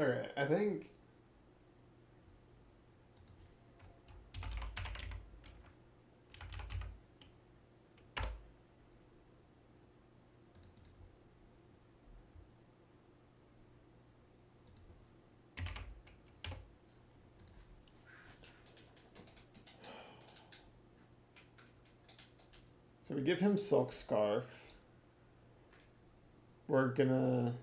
Okay, I think. So we give him Silk Scarf. We're gonna.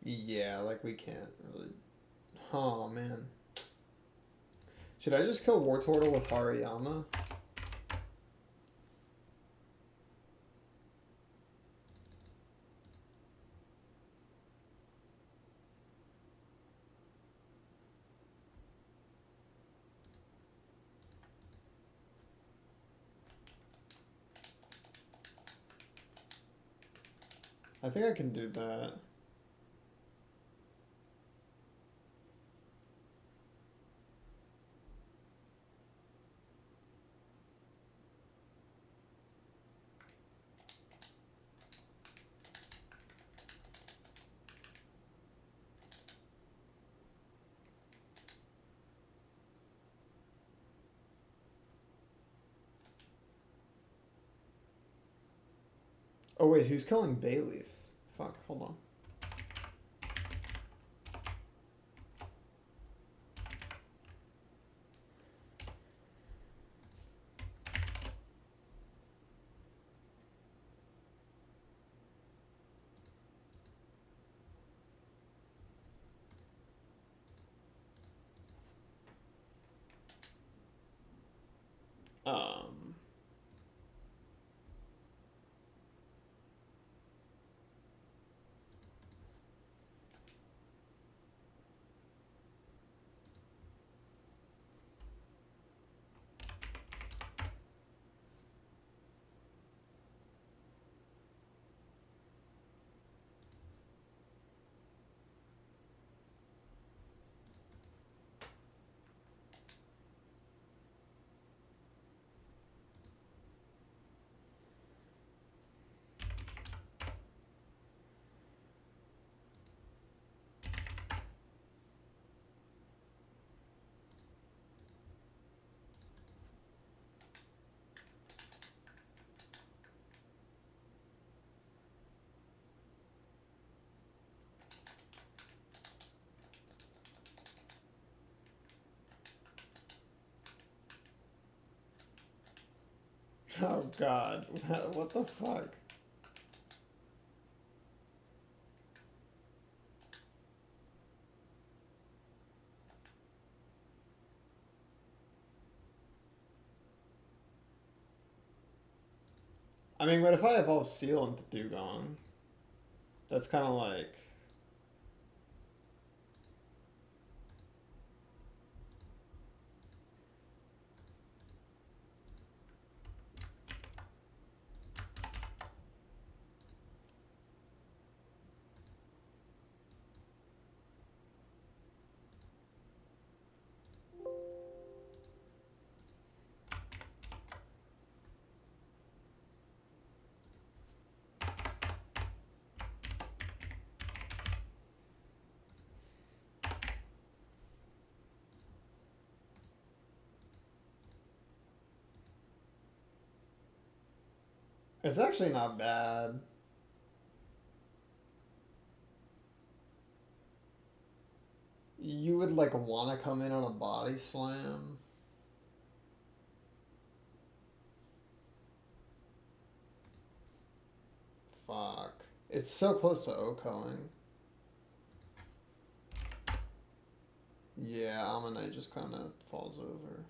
Yeah, like we can't really. Oh man. Should I just kill War Turtle with Hariyama? I think I can do that. Oh wait, who's killing Bayleaf? Fuck, hold on. Um. Oh god, what the fuck? I mean, what if I evolve Seal into Dugong? That's kind of like. It's actually not bad. You would like want to come in on a body slam. Fuck. It's so close to Okoing. Yeah, Ammonite just kind of falls over.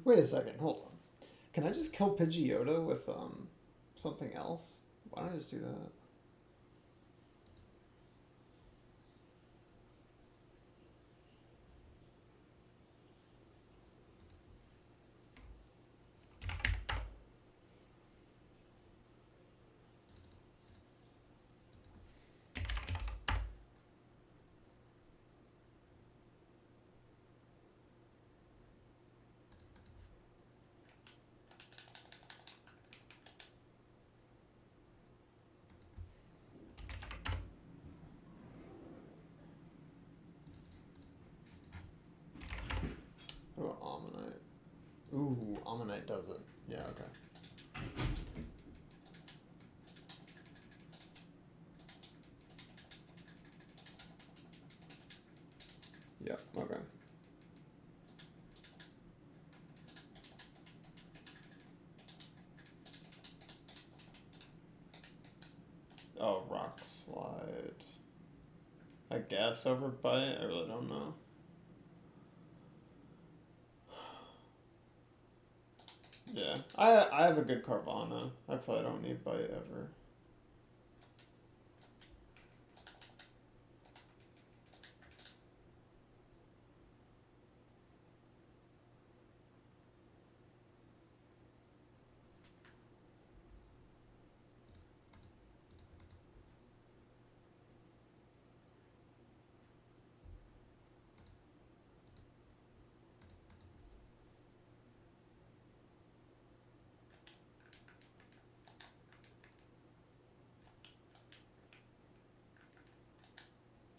Wait a second, hold on. Can I just kill Pidgeotto with something else? Why don't I just do that? What about Ammonite? Ooh, Ammonite does it. Yeah, okay. Yep, okay. Oh, Rock Slide. I guess over Bite? I really don't know. Yeah, I have a good Carvana. I probably don't need Bite ever.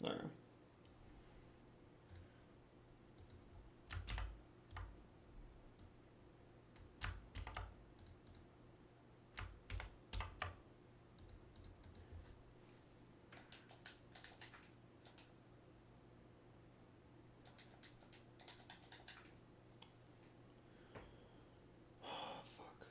Okay. Fuck.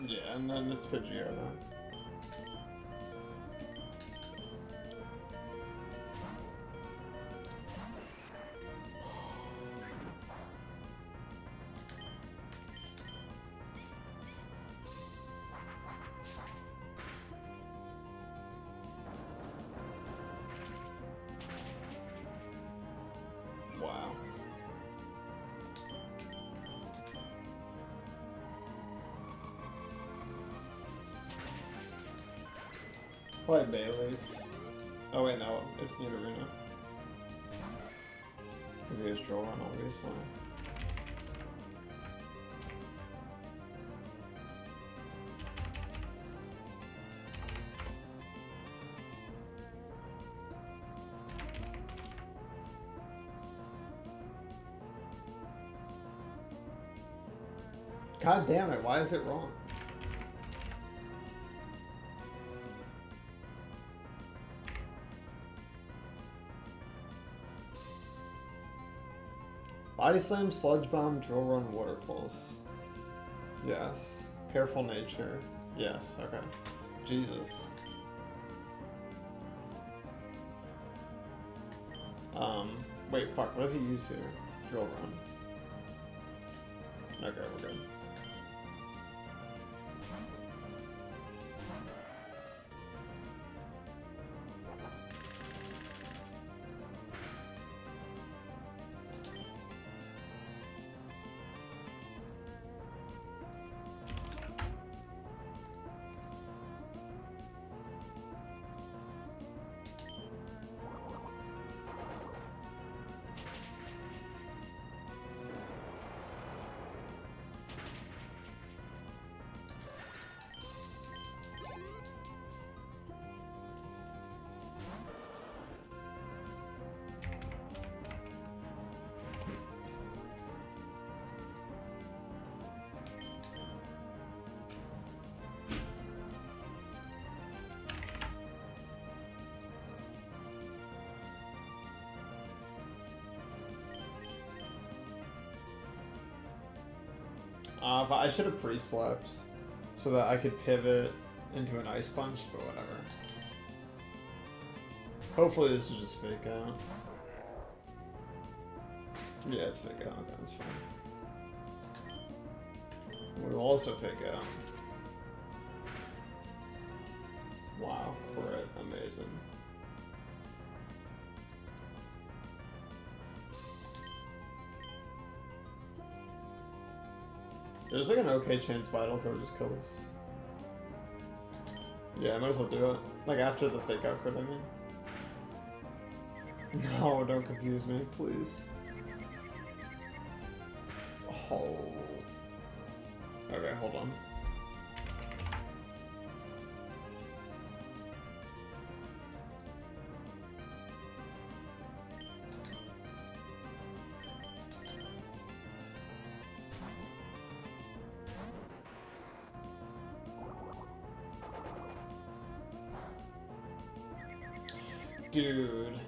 Yeah, and then it's Pidgeotto. Wow. Probably Bailey. Oh wait, no, it's Nidorino. Because he has Troll Run, obviously. God damn it, why is it wrong? Body Slam, Sludge Bomb, Drill Run, Water Pulse. Yes. Careful Nature. Yes, okay. Jesus. Wait, fuck, what does he use here? Drill Run. Okay, we're good. I should have pre-slept so that I could pivot into an Ice Punch, but whatever. Hopefully this is just fake out. Yeah, it's fake out. Okay, that's fine. We'll also fake out. Wow, crit. Amazing. There's like an okay chance Vital Throw just kills. Yeah, I might as well do it. Like after the fake out crit, I mean. No, don't confuse me, please. Oh. Okay, hold on. Dude.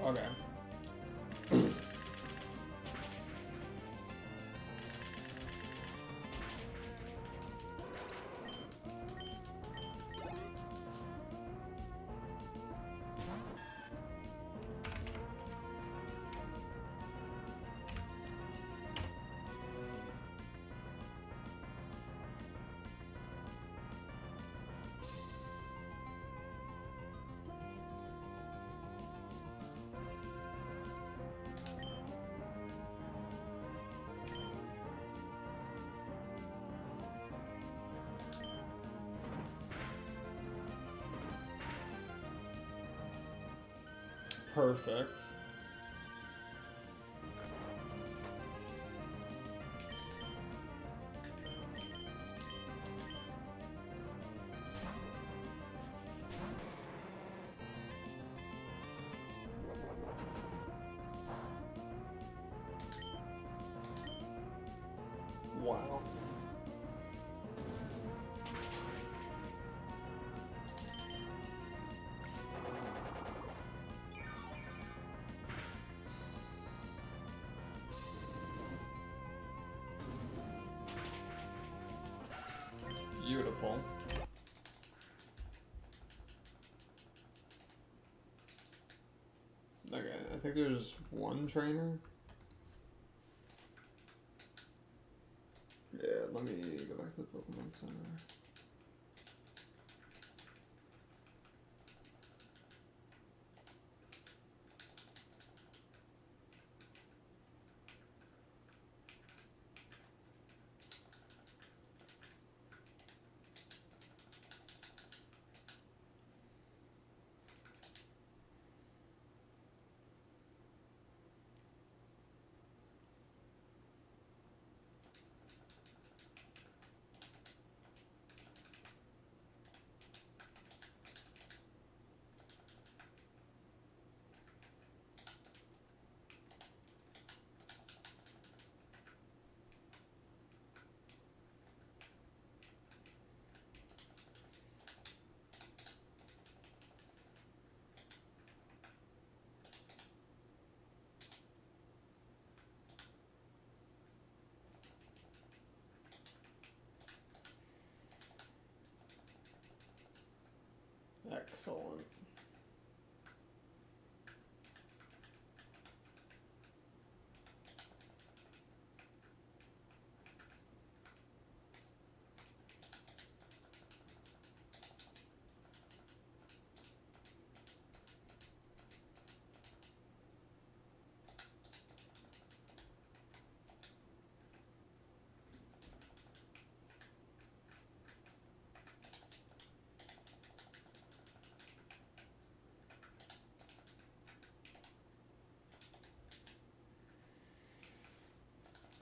Okay. Perfect. Wow. Beautiful. Okay, I think there's one trainer. Yeah, let me go back to the Pokemon Center. Excellent.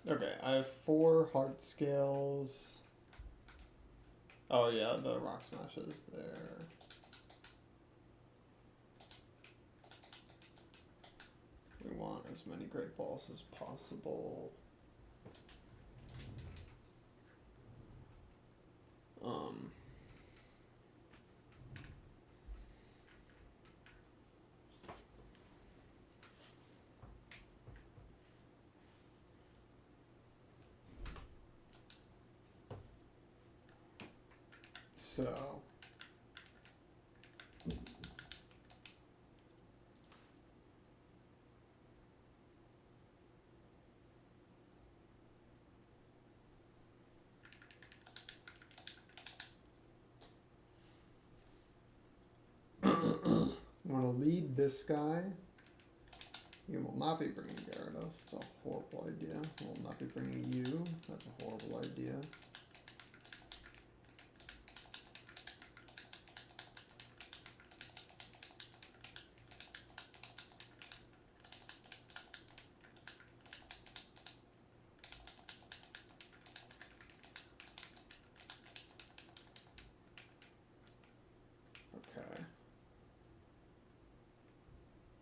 Okay, I have 4 heart scales. Oh yeah, the rock smash is there. We want as many great balls as possible. So I'm gonna lead this guy. You will not be bringing Gyarados. It's a horrible idea. I will not be bringing you. That's a horrible idea. Okay.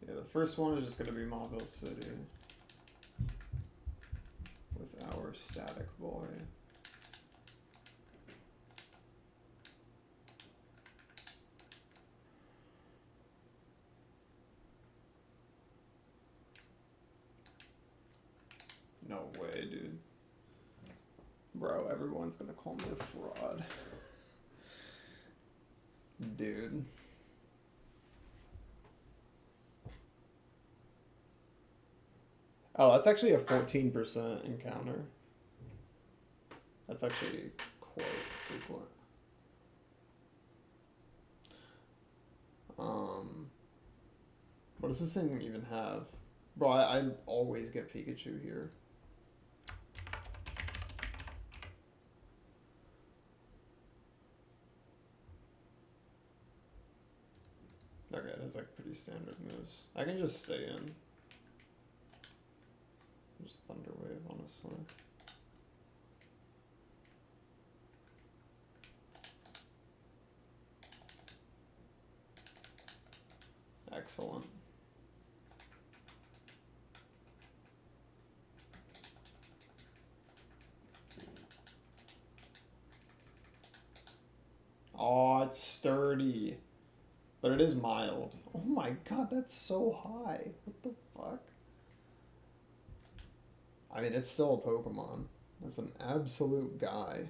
Yeah, the first one is just going to be Mauville City with our static boy. No way, dude. Bro, everyone's gonna call me a fraud. Dude. Oh, that's actually a 14% encounter. That's actually quite frequent. What does this thing even have? Bro, I always get Pikachu here. Okay, it has like pretty standard moves. I can just stay in. Just Thunder Wave, honestly. Excellent. Oh, it's sturdy. But it is mild. Oh my god, that's so high. What the fuck? I mean, it's still a Pokemon. That's an absolute guy.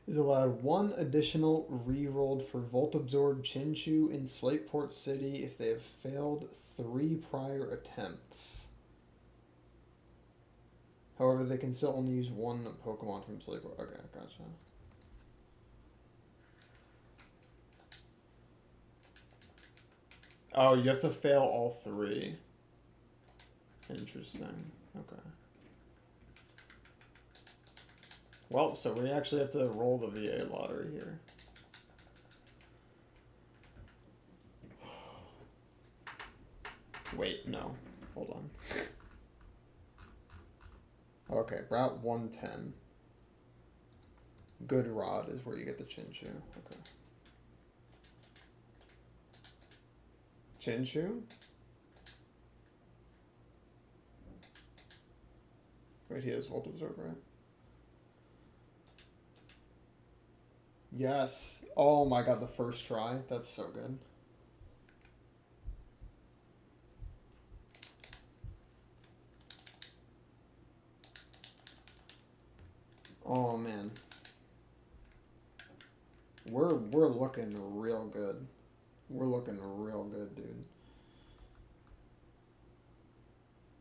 is allowed one additional rerolled for Volt Absorbed Chinchu in Slateport City if they have failed 3 prior attempts. However, they can still only use 1 Pokemon from Slateport. Okay, gotcha. Oh, you have to fail all 3. Interesting. Okay. Well, so we actually have to roll the VA lottery here. Wait, no. Hold on. Okay, Route 110. Good Rod is where you get the Chinchu. Okay. Chinchu? Wait, he has Volt Absorb, right? Yes. Oh my god, the first try. That's so good. Oh man. We're looking real good. We're looking real good, dude.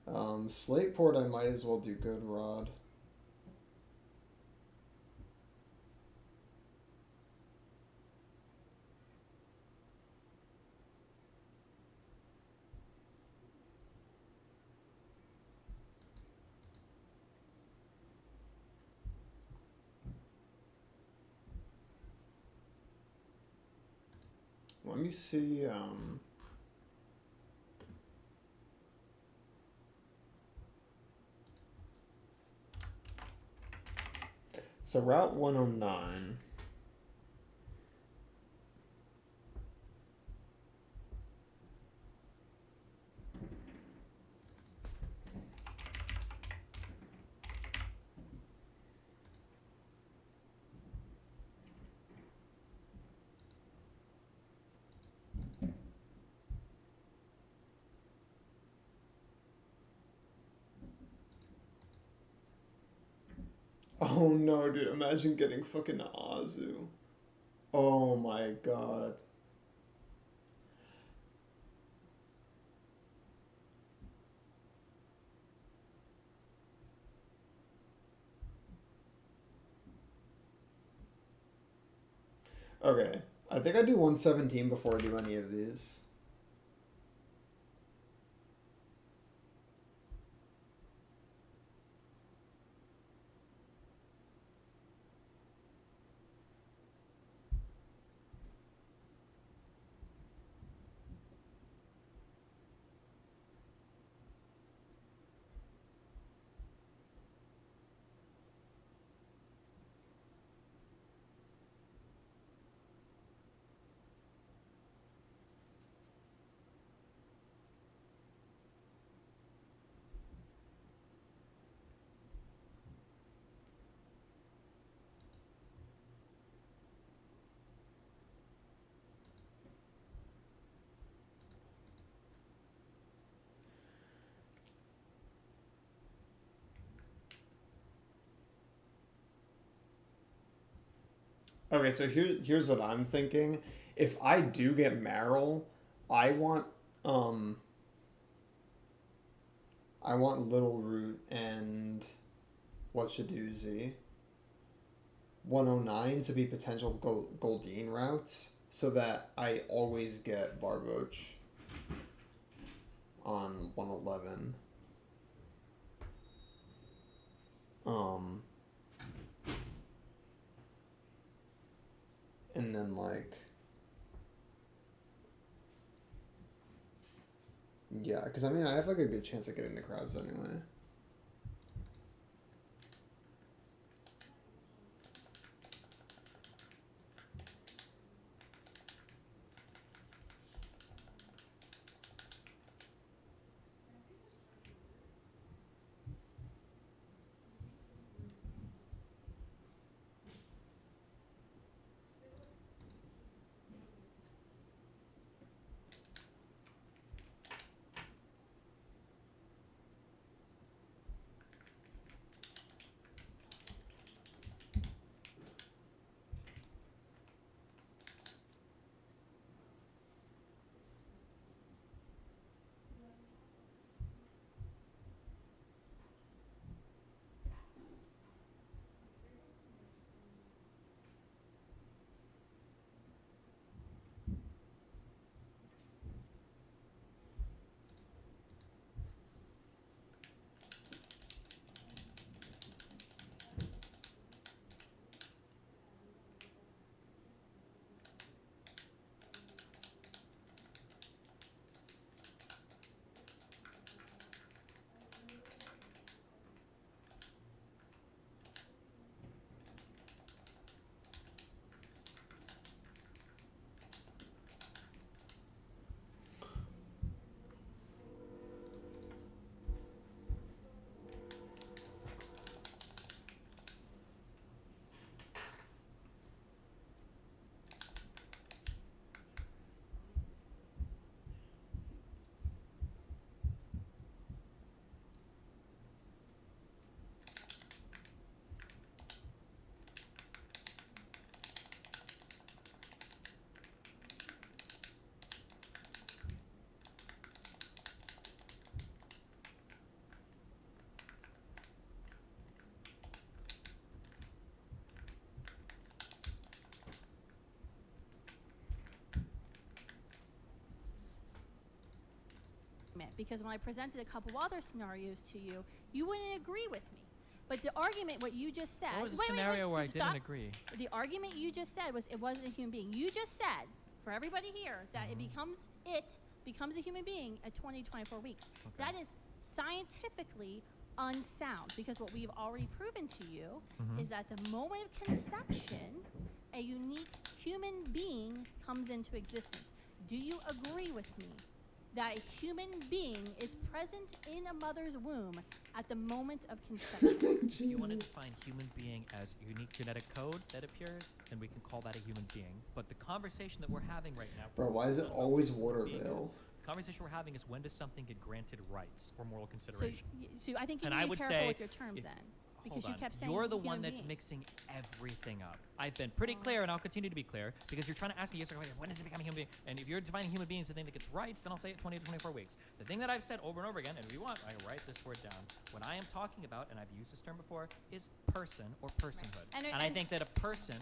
Slateport, I might as well do Good Rod. Let me see, so Route 109. Oh no, dude, imagine getting fucking Azu. Oh my god. Okay, I think I do 117 before I do any of these. Okay, so here's what I'm thinking. If I do get Meryl, I want um I want Little Root and Whatchadoozy 109 to be potential Goldeen routes so that I always get Barboach on 111. And then like yeah, because I mean I have like a good chance of getting the crabs anyway. argument, because when I presented a couple other scenarios to you, you wouldn't agree with me. But the argument, what you just said. What was a scenario where I didn't agree? The argument you just said was it wasn't a human being. You just said, for everybody here, that it becomes a human being at 20 to 24 weeks. Okay. That is scientifically unsound, because what we've already proven to you is that the moment of conception, a unique human being comes into existence. Do you agree with me that a human being is present in a mother's womb at the moment of conception? If you want to define human being as unique genetic code that appears, then we can call that a human being. But the conversation that we're having right now... Bro, why is it always Waterville? The conversation we're having is, when does something get granted rights or moral consideration? So I think you And need I to be would careful say with your terms then. Because Hold you on. kept saying You're the human one that's being. mixing everything up. I've been pretty clear, and I'll continue to be clear, because you're trying to ask me, yes or no, when does it become a human being? And if you're defining human beings as the thing that gets rights, then I'll say it 20 to 24 weeks. The thing that I've said over and over again, and if you want, I can write this word down. What I am talking about, and I've used this term before, is person or personhood. Right. And I think that a person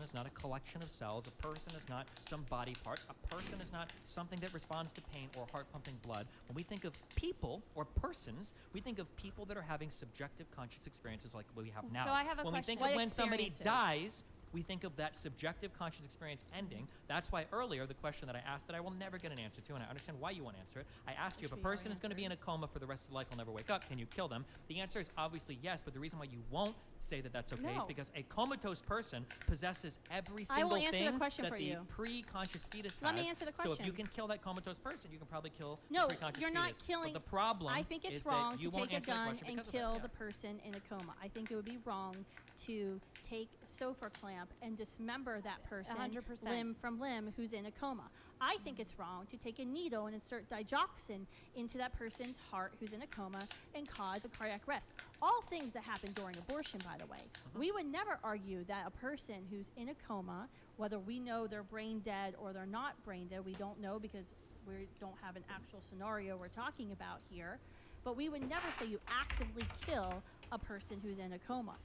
is not a collection of cells. A person is not some body part. A person is not something that responds to pain or heart pumping blood. When we think of people or persons, we think of people that are having subjective conscious experiences like we have now. So I have a when we question. think What of when somebody experiences? dies, we think of that subjective conscious experience ending. That's why earlier the question that I asked that I will never get an answer to, and I understand why you won't answer it. I asked you, if a Which we already person is going to be in a answered. coma for the rest of their life, will never wake up, can you kill them? The answer is obviously yes, but the reason why you won't say that that's okay is No. because a comatose person possesses every I will single answer the thing question that for the you. pre-conscious fetus Let has. me answer the So if you question. can kill that comatose person, you can probably kill No, the pre-conscious you're not fetus. killing. But the problem I think is it's wrong that you to won't take a answer that gun question and because of kill that. the person in a coma. I think it would be wrong to take sofa clamp and dismember that person 100%. limb from limb who's in a coma. I think it's wrong to take a needle and insert digoxin into that person's heart who's in a coma and cause a cardiac arrest. All things that happen during abortion, by the way. We would never argue that a person who's in a coma, whether we know they're brain dead or they're not brain dead, we don't know because we don't have an actual scenario we're talking about here, but we would never say you actively kill a person who's in a coma.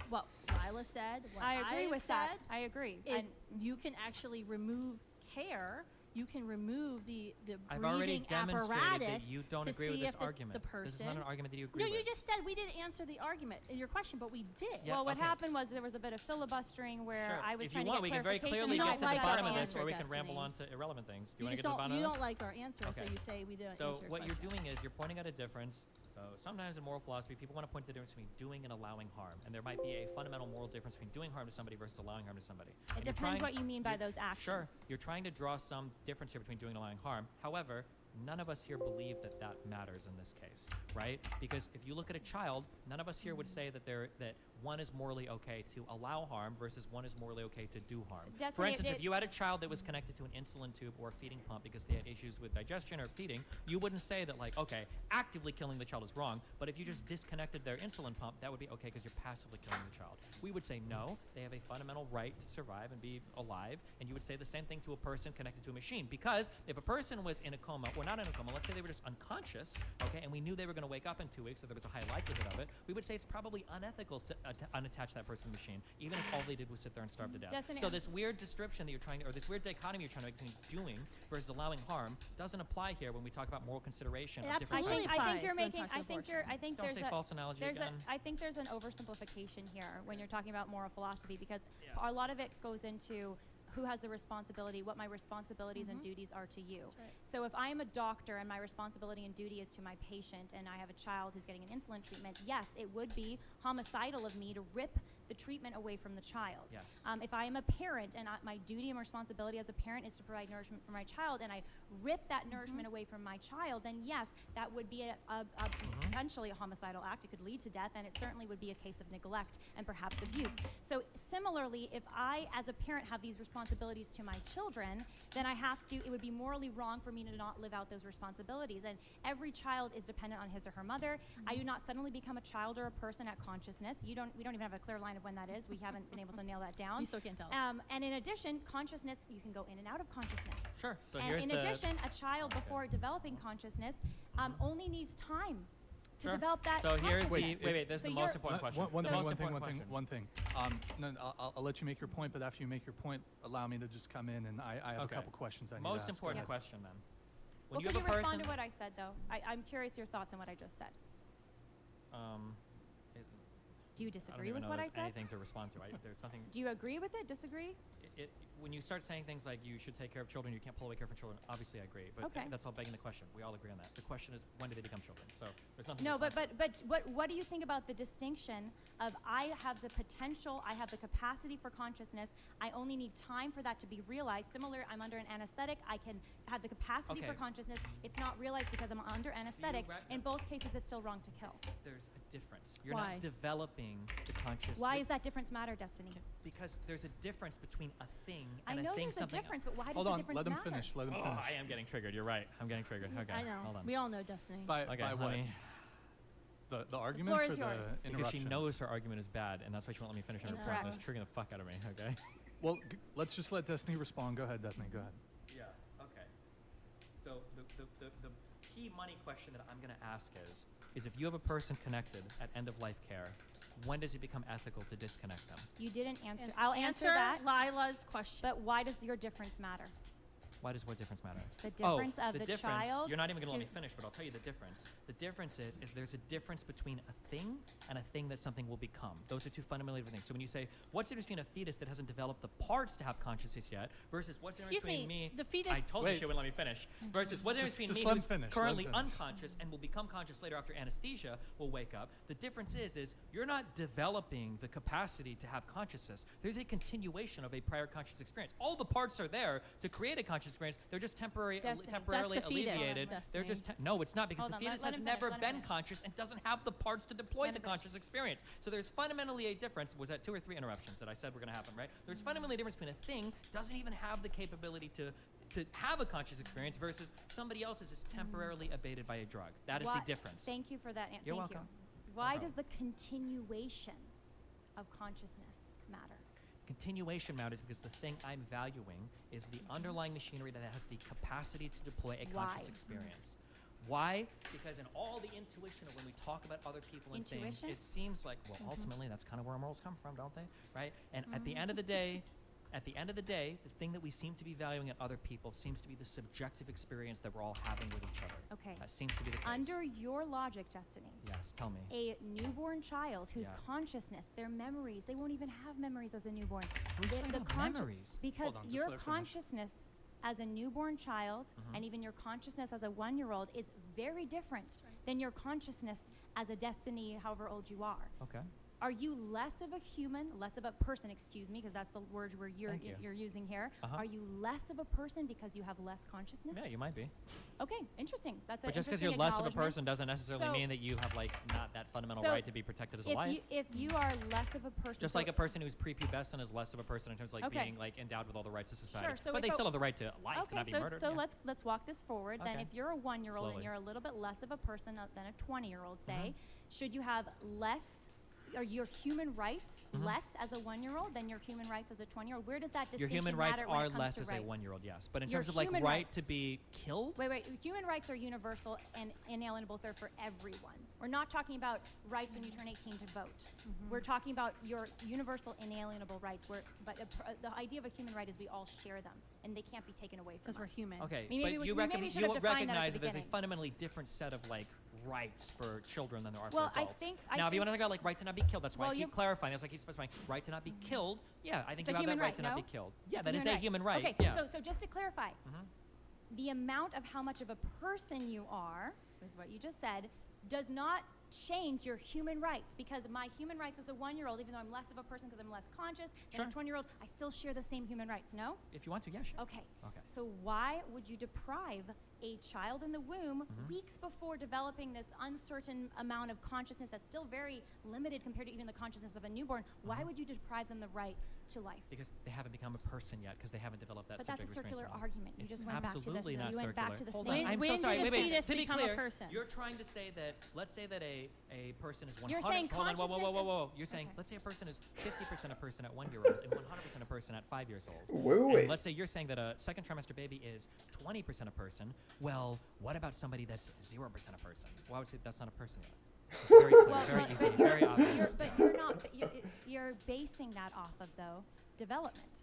What Lila said, what I agree have with that. said, I agree. is And you can actually remove care. You can remove the I've already breathing demonstrated apparatus that you don't to agree with see this if the argument. person. This is not an argument that you agree No, with. you just said we didn't answer the argument, your question, but we did. Yeah, well, what okay. happened was there was a bit of filibustering where Sure. I was If you trying want, to we get can very clarification. clearly You get don't to the like bottom our of this, answer, or we can Destiny. ramble on to irrelevant things. Do you You want to just get to the don't. bottom You of this? don't like our answer, Okay. so you say we didn't So answer your what you're question. doing is you're pointing out a difference. So sometimes in moral philosophy, people want to point to the difference between doing and allowing harm. And there might be a fundamental moral difference between doing harm to somebody versus allowing harm to somebody. It And you're depends trying- what you mean by you're- those actions. Sure. You're trying to draw some difference here between doing and allowing harm. However, none of us here believe that that matters in this case, right? Because if you look at a child, none of us here would say that that one is morally okay to allow harm versus one is morally okay to do harm. For Definitely, instance, if it- you had a child that was connected to an insulin tube or a feeding pump because they had issues with digestion or feeding, you wouldn't say that, like, okay, actively killing the child is wrong, but if you just disconnected their insulin pump, that would be okay because you're passively killing the child. We would say no, they have a fundamental right to survive and be alive, and you would say the same thing to a person connected to a machine, because if a person was in a coma or not in a coma, let's say they were just unconscious, okay, and we knew they were going to wake up in 2 weeks, or there was a high likelihood of it, we would say it's probably unethical to unattach that person to the machine, even if all they did was sit there and starve to death. Destiny, So this weird description that you're trying to, or this weird dichotomy you're trying to make between doing versus allowing harm doesn't apply here when we talk about moral consideration It of different absolutely kinds of I think applies you're when it making. talks to I think you're. I think Don't there's say a. false analogy There's again. I think there's an oversimplification here when you're talking about moral philosophy, because Yeah. a lot of it goes into who has the responsibility, what my responsibilities and Mhm. duties are to you. That's right. So if I am a doctor and my responsibility and duty is to my patient, and I have a child who's getting an insulin treatment, yes, it would be homicidal of me to rip the treatment away from the child. Yes. If I am a parent and my duty and responsibility as a parent is to provide nourishment for my child, and I rip that nourishment away from my child, then yes, that would be a potentially a homicidal act. It could lead to death, and it certainly would be a case of neglect and perhaps abuse. So similarly, if I as a parent have these responsibilities to my children, then it would be morally wrong for me to not live out those responsibilities. And every child is dependent on his or her mother. I do not suddenly become a child or a person at consciousness. We don't even have a clear line of when that is. We haven't been able to nail that down. You still can't tell us. And in addition, consciousness, you can go in and out of consciousness. Sure. So And here's in the addition, a child before developing consciousness only needs time to Sure. develop that So here's the consciousness. wait. This is So the you're- most important question. One The thing, most one thing, important one question. thing, one thing. No, I'll let you make your point, but after you make your point, allow me to just come in, and I have a Okay. couple questions I need to Most ask. important Yeah. question then. When Well, you can have you a respond person, to what I said, though? I'm curious your thoughts on what I just said. it, Do you I don't disagree even with know what I there's said? anything to respond to. There's something. Do you agree with it? Disagree? When you start saying things like you should take care of children, you can't pull away care from children. Obviously, I agree, but Okay. that's all begging the question. We all agree on that. The question is, when do they become children? So there's nothing. No, to respond to. but what do you think about the distinction of I have the potential, I have the capacity for consciousness, I only need time for that to be realized. Similar, I'm under an anesthetic, I can have the capacity for Okay. consciousness. It's not realized because I'm under anesthetic. In both cases, it's still wrong to kill. There's a difference. You're Why? not developing the conscious. Why does that difference matter, Destiny? Because there's a difference between a thing I and know a thing there's a something. difference, but why does Hold the on, difference let him matter? finish. Let him Oh, finish. I am getting triggered. You're right. I'm getting triggered. Okay. I know. Hold on. We all know Destiny. By Okay, what? let me. The arguments floor or is the yours. interruptions? Because she knows her argument is bad, and that's why she won't let me finish her point. So it's Incorrect. triggering the fuck out of me. Okay. Well, let's just let Destiny respond. Go ahead, Destiny. Go ahead. Yeah. Okay. So the key money question that I'm going to ask is if you have a person connected at end of life care, when does it become ethical to disconnect them? You didn't answer. And I'll answer that. Lila's question. But why does your difference matter? Why does what difference matter? The difference of the the difference, child. You're not even going to let me who- finish, but I'll tell you the difference. The difference is there's a difference between a thing and a thing that something will become. Those are two fundamentally different things. So when you say, what's the difference between a fetus that hasn't developed the parts to have consciousness yet versus what's the difference Excuse between me, me? the fetus. I told you Wait. she wouldn't let me finish. Versus what's the difference just between let me him who's finish, let him currently finish. unconscious and will become conscious later after anesthesia will wake up. The difference is you're not developing the capacity to have consciousness. There's a continuation of a prior conscious experience. All the parts are there to create a conscious experience. They're just temporarily Destiny. temporarily That's the fetus, alleviated. They're Destiny. just no, it's not because Hold the on, fetus let has him never finish, let him been finish. conscious and doesn't have the parts to deploy Let the him finish. conscious experience. So there's fundamentally a difference. Was that 2 or 3 interruptions that I said were going to happen, right? There's fundamentally a difference between a thing doesn't even have the capability to have a conscious experience versus somebody else is just temporarily abated by a drug. That is Why- the difference. Thank you for that. You're thank welcome. you. Why problem. does the continuation of consciousness matter? Continuation matters because the thing I'm valuing is the underlying machinery that has the capacity to deploy a conscious Why? experience. Why? Because in all the intuition of when we talk about other people and things, Intuition? it seems like, well, ultimately that's kind of where morals come from, don't they? Right? And at the end of the day, the thing that we seem to be valuing in other people seems to be the subjective experience that we're all having with each other. Okay. That seems to be the case. Under your logic, Destiny, Yes, tell me. a newborn child whose Yeah. consciousness, their memories, they won't even have memories as a newborn. Who's The- talking the about consci- memories? Because Hold on, just your let her finish. consciousness as a newborn child Mhm. and even your consciousness as a 1-year-old is very different than your consciousness as a Destiny, however old you are. Okay. Are you less of a human, less of a person, excuse me, because that's the word Thank you. you're using here. Uh-huh. Are you less of a person because you have less consciousness? Yeah, you might be. Okay, interesting. That's an But just because interesting you're less of a acknowledgement. person doesn't necessarily So- mean that you have like not that fundamental so right to be protected as a life. If you are less of a person, Just so- like a person who's prepubescent is less of a person in terms of like Okay. being like endowed with all the rights of society. Sure, so but if they a- still have the right to life, to Okay, not be so, murdered. so yeah. let's walk this forward. Then Okay. if you're a 1-year-old and Slowly. you're a little bit less of a person than a 20-year-old, say, Mm-hmm. should you have less, are your human rights Mhm. less as a 1-year-old than your human rights as a 20-year-old? Where does that Your distinction human rights matter when are it comes less to as rights? a 1-year-old, yes. But in Your terms of like human right to rights. be killed, Wait. Human rights are universal and inalienable. They're for everyone. We're not talking about rights when you turn 18 to vote. We're talking about your universal inalienable rights. But the idea of a human right is we all share them, and they can't be taken away from Because we're us. human. okay, Maybe but we- you, maybe we should have defined that at recognize the that there's a beginning. fundamentally different set of like rights for children than there are Well, for I adults. think- now, if you want to talk about like right to not be killed, that's why Well, I keep you- clarifying. That's why I keep specifying. Right to not be killed, yeah, I think It's a you have that human right right, to not be no? killed. Yeah, It's that is a human right. Okay, yeah. so just to clarify, Mhm. the amount of how much of a person you are, is what you just said, does not change your human rights, because my human rights as a 1-year-old, even though I'm less of a person because I'm less conscious than Sure. a 20-year-old, I still share the same human rights, no? If you want to, yeah, sure. Okay. Okay. So why would you deprive a child in the womb Mhm. weeks before developing this uncertain amount of consciousness that's still very limited compared to even the consciousness of a newborn? Why Mhm. would you deprive them the right to life? Because they haven't become a person yet, because they haven't developed that But that's a subjective experience circular yet. argument. You It's just went back to this. absolutely not You went back circular. to the Hold same. on, I'm When so did sorry. a Wait, fetus to be become a clear, person? you're trying to say that, let's say that a person is 100. You're saying hold on, whoa. consciousness You're saying, okay. let's say a person is 50% a person at 1-year-old and 100% a person at 5 years old. Wait. And let's say you're saying that a second trimester baby is 20% a person. Well, what about somebody that's 0% a person? Well, I would say that's not a person yet. It's very clear, Well, very but- easy, but very you're- obvious. But you're not. But you're basing that off of though development.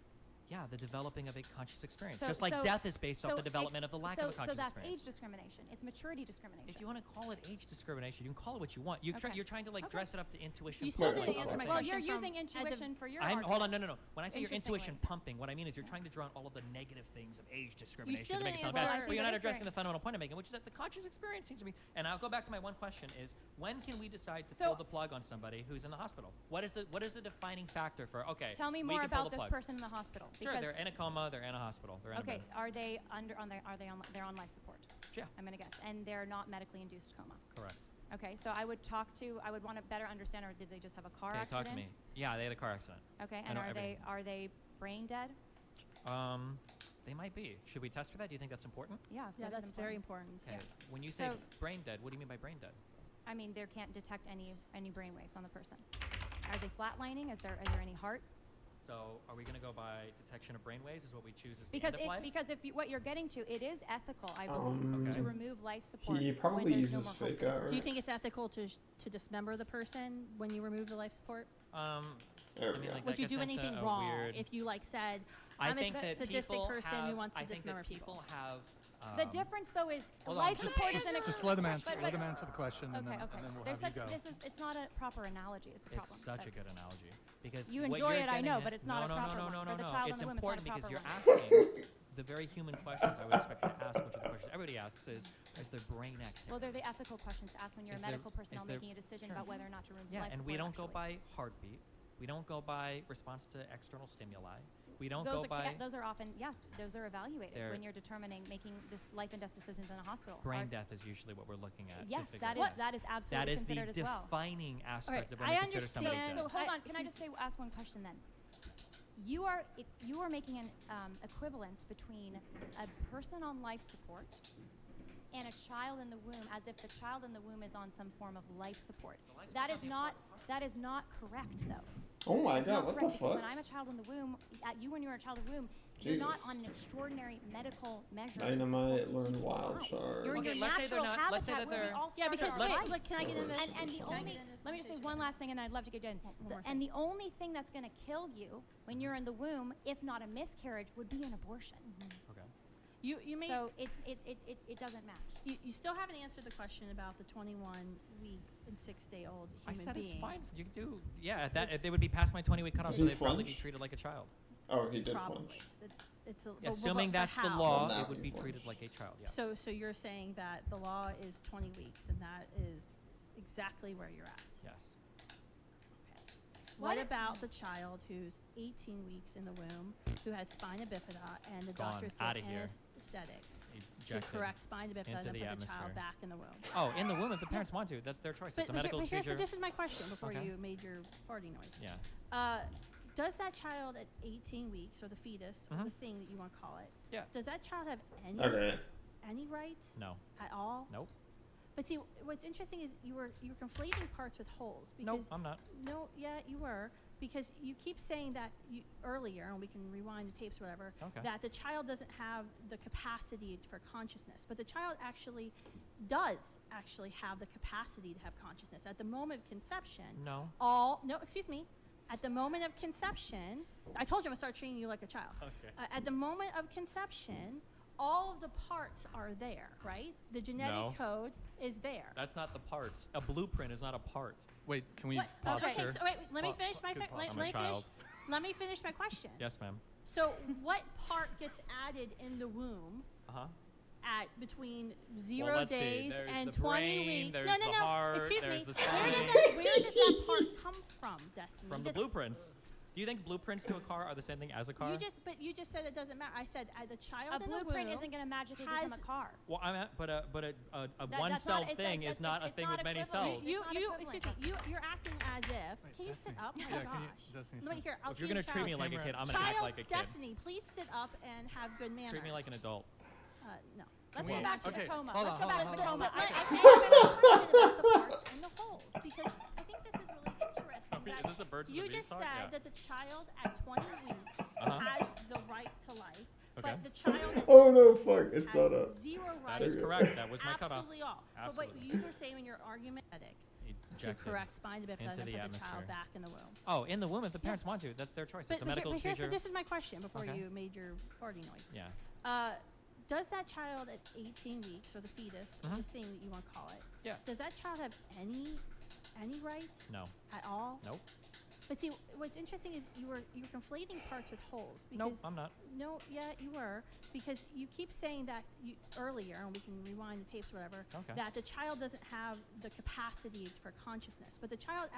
Yeah, the developing of a conscious experience. So- Just like so- death is based off so the development of the lack so, of a conscious so that's experience. age discrimination. It's maturity discrimination. If you want to call it age discrimination, you can call it what you want. Okay. You're trying to like Okay. dress it up to intuition. You still Wait, didn't wait, answer my wait. Well, question. you're from using as a- intuition for your Hold on, argument. no. When I say your intuition Interestingly. pumping, what I mean is you're trying to draw on all of the negative things of age discrimination still to make it didn't sound answer- bad. But you're not That is addressing very- the fundamental point I'm making, which is that the conscious experience seems to be. And I'll go back to my one question: is when can we decide to So- pull the plug on somebody who's in the hospital? What is the defining factor for okay? Tell me we more can pull about the this plug. person in the hospital. Sure, because- they're in a coma. They're in a hospital. They're in a Okay, bed. are they they're on life support? Yeah. I'm gonna guess, and they're not medically induced coma. Correct. Okay, so I would want to better understand, or did they just have a car Okay, accident? talk to me. Yeah, they had a car accident. Okay, I and know are everything. they brain dead? They might be. Should we test for that? Do you think that's important? Yeah, Yeah, that is that's very important. Okay. When you say So- brain dead, what do you mean by brain dead? I mean, they can't detect any brain waves on the person. Are they flatlining? Is there any heart? So, are we going to go by detection of brainwaves? Is what we choose as Because the end of life? what you're getting to, it is ethical, I believe, Um, Okay. to remove life support. He when probably there's no uses more hope. fake out. Do you think it's ethical to dismember the person when you remove the life support? There I we mean, go. like, Would that you gets do into anything a wrong weird- if you like said, I I'm think a that sadistic people person have, who wants to I think dismember that people people? have. The difference, though, is hold on, life just- support just- is an Just let him answer. but- Let him answer the question, and Okay, then, okay. and then we'll There's have you such, go. it's not a proper analogy is the It's problem. such but- a good analogy because You what enjoy you're it, I know, getting but at- it's not a no, proper no, one. no, no, For the no. child It's and the womb, it's not a important because proper you're one. asking the very human questions I would expect you to ask, which are the questions everybody asks: is their brain active? Well, they're the ethical questions to ask when you're Is a there- medical personnel is there- making a decision sure. about whether or not to remove Yeah, life and support. we don't go actually. by heartbeat. We don't go by response to external stimuli. We don't Those go by those are often, yes, those are evaluated They're- when you're determining making life and death decisions in a hospital. brain death is usually what we're looking at. to Yes, figure that this. is that is That absolutely is the considered as well. defining aspect Alright, of when I we consider somebody understand- dead. So hold I- on, can I just ask one question then? You are making an equivalence between a person on life support and a child in the womb, as if the child in the womb is on some form of life support. That is not correct, though. Oh my It's god, not what correct the because fuck? when I'm a child in the womb, when you're a child in the womb, you're not Jesus. on an extraordinary medical measure. to Dynamite, support learn you wild alive. shard. You're in Okay, your let's say they're natural not- let's say habitat that where we they're- all Yeah, start because our let's- life. look, can I get into this? And the Can I get only, into this let me just say conversation? one last thing, and I'd love to get in. One more And the only thing that's going to kill you when you're in the womb, if not a miscarriage, would be an abortion. Okay. You may So it doesn't match. you still haven't answered the question about the 21-week and 6-day-old I human said being. it's fine. You can do. Yeah, if they would be past my 20-week cutoff, Does so he they'd probably be flinch? treated like a child. Oh, he did Probably. flinch. It's a, Yeah, but assuming that's the how? law, Well, now it would he be flinched. treated like a child. Yes. So you're saying that the law is 20 weeks, and that is exactly where you're at. yes. What What? about the child who's 18 weeks in the womb, who has spina bifida, and the Gone. doctors Outta give here. anesthetic to Ejected correct spina bifida into and the then put the atmosphere. child back in the womb? Oh, in the womb if the parents want to. That's their choice. It's a medical procedure. This is my question before Okay. you made your farting noise. Yeah. Does that child at 18 weeks, or the fetus, or Mhm. the thing that you want to call it, Yeah. does that child have Okay. any rights No. at all? Nope. But see, what's interesting is you were conflating parts with wholes. Nope. Because I'm not. No, yeah, you were. Because you keep saying that earlier, and we can rewind the tapes or whatever, Okay. that the child doesn't have the capacity for consciousness. But the child does actually have the capacity to have consciousness. At the moment of conception, No. excuse me. At the moment of conception, I told you I'm going to start treating you like a child. Okay. At the moment of conception, all of the parts are there, right? The genetic No. code is there. That's not the parts. A blueprint is not a part. Wait, can we What? pause? Okay, Posture. so wait, let me Pa- finish my good fi- pause. let, I'm let a me finish. child. Let me finish my question. Yes, ma'am. So, what part gets added in the womb Uh-huh. at between 0 let's see. days There's and the 20 brain, weeks? there's No, no, the no. heart, Excuse there's me. the Where does that part come from, Destiny? From the Does- blueprints. Do you think blueprints to a car are the same thing as a car? You just said it doesn't matter. I said the child A in the blueprint womb isn't going to magically has- become a car. Well, I'm at, but a That- one that's cell not- it's- thing it's- is not a it's thing not with many equivalent. cells. You, It's not you, equivalent. excuse me, you're acting as if. Wait, Can you Destiny. sit up? Oh my Yeah, can you- gosh. Destiny, Let me sit. hear. I'll If you're treat gonna you treat me child. like a kid, I'm gonna Child act like a kid. Destiny, please sit up and have good manners. Treat me like an adult. No. Let's we- go back to okay, the coma. hold Let's on, go back hold to the on, coma. But I Okay. have a question about the parts and the holes, because I think this is really interesting. Is that this a birds and you the just bees talk? said Yeah. that the child at 20 weeks Uh-huh. has the right to life, Okay. but the child at Oh no, 6 fuck, weeks it's has not up. zero That rights. is correct. That was my cutoff. Absolutely all. But Absolutely. what you were saying in your argument, to ejected correct spina bifida into and then the put the atmosphere. child back in the womb. Oh, in the womb, if the parents want to, that's their choice. It's a medical procedure. This is my question before Okay. you made your farting noise. Yeah. Does that child at 18 weeks, or the fetus, or the thing that you want to call it, Yeah. does that child have any rights No. at all? Nope. But see, what's interesting is you're conflating parts with wholes. Nope, Because I'm not. No, yeah, you were, because you keep saying that earlier, and we can rewind the tapes or whatever, Okay. that the child doesn't have the capacity for consciousness, but the child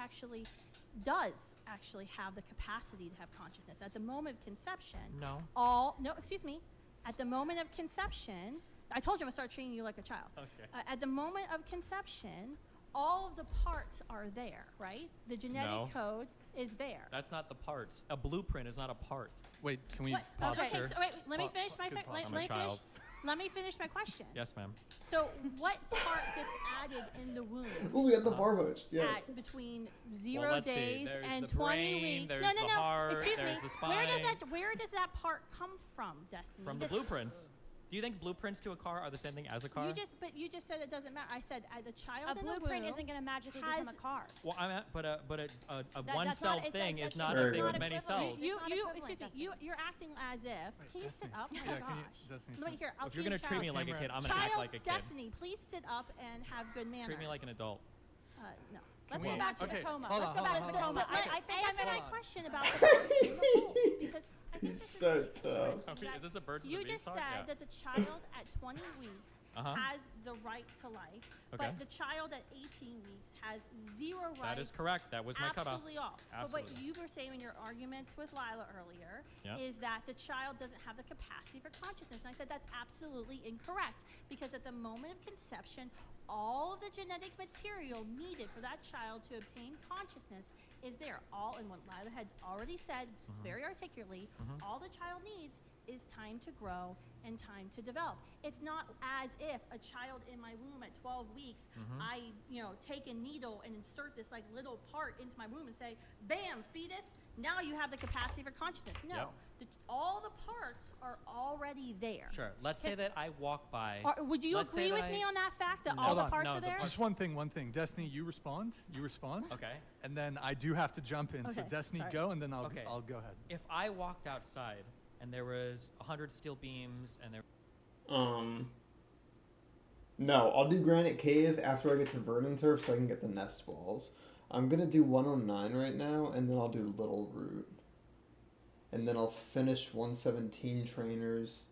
does actually have the capacity to have consciousness. At the moment of conception, No. at the moment of conception, I told you I'm gonna start treating you like a child. Okay. At the moment of conception, all of the parts are there, right? The genetic No. code is there. That's not the parts. A blueprint is not a part. Wait, can we What? pause Okay, here? so wait, let me Pa- finish my good pause. I'm a child. let me finish my question. Yes, ma'am. So what part gets added in the womb Ooh, we got the bar bush. Yes. at between Well, 0 let's see. days There's and the 20 brain, weeks? there's No, the no, no. heart, Excuse there's me. the Where does that part come from, Destiny? From the blueprints. Do you think blueprints to a car are the same thing as a car? You just said it doesn't matter. I said the child A in the blueprint womb isn't going to magically has- become a car. Well, but a That's one-cell not- thing it's is not Very a thing good. with many equivalent. cells. You, It's not you, equivalent, excuse me. Destiny. You're acting as if. Wait, Can you Destiny. sit up? Oh Yeah, my can you- gosh. Destiny, Let me sit. hear. I'll If you're gonna treat treat me child. like a kid, I'm gonna Child act like a kid. Destiny, please sit up and have good manners. Treat me like an adult. No. Let's we- go back to okay, the coma. hold Let's on, go hold back on, to the hold on, coma. hold on. I think answer my Hold on. question about the parts in the holes, because I think He's this so is tough. Is this a birds and You the bees just talk? said Yeah. that the child at 20 weeks Uh-huh. has the right to life, Okay. but the child at 18 weeks has zero rights. That is correct. That was my cutoff. Absolutely all. But what Absolutely. you were saying in your arguments with Lila earlier Yeah. is that the child doesn't have the capacity for consciousness. And I said that's absolutely incorrect, because at the moment of conception, all of the genetic material needed for that child to obtain consciousness is there. All in what Lila had already said very articulately, all the child needs is time to grow and time to develop. It's not as if a child in my womb at 12 weeks, I, take a needle and insert this like little part into my womb and say, bam, fetus, now you have the capacity for consciousness. No, Yep. all the parts are already there. Sure. Let's say that I walk by. Would you Let's say agree that with me I- on that fact that No. all Hold the on. parts No, are the there? Just one thing. Destiny, you respond. Okay. And then I do have to jump in. So Okay, Destiny, sorry. go, and then Okay. I'll go ahead. If I walked outside and there was 100 steel beams and there No, I'll do Granite Cave after I get to Verdant Turf so I can get the nest balls. I'm gonna do 109 right now, and then I'll do Little Root. And then I'll finish 117 trainers.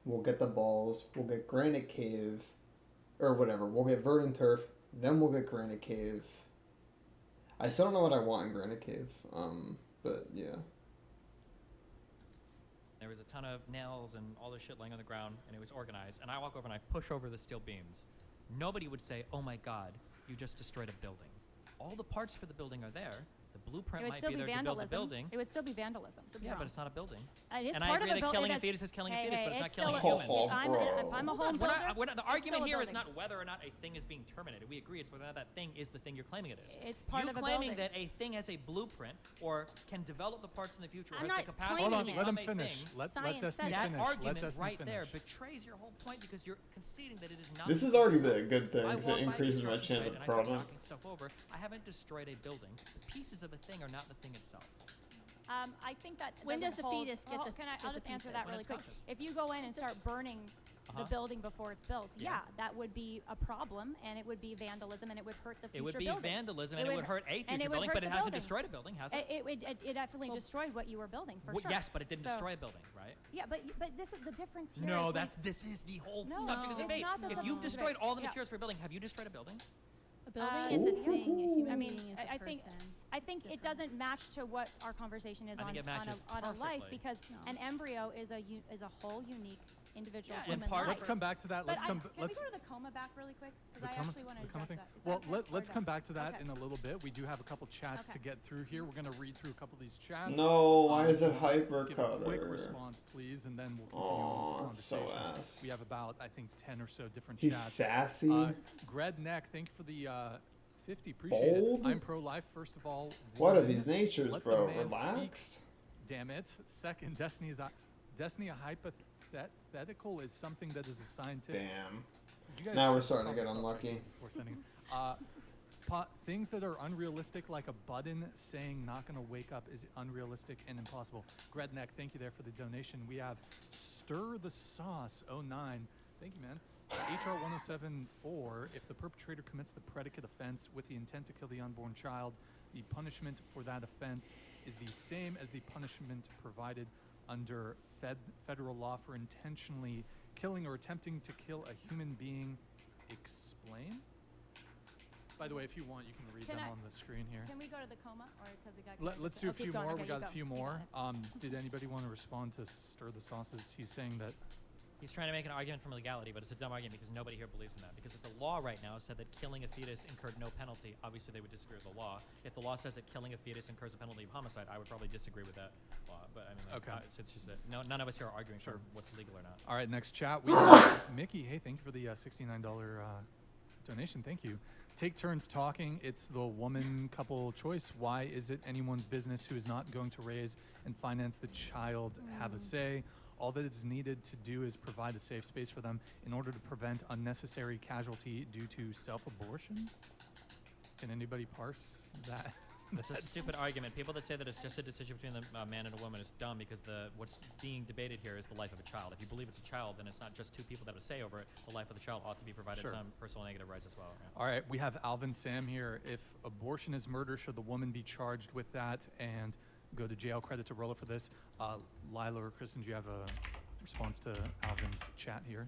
We'll get the balls. We'll get Granite Cave. Or whatever. We'll get Verdant Turf. Then we'll get Granite Cave. I still don't know what I want in Granite Cave. But yeah. there was a ton of nails and all this shit laying on the ground and it was organized, and I walk over and I push over the steel beams, nobody would say, oh my god, you just destroyed a building. All the parts for the building are there. The blueprint It would might still be be there to build the vandalism. building. It would still be vandalism. Yeah, but it's not a building. It is And part I agree of a that building. killing a That's- fetus is killing a fetus, but it's not still killing a a- human. If I'm a home builder, The argument still a here is building. not whether or not a thing is being terminated. We agree it's whether or not that thing is the thing you're claiming it is. It's part you of a claiming building. that a thing has a blueprint or can develop the parts in the future or I'm has the not capacity Hold on. claiming to it. Let him become a finish. thing, Let Science Destiny says that finish. argument Let Destiny right finish. there betrays your whole point because you're conceding that it is not. This is the arguably a good thing I because walk it by a increases my construction chance site of and I start product. knocking stuff over. I haven't destroyed a building. The pieces of a thing are not the thing itself. I think that When doesn't does the hold- fetus get Well, the- Can I? get I'll the just answer pieces? that When really it's quick. conscious. If you go in and start burning the building before it's built, Yeah. that would be a problem, and it would be vandalism, and it would hurt the future It would be building. vandalism and it would hurt a and future it would building, hurt but it the hasn't building. destroyed a building, has it? It definitely destroyed what you were building, for sure. Yes, but it didn't So- destroy a building, right? Yeah, but this is the difference here. No, is when- this is the whole No, subject of the it's debate. not the If subject you've of the destroyed debate. all the Yeah. materials for a building, have you destroyed a building? A building Uh, is a thing. A human I mean, being is a I think person. I think it doesn't match to what our conversation is I on think it matches on a life, perfectly. because No. an embryo is a whole unique individual Yeah, human and part- life. Let's come back to that. But Can we go to the coma back really quick? The Because I coma- actually want to the coma address thing? that. Is Well, that okay? let's Or come no? back to that Okay. in a little bit. We do have a couple chats to Okay. get through here. We're going to read through a couple of these chats. No, why is it Give hypercutter? a quick response, please, and then we'll continue Aw, on the it's so conversation. ass. We have about, I think, 10 or so different He's chats. sassy. Gred Neck, thank you for the 50. Appreciate Bold? it. I'm pro-life, first of all. What are woman. these natures, Let the bro? man Relax. speak. Damn it. Second, Destiny a hypothetical is something that is a scientific. Damn. You guys Now we're should starting to probably get stop unlucky. We're sending. things that are unrealistic, like a button saying not going to wake up, is unrealistic and impossible. Gredneck, thank you there for the donation. We have Stir the Sauce 09. Thank you, man. HR 1074, if the perpetrator commits the predicate offense with the intent to kill the unborn child, the punishment for that offense is the same as the punishment provided under federal law for intentionally killing or attempting to kill a human being. Explain? By the way, if you want, you can read them on the screen here. Can we go to the coma? Or because we got Let's do a few more. Okay, we got a few more. got Did anybody want to respond to Stir the Sauces? He's saying that He's trying to make an argument from legality, but it's a dumb argument because nobody here believes in that. Because if the law right now said that killing a fetus incurred no penalty, obviously they would disagree with the law. If the law says that killing a fetus incurs a penalty of homicide, I would probably disagree with that law. But I mean, like, Okay. it's just that none of us here are arguing for what's legal or not. All right, next chat. We have Mickey. Hey, thank you for the $69 donation. Thank you. Take turns talking. It's the woman couple choice. Why is it anyone's business who is not going to raise and finance the child have a say? All that is needed to do is provide a safe space for them in order to prevent unnecessary casualty due to self-abortion. Can anybody parse that? It's a stupid argument. People that say that it's just a decision between a man and a woman is dumb because what's being debated here is the life of a child. If you believe it's a child, then it's not just two people that have a say over it. The life of the child ought to be provided some personal negative rights as well. Yeah. All right, we have Alvin Sam here. If abortion is murder, should the woman be charged with that and go to jail? Credit to Rolla for this. Lila or Kristen, do you have a response to Alvin's chat here?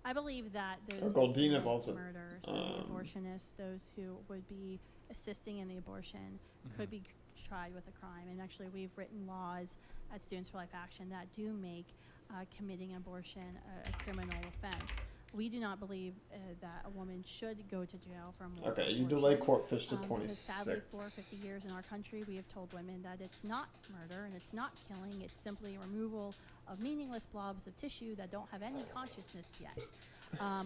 I believe that those Goldina who also, commit murder, so the abortionists, those who would be assisting in the abortion, could be tried with a crime. And actually, we've written laws at Students for Life Action that do make committing an abortion a criminal offense. We do not believe that a woman should go to jail for a murder. Okay, you delay court fish to because 26. sadly, for 50 years in our country, we have told women that it's not murder and it's not killing. It's simply a removal of meaningless blobs of tissue that don't have any consciousness yet,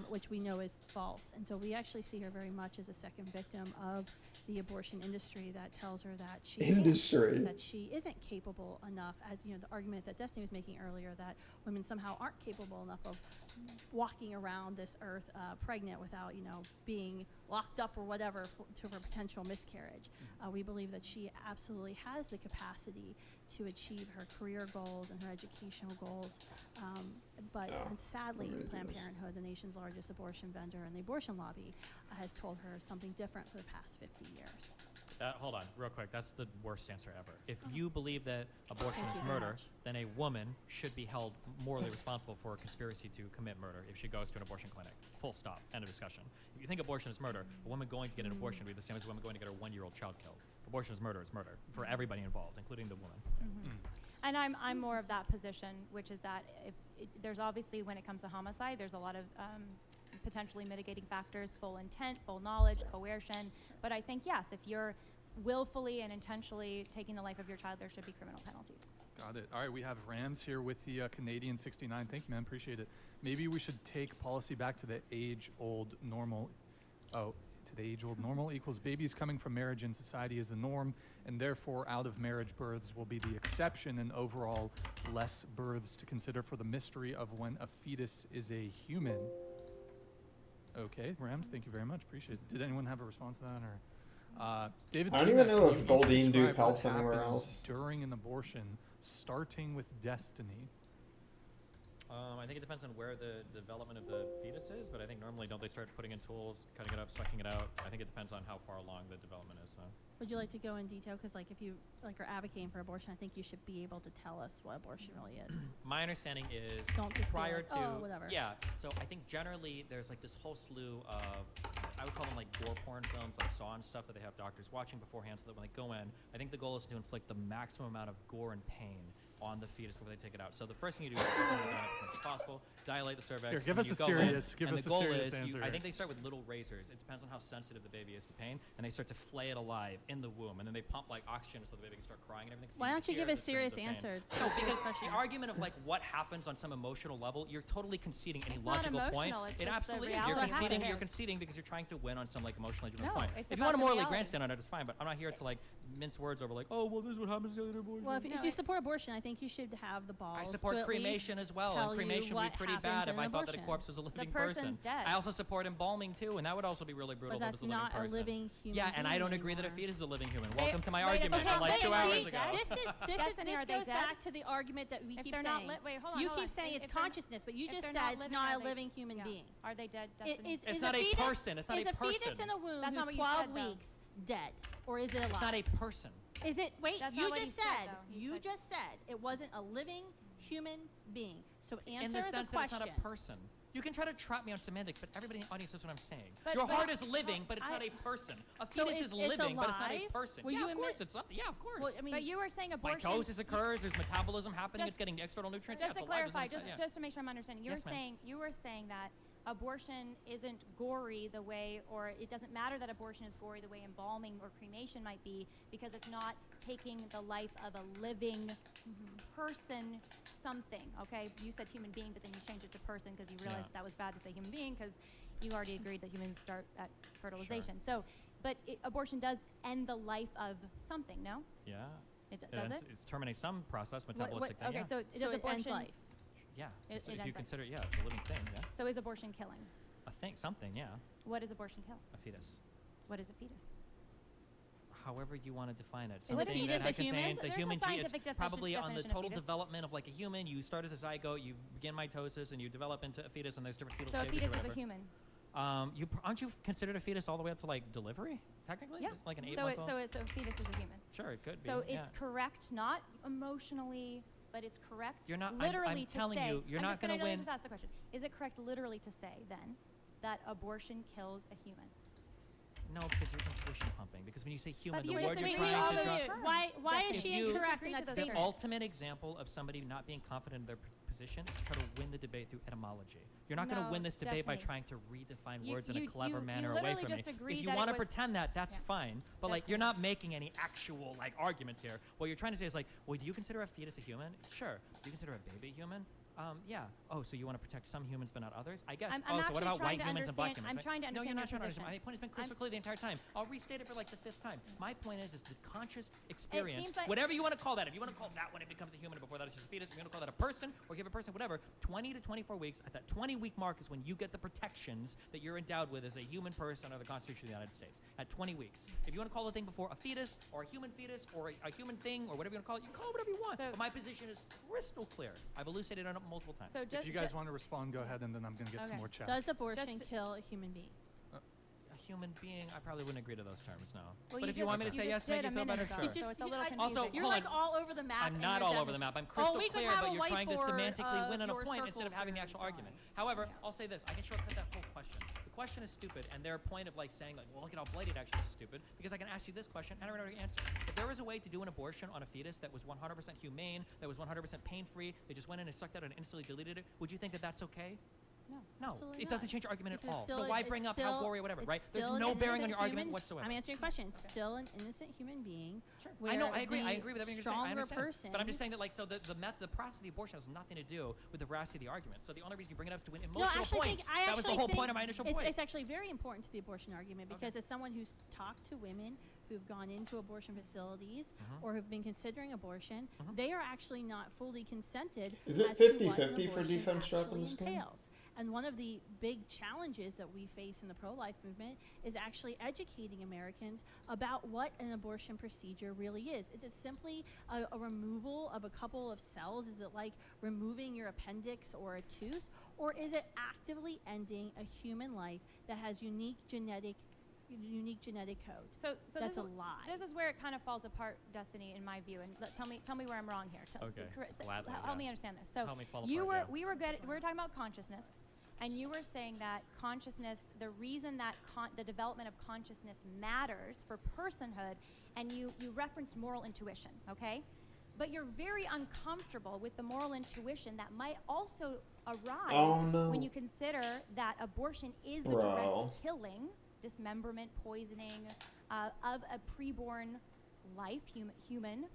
which we know is false. And so we actually see her very much as a second victim of the abortion industry that tells her that she isn't capable enough, as you know, the argument that Destiny was making earlier, that women somehow aren't capable enough of walking around this earth pregnant without, you know, being locked up or whatever to her potential miscarriage. We believe that she absolutely has the capacity to achieve her career goals and her educational goals. But sadly, Planned Parenthood, the nation's largest abortion vendor, and the abortion lobby has told her something different for the past 50 years. Hold on, real quick. That's the worst answer ever. If you believe that abortion is murder, then a woman should be held morally responsible for a conspiracy to commit murder if she goes to an abortion clinic. Full stop. End of discussion. If you think abortion is murder, a woman going to get an abortion would be the same as a woman going to get her 1-year-old child killed. Abortion is murder for everybody involved, including the woman. And I'm more of that position, which is that there's obviously, when it comes to homicide, there's a lot of potentially mitigating factors, full intent, full knowledge, coercion. But I think, yes, if you're willfully and intentionally taking the life of your child, there should be criminal penalties. Got it. All right, we have Rams here with the Canadian 69. Thank you, man. Appreciate it. Maybe we should take policy back to the age-old normal. To the age-old normal equals babies coming from marriage in society is the norm, and therefore out-of-marriage births will be the exception, and overall less births to consider for the mystery of when a fetus is a human. Okay, Rams, thank you very much. Appreciate it. Did anyone have a response to that? Or David? I don't even know if you Goldine describe Dupe helps what anywhere happens else. during an abortion, starting with Destiny. I think it depends on where the development of the fetus is, but I think normally don't they start putting in tools, cutting it up, sucking it out? I think it depends on how far along the development is. So. Would you like to go in detail? Because like if you are advocating for abortion, I think you should be able to tell us what abortion really is. My understanding is Don't just be prior like, to oh, whatever. Yeah, so I think generally there's like this whole slew of, I would call them like gore porn films, like Saw and stuff, that they have doctors watching beforehand, so that when they go in, I think the goal is to inflict the maximum amount of gore and pain on the fetus before they take it out. So the first thing you do is as much as possible, dilate the cervix. Here, give us a serious answer. I think they start with little razors. It depends on how sensitive the baby is to pain, and they start to flay it alive in the womb, and then they pump like oxygen so the baby can start crying and everything. So Why don't you give hear a the serious screams of pain. answer? No, because the argument of like what happens on some emotional level, you're totally conceding any It's not logical point. emotional, it's It just the absolutely is. reality. You're conceding because you're trying to win on some like emotional No, point. it's If you about want to the morally reality. grandstand on it, it's fine. But I'm not here to like mince words over like, oh well, this is what happens to the other boys. Well, if you support abortion, I think think you should have the balls. I to support at cremation least as well, tell and you cremation would what be pretty happens bad in if I an thought that a abortion. corpse was a living person's person. dead. I also support embalming too, and that would also be really brutal But if it that's was a living not person. a living human Yeah, and I don't being agree that a anymore. fetus is a living human. Wait, Welcome to my wait, argument okay, from like wait, 2 hours wait, ago. Destiny, are they goes dead? back to the argument that we If keep they're saying. not wait, hold on. You hold keep on. saying If it's they're not- consciousness, but you if just they're said not it's living, not are a they- living human yeah. being. Are they dead, Is Destiny? It's a not a fetus, person. It's not is a a fetus person. in a womb That's not who's what you 12 said, though. weeks dead, or is it alive? It's not a person. Is it? Wait, That's you not what just he said, said. though. He You said- just said it wasn't a living human being. So answer In the sense that question. it's not a person. You can try to trap me on semantics, but everybody in the audience knows what I'm saying. But- Your but- heart is living, but it's I- not a person. A So fetus it's is living, but it's not a alive? person. Will yeah, you of admit- course it's something. Yeah, of course. Well, I mean, But you were saying abortion. Mitosis occurs. There's metabolism happening. Just- It's getting external nutrients. Just yeah, to it's alive, clarify, it's inside, just to make sure I'm understanding, Yes, ma'am. you were saying that abortion isn't gory the way, or it doesn't matter that abortion is gory the way embalming or cremation might be, because it's not taking the life of a living person, something. Okay, you said human being, but then you changed it to person because you realized Yeah. that was bad to say human being because you already agreed that humans start at fertilization. So, but abortion does end the life of something. No, Yeah. does it? It's terminates some process, What- metabolistic thing. Okay, yeah. so so does it abortion? ends life. Yeah. It- It's- it if ends you life. consider, yeah, it's a living thing. Yeah. So is abortion killing? A thing, something. Yeah. What does abortion kill? A fetus. What is a fetus? However you want to define it. a Something fetus that a human? contains a There's no human gene. It's scientific probably on the definition of total fetus. development of like a human. You start as a zygote, you begin mitosis, and you develop into a fetus, and there's different fetal So a stages fetus or is whatever. a human. Aren't you considered a fetus all the way up to like delivery? Technically, Yeah. It's like an So 8-month-old. so a fetus is a human. Sure, it could be. So yeah. it's correct, not emotionally, but it's correct You're not- I'm- literally I'm to telling say. you, you're I'm not just gonna gonna win. Just ask the question: is it correct literally to say then that abortion kills a human? No, because you're intuition pumping. Because when you say human, But the you word disagree you're with trying all to those draw. terms. Why is If she you incorrect in disagree that to those The statement? terms. ultimate example of somebody not being confident in their position is to try to win the debate through etymology. You're not going to No, win this debate by Destiny. trying to redefine You- words in a you- clever you manner away literally from me. just agreed If you that want it to was- pretend that, that's Yeah. fine. But like, Destiny. you're not making any actual like arguments here. What you're trying to say is like, well, do you consider a fetus a human? Sure. Do you consider a baby human? Yeah. Oh, so you want to protect some humans but not others? I guess. I'm oh, so what actually about trying white to humans and black understand- humans? I'm trying to No, you're understand not your trying to understand. position. My point has been crystal clear the entire time. I'll restate it for like the 5th time. My point is the conscious experience, seems like- whatever you want to call that. If you want to call that when it becomes a human, and before that it's just a fetus. If you want to call that a person or give a person whatever, 20 to 24 weeks. At that 20-week mark is when you get the protections that you're endowed with as a human person under the Constitution of the United States. At 20 weeks. If you want to call a thing before a fetus or a human fetus or a human thing or whatever you want to call it, you can call it whatever you want. So- but my position is crystal clear. I've elucidated on it multiple times. So If you guys want to respond, go ahead, and then I'm going to get Okay. some more chats. Does abortion Just- kill a human being? A human being, I probably wouldn't agree to those terms, no. Well, but if you want me to say yes to make you feel better, sure. So it's a little I- confusing. Also, You're hold like on. all over the map. I'm in not your all over the definition. map. I'm crystal we could clear, have but a you're trying to whiteboard semantically of win on a your point instead of circles having the you're actual drawing. argument. However, Yeah. I'll say this. I can shortcut that whole question. The question is stupid, and their point of like saying like, well, look at how bloody it actually is stupid, because I can ask you this question and I already answer. If there was a way to do an abortion on a fetus that was 100% humane, that was 100% pain-free, they just went in and sucked out and instantly deleted it, would you think that that's okay? No. No, Absolutely it doesn't not. change your argument Because at all. still So it- why it's bring up how still- gory or whatever, it's right? There's still an no bearing on innocent your argument human- whatsoever. I'm answering your question. It's still an innocent human being. Sure. Where I know, I agree. I the agree with everything you're saying. I stronger understand. person. But I'm just saying that, like, so the process of the abortion has nothing to do with the veracity of the argument. So the only reason you bring it up is to win No, emotional I actually points. think, I That was the actually whole think point of my initial it's, point. It's actually very important to the abortion argument because Okay. as someone who's talked to women who've gone into abortion facilities or who've been considering abortion, they are actually not fully consented. Is it as to what 50-50 an for abortion defense shop in actually this game? entails. And one of the big challenges that we face in the pro-life movement is actually educating Americans about what an abortion procedure really is. Is it simply a removal of a couple of cells? Is it like removing your appendix or a tooth? Or is it actively ending a human life that has unique genetic code? So That's this a is- lie. This is where it kind of falls apart, Destiny, in my view. And tell me where I'm wrong here. Okay, gladly, Help yeah. me understand this. So Help me fall you apart, were yeah. we were talking about consciousness, and you were saying that consciousness, the reason that the development of consciousness matters for personhood, and you referenced moral intuition, okay? But you're very uncomfortable with the moral intuition that might also arise Oh, no. when you consider that abortion is the Bro. direct killing, dismemberment, poisoning of a preborn life, human.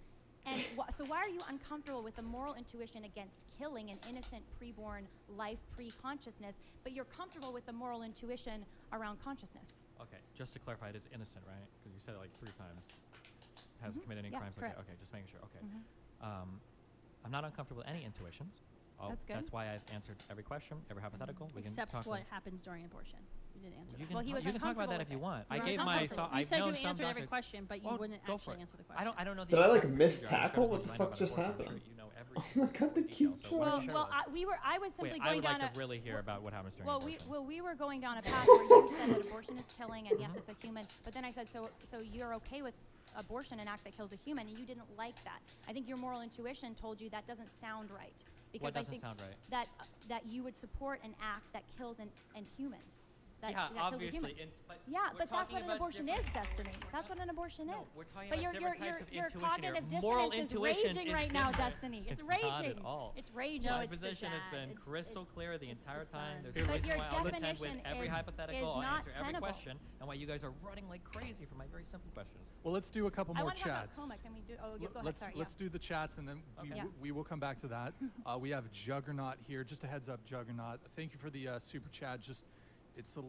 And so why are you uncomfortable with the moral intuition against killing an innocent preborn life pre-consciousness, but you're comfortable with the moral intuition around consciousness? Okay, just to clarify, it is innocent, right? Because you said it like 3 times. Hasn't committed any Yeah, crimes. correct. Okay, just making sure. Okay. I'm not uncomfortable with any intuitions. That's good. That's why I've answered every question, every hypothetical. We can Except talk what about- happens during abortion. You didn't answer You that. can, Well, he was you can talk about that uncomfortable if you with want. You I were gave my. uncomfortable. You I've said known you some answered every doctors- question, but you Well, wouldn't go for actually it. answer the I question. don't know. Did I, like, exact miss procedure. I tackle? described What as the I know fuck about just abortion. I'm happened? sure you know every Oh my God, the detail, cute so why don't you child. share Well, with us? I was simply Wait, I going would down like a to really hear about what happens during abortion. we were going down a path where you said that abortion is killing, and yes, it's a human. But then I said, so you're okay with abortion, an act that kills a human, and you didn't like that. I think your moral intuition told you that doesn't sound right. Because What I doesn't think sound right? that you would support an act that kills an human. That Yeah, kills a human. obviously. Yeah, we're but that's talking what an about abortion is, different- Destiny. That's what an abortion No, is. we're talking But about your different types of your intuition here. cognitive Moral dissonance is intuition raging is right now, different. Destiny. It's It's raging. not at all. It's raging. No, My it's the position has dad. been It's- crystal it's- clear the it's the entire time. son. There's But a reason your why I'll attend with definition every is hypothetical. I'll not answer every tenable. question, and why you guys are running like crazy for my very simple questions. Well, let's do a couple I more want to talk about chats. coma. Can we do? Oh, go ahead. Let's Sorry. let's do the chats, and then Okay. Yeah. we will come back to that. We have Juggernaut here. Just a heads up, Juggernaut. Thank you for the super chat. Just it's a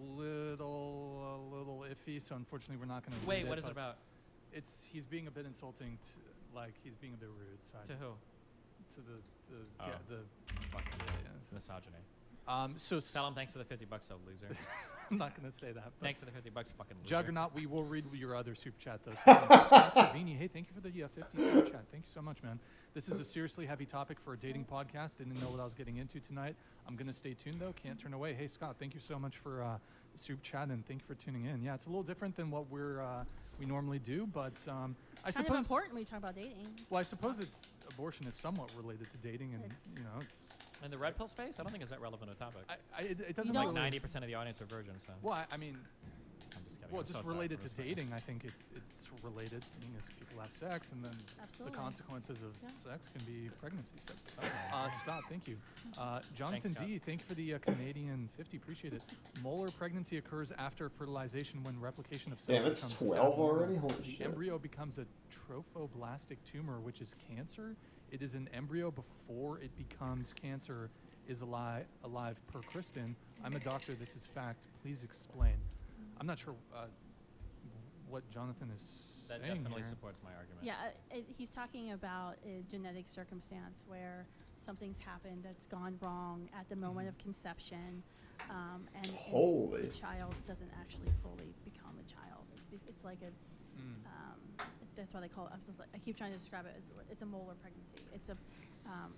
little iffy, so unfortunately we're not going to. Wait, what is it about? He's being a bit insulting, like he's being a bit rude. So To who? to the Oh. yeah, the Fucking yeah, it's misogyny. so Tell him thanks for the $50, though, loser. I'm not going to say that. But Thanks for the $50, fucking loser. Juggernaut, we will read your other super chat though. So Scott Savini, hey, thank you for the 50 super chat. Thank you so much, man. This is a seriously heavy topic for a dating podcast. Didn't know what I was getting into tonight. I'm gonna stay tuned though. Can't turn away. Hey Scott, thank you so much for the super chat and thank you for tuning in. Yeah, it's a little different than what we normally do, but It's I kind of suppose. important when you talk about dating. Well, I suppose abortion is somewhat related to dating, and It's- you know, it's, In the red pill space, I don't think it's that relevant a topic. it doesn't Like don't- really. 90% of the audience are virgins, so Well, I mean, I'm just kidding. well, I'm just so sorry related for to this. dating, I think it's related, seeing as people have sex, and then Absolutely. the consequences of Yeah. sex can be pregnancy. So, Okay. Scott, thank you. Jonathan Scott. D, thank you for the Canadian 50. Appreciate it. Molar pregnancy occurs after fertilization when replication of cells Damn, it's becomes 12 abnormal. already? Holy The shit. embryo becomes a trophoblastic tumor, which is cancer. It is an embryo before it becomes cancer, is alive per Kristen. I'm a doctor. This is fact. Please explain. I'm not sure what Jonathan is That saying definitely here. supports my argument. Yeah, he's talking about a genetic circumstance where something's happened that's gone wrong at the moment of conception, and Holy. the child doesn't actually fully become a child. It's like a, that's why they call it. I keep trying to describe it as it's a molar pregnancy.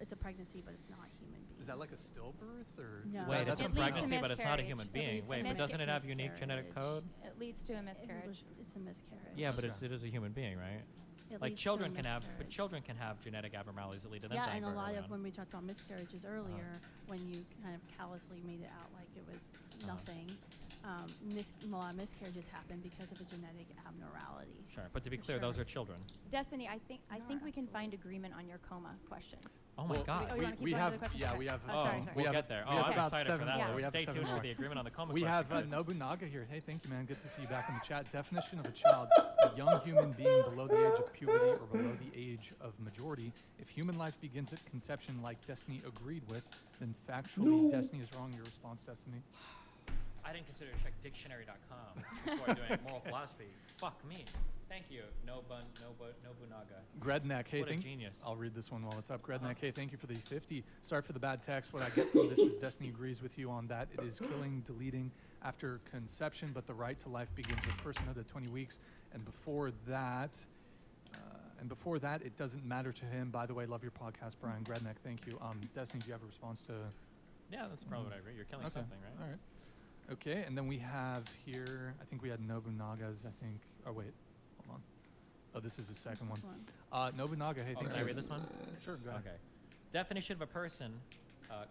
It's a pregnancy, but it's not a human being. Is that like a stillbirth or? No. is Wait, that- it's It a leads to pregnancy, but it's not a miscarriage. human It being. leads to Wait, but doesn't it have unique genetic miscarriage. code? It leads to a miscarriage. It's a miscarriage. Yeah, but Okay. it is a human being, right? It Like leads to a children can have, but miscarriage. children can have genetic abnormalities that lead to them Yeah, dying and a very lot early of on. when we talked about miscarriages earlier, when you kind of callously made it out like it was nothing, a lot of miscarriages happen because of a genetic abnormality. Sure, but to be For clear, those sure. are children. Destiny, I think No, we can find absolutely. agreement on your coma question. Oh my Well, God. Oh, you wanna keep we going to have the question? yeah Sorry. we have Oh, sorry, sorry. we We'll have get there. we Oh, have I'm about excited 7 for that more. one. We have Stay 7 tuned more. for the agreement on the coma We have question. Nobunaga here. Hey, thank you, man. Good to see you back in the chat. Definition of a child: a young human being below the age of puberty or below the age of majority. If human life begins at conception, like Destiny agreed with, then factually Destiny is wrong. Your response, Destiny? I didn't consider to check dictionary.com before doing moral philosophy. Fuck me. Thank you, Nobunaga. Gredneck, hey, What a genius. I'll read this one while it's up. Gredneck, hey, thank you for the 50. Sorry for the bad text. What I get from this is Destiny agrees with you on that. It is killing, deleting after conception, but the right to life begins with personhood at 20 weeks. And before that, it doesn't matter to him. By the way, love your podcast, Brian Gredneck. Thank you. Destiny, do you have a response to? Yeah, that's probably what I agree. You're killing something, right? All right. Okay, and then we have here, I think we had Nobunaga's, oh wait, hold on. Oh, this is the second What's one. this Nobunaga, hey, Oh, thank can I you. read this one? Sure, go ahead. Okay. Definition of a person,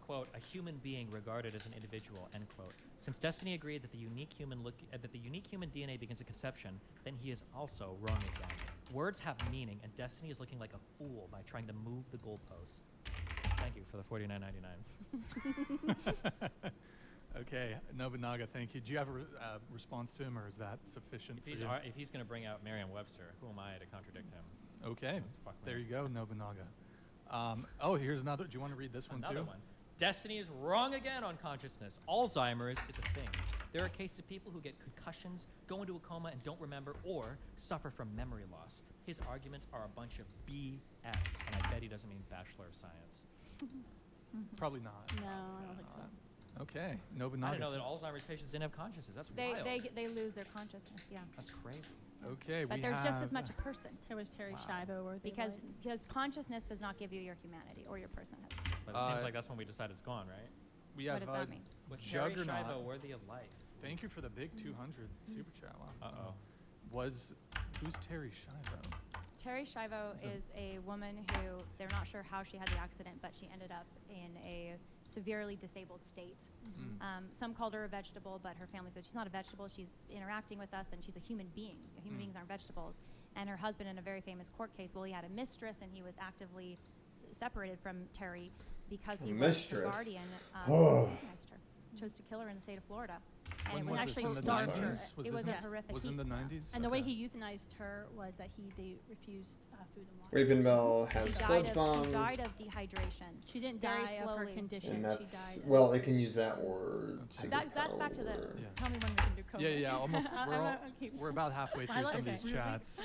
quote, a human being regarded as an individual, end quote. Since Destiny agreed that the unique human DNA begins at conception, then he is also wrong again. Words have meaning, and Destiny is looking like a fool by trying to move the goalpost. Thank you for the $49.99. Okay, Nobunaga, thank you. Do you have a response to him, or is that sufficient for you? If he's going to bring out Merriam-Webster, who am I to contradict him? Okay, Let's fuck there me. you go, Nobunaga. Oh, here's another. Do you want to read this one Another too? one. Destiny is wrong again on consciousness. Alzheimer's is a thing. There are cases of people who get concussions, go into a coma, and don't remember or suffer from memory loss. His arguments are a bunch of BS, and I bet he doesn't mean Bachelor of Science. Probably not. No, I don't think so. Okay, I didn't know Nobunaga. that Alzheimer's patients didn't have consciousness. That's They, wild. they lose their consciousness, yeah. That's crazy. Okay, But we they're have just as much a person. There was Terry Wow. Schiavo or Because consciousness does not give you your humanity or your personhood. But it seems like that's when we decide it's gone, right? we What have does that mean? With Terry Juggernaut. Schiavo, worthy of life. Thank you for the big 200 super chat. Wow. Uh-oh. Who's Terry Schiavo? Terry Schiavo So- is a woman who, they're not sure how she had the accident, but she ended up in a severely disabled state. Some called her a vegetable, but her family said she's not a vegetable. She's interacting with us, and she's a human being. Human beings aren't vegetables. And her husband, in a very famous court case, well, he had a mistress, and he was actively separated from Terry because he was the Mistress. guardian. Oh. Recognized her. Chose to kill her in the state of Florida. And When it was was actually this, in the starved her. 90s? It was this a horrific. Was in the yeah. 90s? And the way Okay. he euthanized her was that they refused food and water. Rapin Bell has She sludge died, bomb, she died of dehydration. She didn't very die of her slowly. condition. and She that's died. well, they can use that word. Okay. That's back to the. Yeah. Tell me when we can do code. Yeah, almost. Okay. We're about halfway through I like some of it. these chats.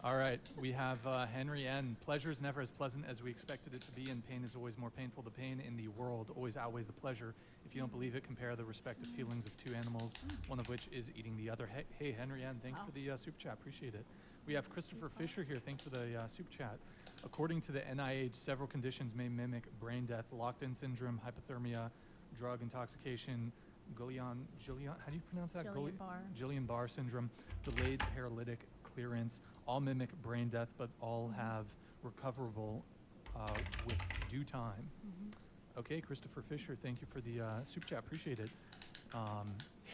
All right, we have Henry N. Pleasure is never as pleasant as we expected it to be, and pain is always more painful. The pain in the world always outweighs the pleasure. If you don't believe it, compare the respective feelings of two animals, one of which is eating the other. Hey Henry N., thank you for the super chat. Appreciate it. We have Christopher Fisher here. Thanks for the super chat. According to the NIH, several conditions may mimic brain death: locked-in syndrome, hypothermia, drug intoxication, Guillain, how do you pronounce that? Guillain-Barré. Guillain-Barré syndrome, delayed paralytic clearance, all mimic brain death, but all have recoverable with due time. Okay, Christopher Fisher, thank you for the super chat. Appreciate it.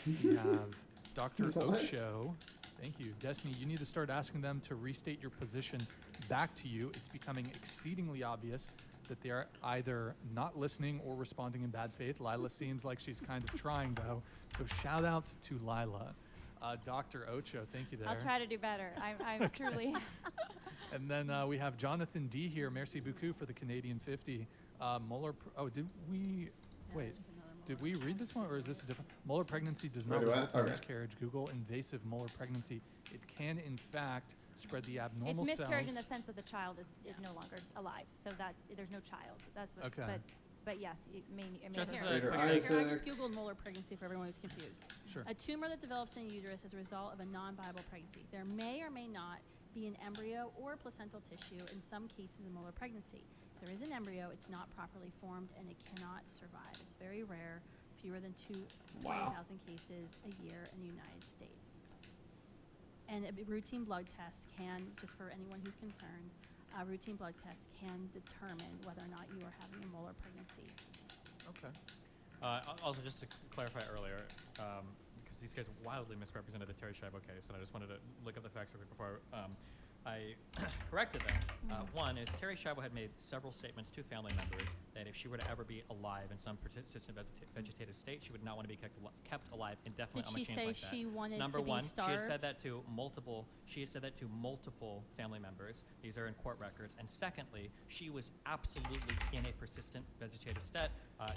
We have Dr. What? Osho. Thank you. Destiny, you need to start asking them to restate your position back to you. It's becoming exceedingly obvious that they are either not listening or responding in bad faith. Lila seems like she's kind of trying, though. So shout out to Lila. Dr. Ocho, thank you there. I'll try to do better. I'm truly. And then we have Jonathan D here. Merci beaucoup for the Canadian 50. Did we wait? Did we read this one, or is this a different? Molar pregnancy does not Wait, what? result in Okay. miscarriage. Google invasive molar pregnancy. It can, in fact, spread the abnormal It's miscarriage in cells. the sense that the child is no longer alive, so that there's no child. That's what. Okay. But yes, it may. Just as Here, a Later, quick Isaac. here, I just Googled molar pregnancy for everyone who's confused. Sure. A tumor that develops in the uterus as a result of a non-viable pregnancy. There may or may not be an embryo or placental tissue in some cases of molar pregnancy. If there is an embryo, it's not properly formed and it cannot survive. It's very rare, fewer than 20,000 cases a year in the United States. And a routine blood test can, just for anyone who's concerned, a routine blood test can determine whether or not you are having a molar pregnancy. Okay. Also, just to clarify earlier, because these guys wildly misrepresented the Terry Schiavo case, and I just wanted to look up the facts real quick before I corrected them. One is Terry Schiavo had made several statements to family members that if she were to ever be alive in some persistent vegetative state, she would not want to be kept alive indefinitely Did on she machines say like that. she wanted Number to be one, starved? she had said that to multiple. She had said that to multiple family members. These are in court records. And secondly, she was absolutely in a persistent vegetative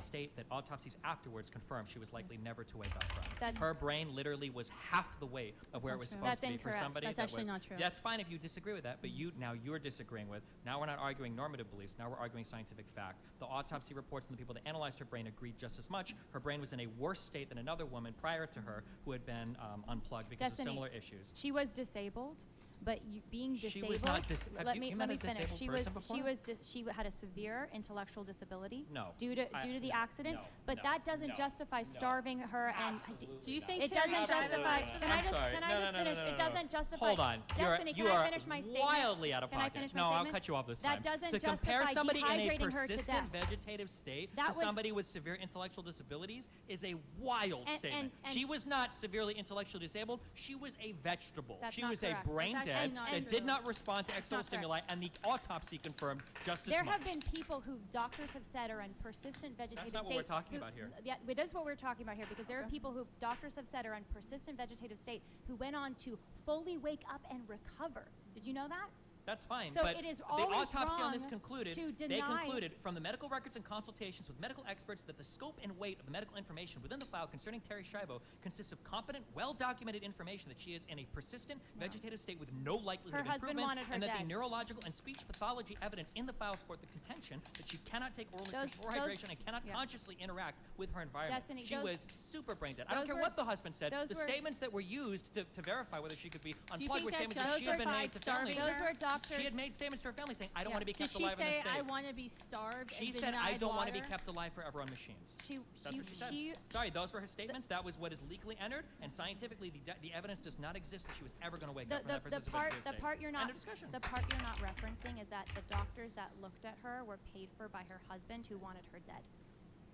state that autopsies afterwards confirmed she was likely never to wake up from. That's- Her brain literally was half the weight of where it was That's supposed to be incorrect. for somebody. That's that actually was, not true. That's fine if you disagree with that, but you're disagreeing with. Now we're not arguing normative beliefs. Now we're arguing scientific fact. The autopsy reports and the people that analyzed her brain agreed just as much. Her brain was in a worse state than another woman prior to her who had been unplugged because Destiny, of similar issues. She was disabled, but being She disabled. was not have let you me met a finish. disabled She person was before? she had a severe intellectual disability. No. Due to the accident, no, but no, that doesn't no, justify no. starving her and. Do you think It Terry doesn't Schiavo- justify. Can I I'm just sorry. can No, I no, just no, no, finish? no, It no. doesn't justify. Hold on. Destiny, you can are I finish my statement? wildly out of Can I pocket. finish my No, I'll statement? cut you off this That time. doesn't To compare justify somebody in a dehydrating her to persistent death. vegetative state That to was- somebody with severe intellectual disabilities is a wild And- statement. and- She was not severely intellectually disabled. She was a vegetable. That's She not was correct. a brain That's dead actually not that true. did not respond to external not correct. stimuli, and the autopsy confirmed just as There much. have been people who doctors have said are in persistent vegetative not what state. we're talking who- about here. Yeah, but that's what we're talking about here because there are Okay. people who doctors have said are in persistent vegetative state who went on to fully wake up and recover. Did you know that? That's fine, So but it is the always autopsy on this wrong concluded, to they deny- concluded from the medical records and consultations with medical experts that the scope and weight of the medical information within the file concerning Terry Schiavo consists of competent, well-documented information that she is in a persistent vegetative state with no likelihood Her of husband improvement, wanted her and that the dead. neurological and speech pathology evidence in the file support the contention that she cannot take oral nutrition or those- hydration and cannot yeah. consciously interact with her environment. Destiny, She those- was super brain dead. I don't those care were- what the husband said. those The were- statements that were used to verify whether she could be you unplugged were think that statements that she had been made to justified family. starving Those her? were doctors. She had made statements to her family saying, I don't Yeah. want to be Did kept she alive in say, this I state. want to be starved She and said, I denied don't want to be water? kept alive forever on machines. That's what she said. Sorry, those were her statements. That was what is legally entered, and scientifically, the evidence does not exist that she was ever going to wake up from that The persistent part, vegetative the state. part you're not, End of discussion. the part you're not referencing is that the doctors that looked at her were paid for by her husband, who wanted her dead.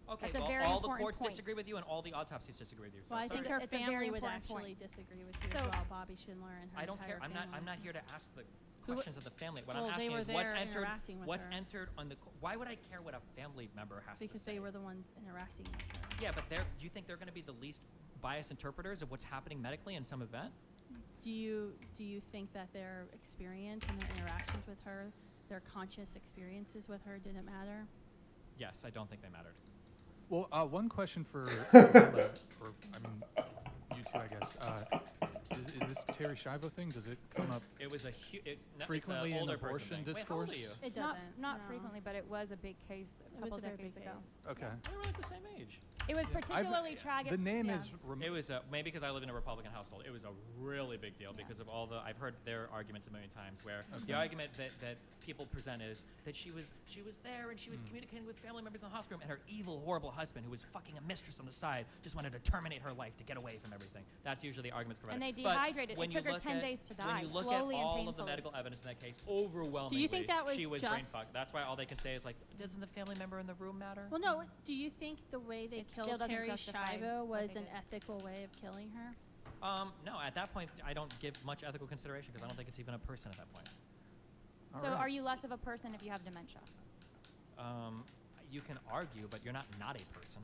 Okay, That's a well, very all the important courts point. disagree with you, and all the autopsies disagree with you. So Well, I think sorry. her It's a very family would important actually point. disagree with you So- as well, Bobby Schindler and her I don't care. entire family. I'm not here to ask the Who- questions of the family. What Well, I'm they asking were is what's there entered. interacting with What's her. entered on the. Why would I care what a family member has Because to say? they were the ones interacting with her. Yeah, but do you think they're going to be the least biased interpreters of what's happening medically in some event? Do you think that their experience and their interactions with her, their conscious experiences with her, didn't matter? Yes, I don't think they mattered. Well, one question for, or I mean, you two, I guess. Is this Terry Schiavo thing? Does it come up It was it's frequently an in older person abortion thing. Wait, how old are discourse? you? It Not, doesn't. not no. frequently, but it was a big case a It was couple a very decades big ago. case. Okay. They were like the same age. It was I've- particularly tragic. The name yeah. is. It was maybe because I lived in a Republican household. It was a really big deal because of all the. I've heard their arguments a million times. Where the argument that people present is that she was there and she was communicating with family members in the hospital, and her evil, horrible husband, who was fucking a mistress on the side, just wanted to terminate her life to get away from everything. That's usually the arguments provided. And they But dehydrated. when It you took her look 10 at- days to die, When you look slowly at and all of the painfully. medical evidence in that case, overwhelmingly, think that was she was brain just- fucked. That's why all they can say is like, doesn't the family member in the room matter? Well, no. Do you think the way they It still killed doesn't Terry justify Schiavo what was they an did. ethical way of killing her? No. At that point, I don't give much ethical consideration because I don't think it's even a person at that point. So Alright. are you less of a person if you have dementia? You can argue, but you're not a person.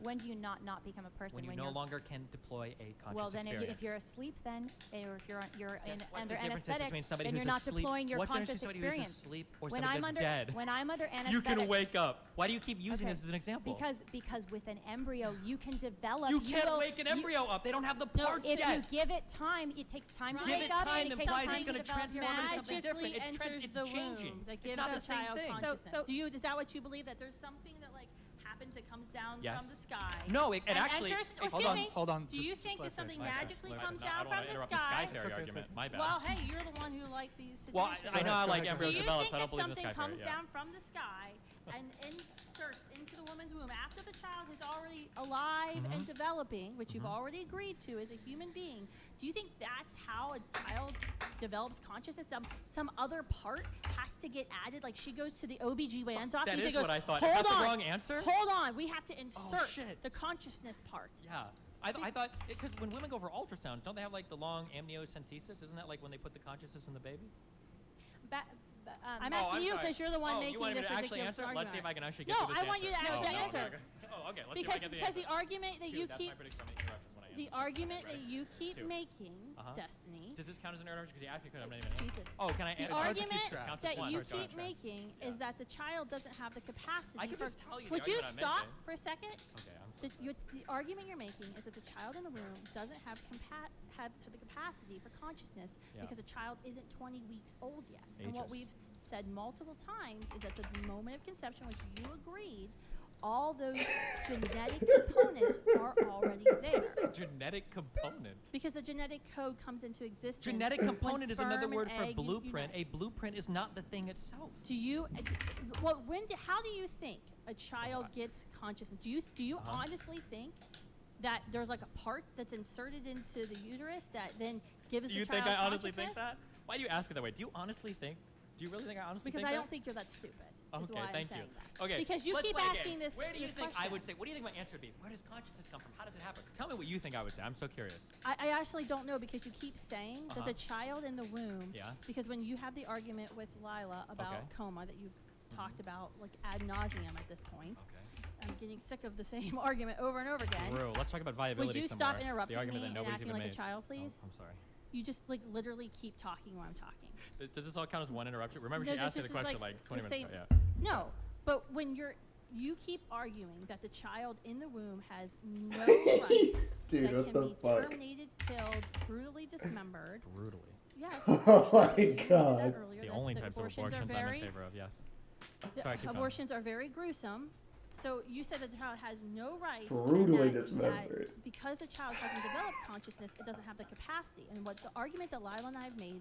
When do you not become a person? When you no longer can deploy a conscious well, then experience. if you're asleep, then, or if you're Guess what under the difference is anesthetic, between somebody then who's you're not asleep. deploying your What's the difference conscious between somebody experience. who's asleep or when somebody I'm that's under dead? when I'm under anesthetic, You can wake up. Why do you keep using Okay. this as an example? because with an embryo you can develop. you can't will- wake an you- embryo up. They don't have the No, parts if yet. you give it time, it takes time to Give wake it up, time and it takes implies time it's to gonna develop your transform into something consciousness. different. It's enters it's the changing. womb that It's gives not the the same child thing. consciousness. So- Is that what you believe, that there's something that like happens that comes down Yes. from the sky? No, it and actually. enters, it- or Hold excuse on, me, hold on. do you just think let that something finish. magically I comes don't down wanna from the interrupt sky? sky It's theory okay, it's argument. okay. My bad. Well, hey, you're the one who like these situations. Well, I know I Go like ahead, embryos Do you developed, think so I don't that believe the something sky comes theory. Yeah. down from the sky and inserts into the woman's womb after the child is already alive Mm-hmm. and developing, which you've already agreed to as a human being? Do you think that's how a child develops consciousness? Some other part has to get added, like she goes to the OBGYN's office That and is goes, what I thought. Is Hold that on, the wrong answer? Hold on, we have to insert shit. the consciousness part. Yeah. I thought, because when women go for ultrasounds, don't they have like the long amniocentesis? Isn't that like when they put the consciousness in the baby? I'm Oh, asking I'm you sorry. because you're the one you making wanted me this to actually ridiculous answer? argument. Let's see if I can actually get No, to this I want you to answer. actually Oh, answer. okay. Oh, okay. Let's see if I Because get the the answer. argument that Two, you that's keep my prediction on interruptions when I the answer. argument Okay, that ready? you keep Two. making, Uh-huh. Destiny. Does this count as an interruption? Because you asked me, I'm not even answering. Jesus. Oh, can I The answer? hard to keep argument track. Counts as that one. you Sorry, go keep on, making Yeah. is that the child doesn't have the capacity. I can for, just tell you the Would you argument I'm stop making. for a second? Okay, I'm so The argument you're making is that the child in the womb doesn't have the capacity for consciousness Yeah. because a child isn't 20 weeks old yet. And what Ages. we've said multiple times is that the moment of conception, which you agreed, all those genetic components are already there. Genetic component. Because the genetic code comes into existence. Genetic when component is another sperm and word for egg blueprint. A unite. blueprint is not the thing itself. Do you? Well, how do you think a child gets consciousness? Do you honestly think that there's like a part that's inserted into the uterus that then gives Do you the child think I honestly think consciousness? that? Why do you ask it that way? Do you honestly think? Do you really think I honestly Because think I that? don't think you're that stupid. Is Okay, why thank I'm you. saying that. Okay, Because you let's keep play a game. asking this. Where do you this think I question. would say? What do you think my answer would be? Where does consciousness come from? How does it happen? Tell me what you think I would say. I'm so curious. I actually don't know because you keep saying that Uh-huh. the child in the womb. Yeah. Because when you have the argument with Lila about Okay. coma that you've talked about like ad nauseum at this point, Okay. I'm getting sick of the same argument over and over again. True. Let's talk about viability Would you somewhere. stop interrupting the argument me that and nobody's acting even like made. a child, Oh, please? I'm sorry. You just like literally keep talking while I'm talking. Does this all count as one interruption? Remember, No, she asked me this the is question like like 20 the minutes same- ago. Yeah. No, but when you keep arguing that the child in the womb has no rights, Dude, that what can the be fuck? terminated, killed, brutally dismembered. Brutally. Yes. Oh my you did that God. earlier. The That's only the types of abortions are abortions I'm very, in favor of, yes. the Sorry, keep going. abortions are very gruesome. So you said that the child has no rights. Brutally and that dismembered. because the child hasn't developed consciousness, it doesn't have the capacity. And what the argument that Lila and I have made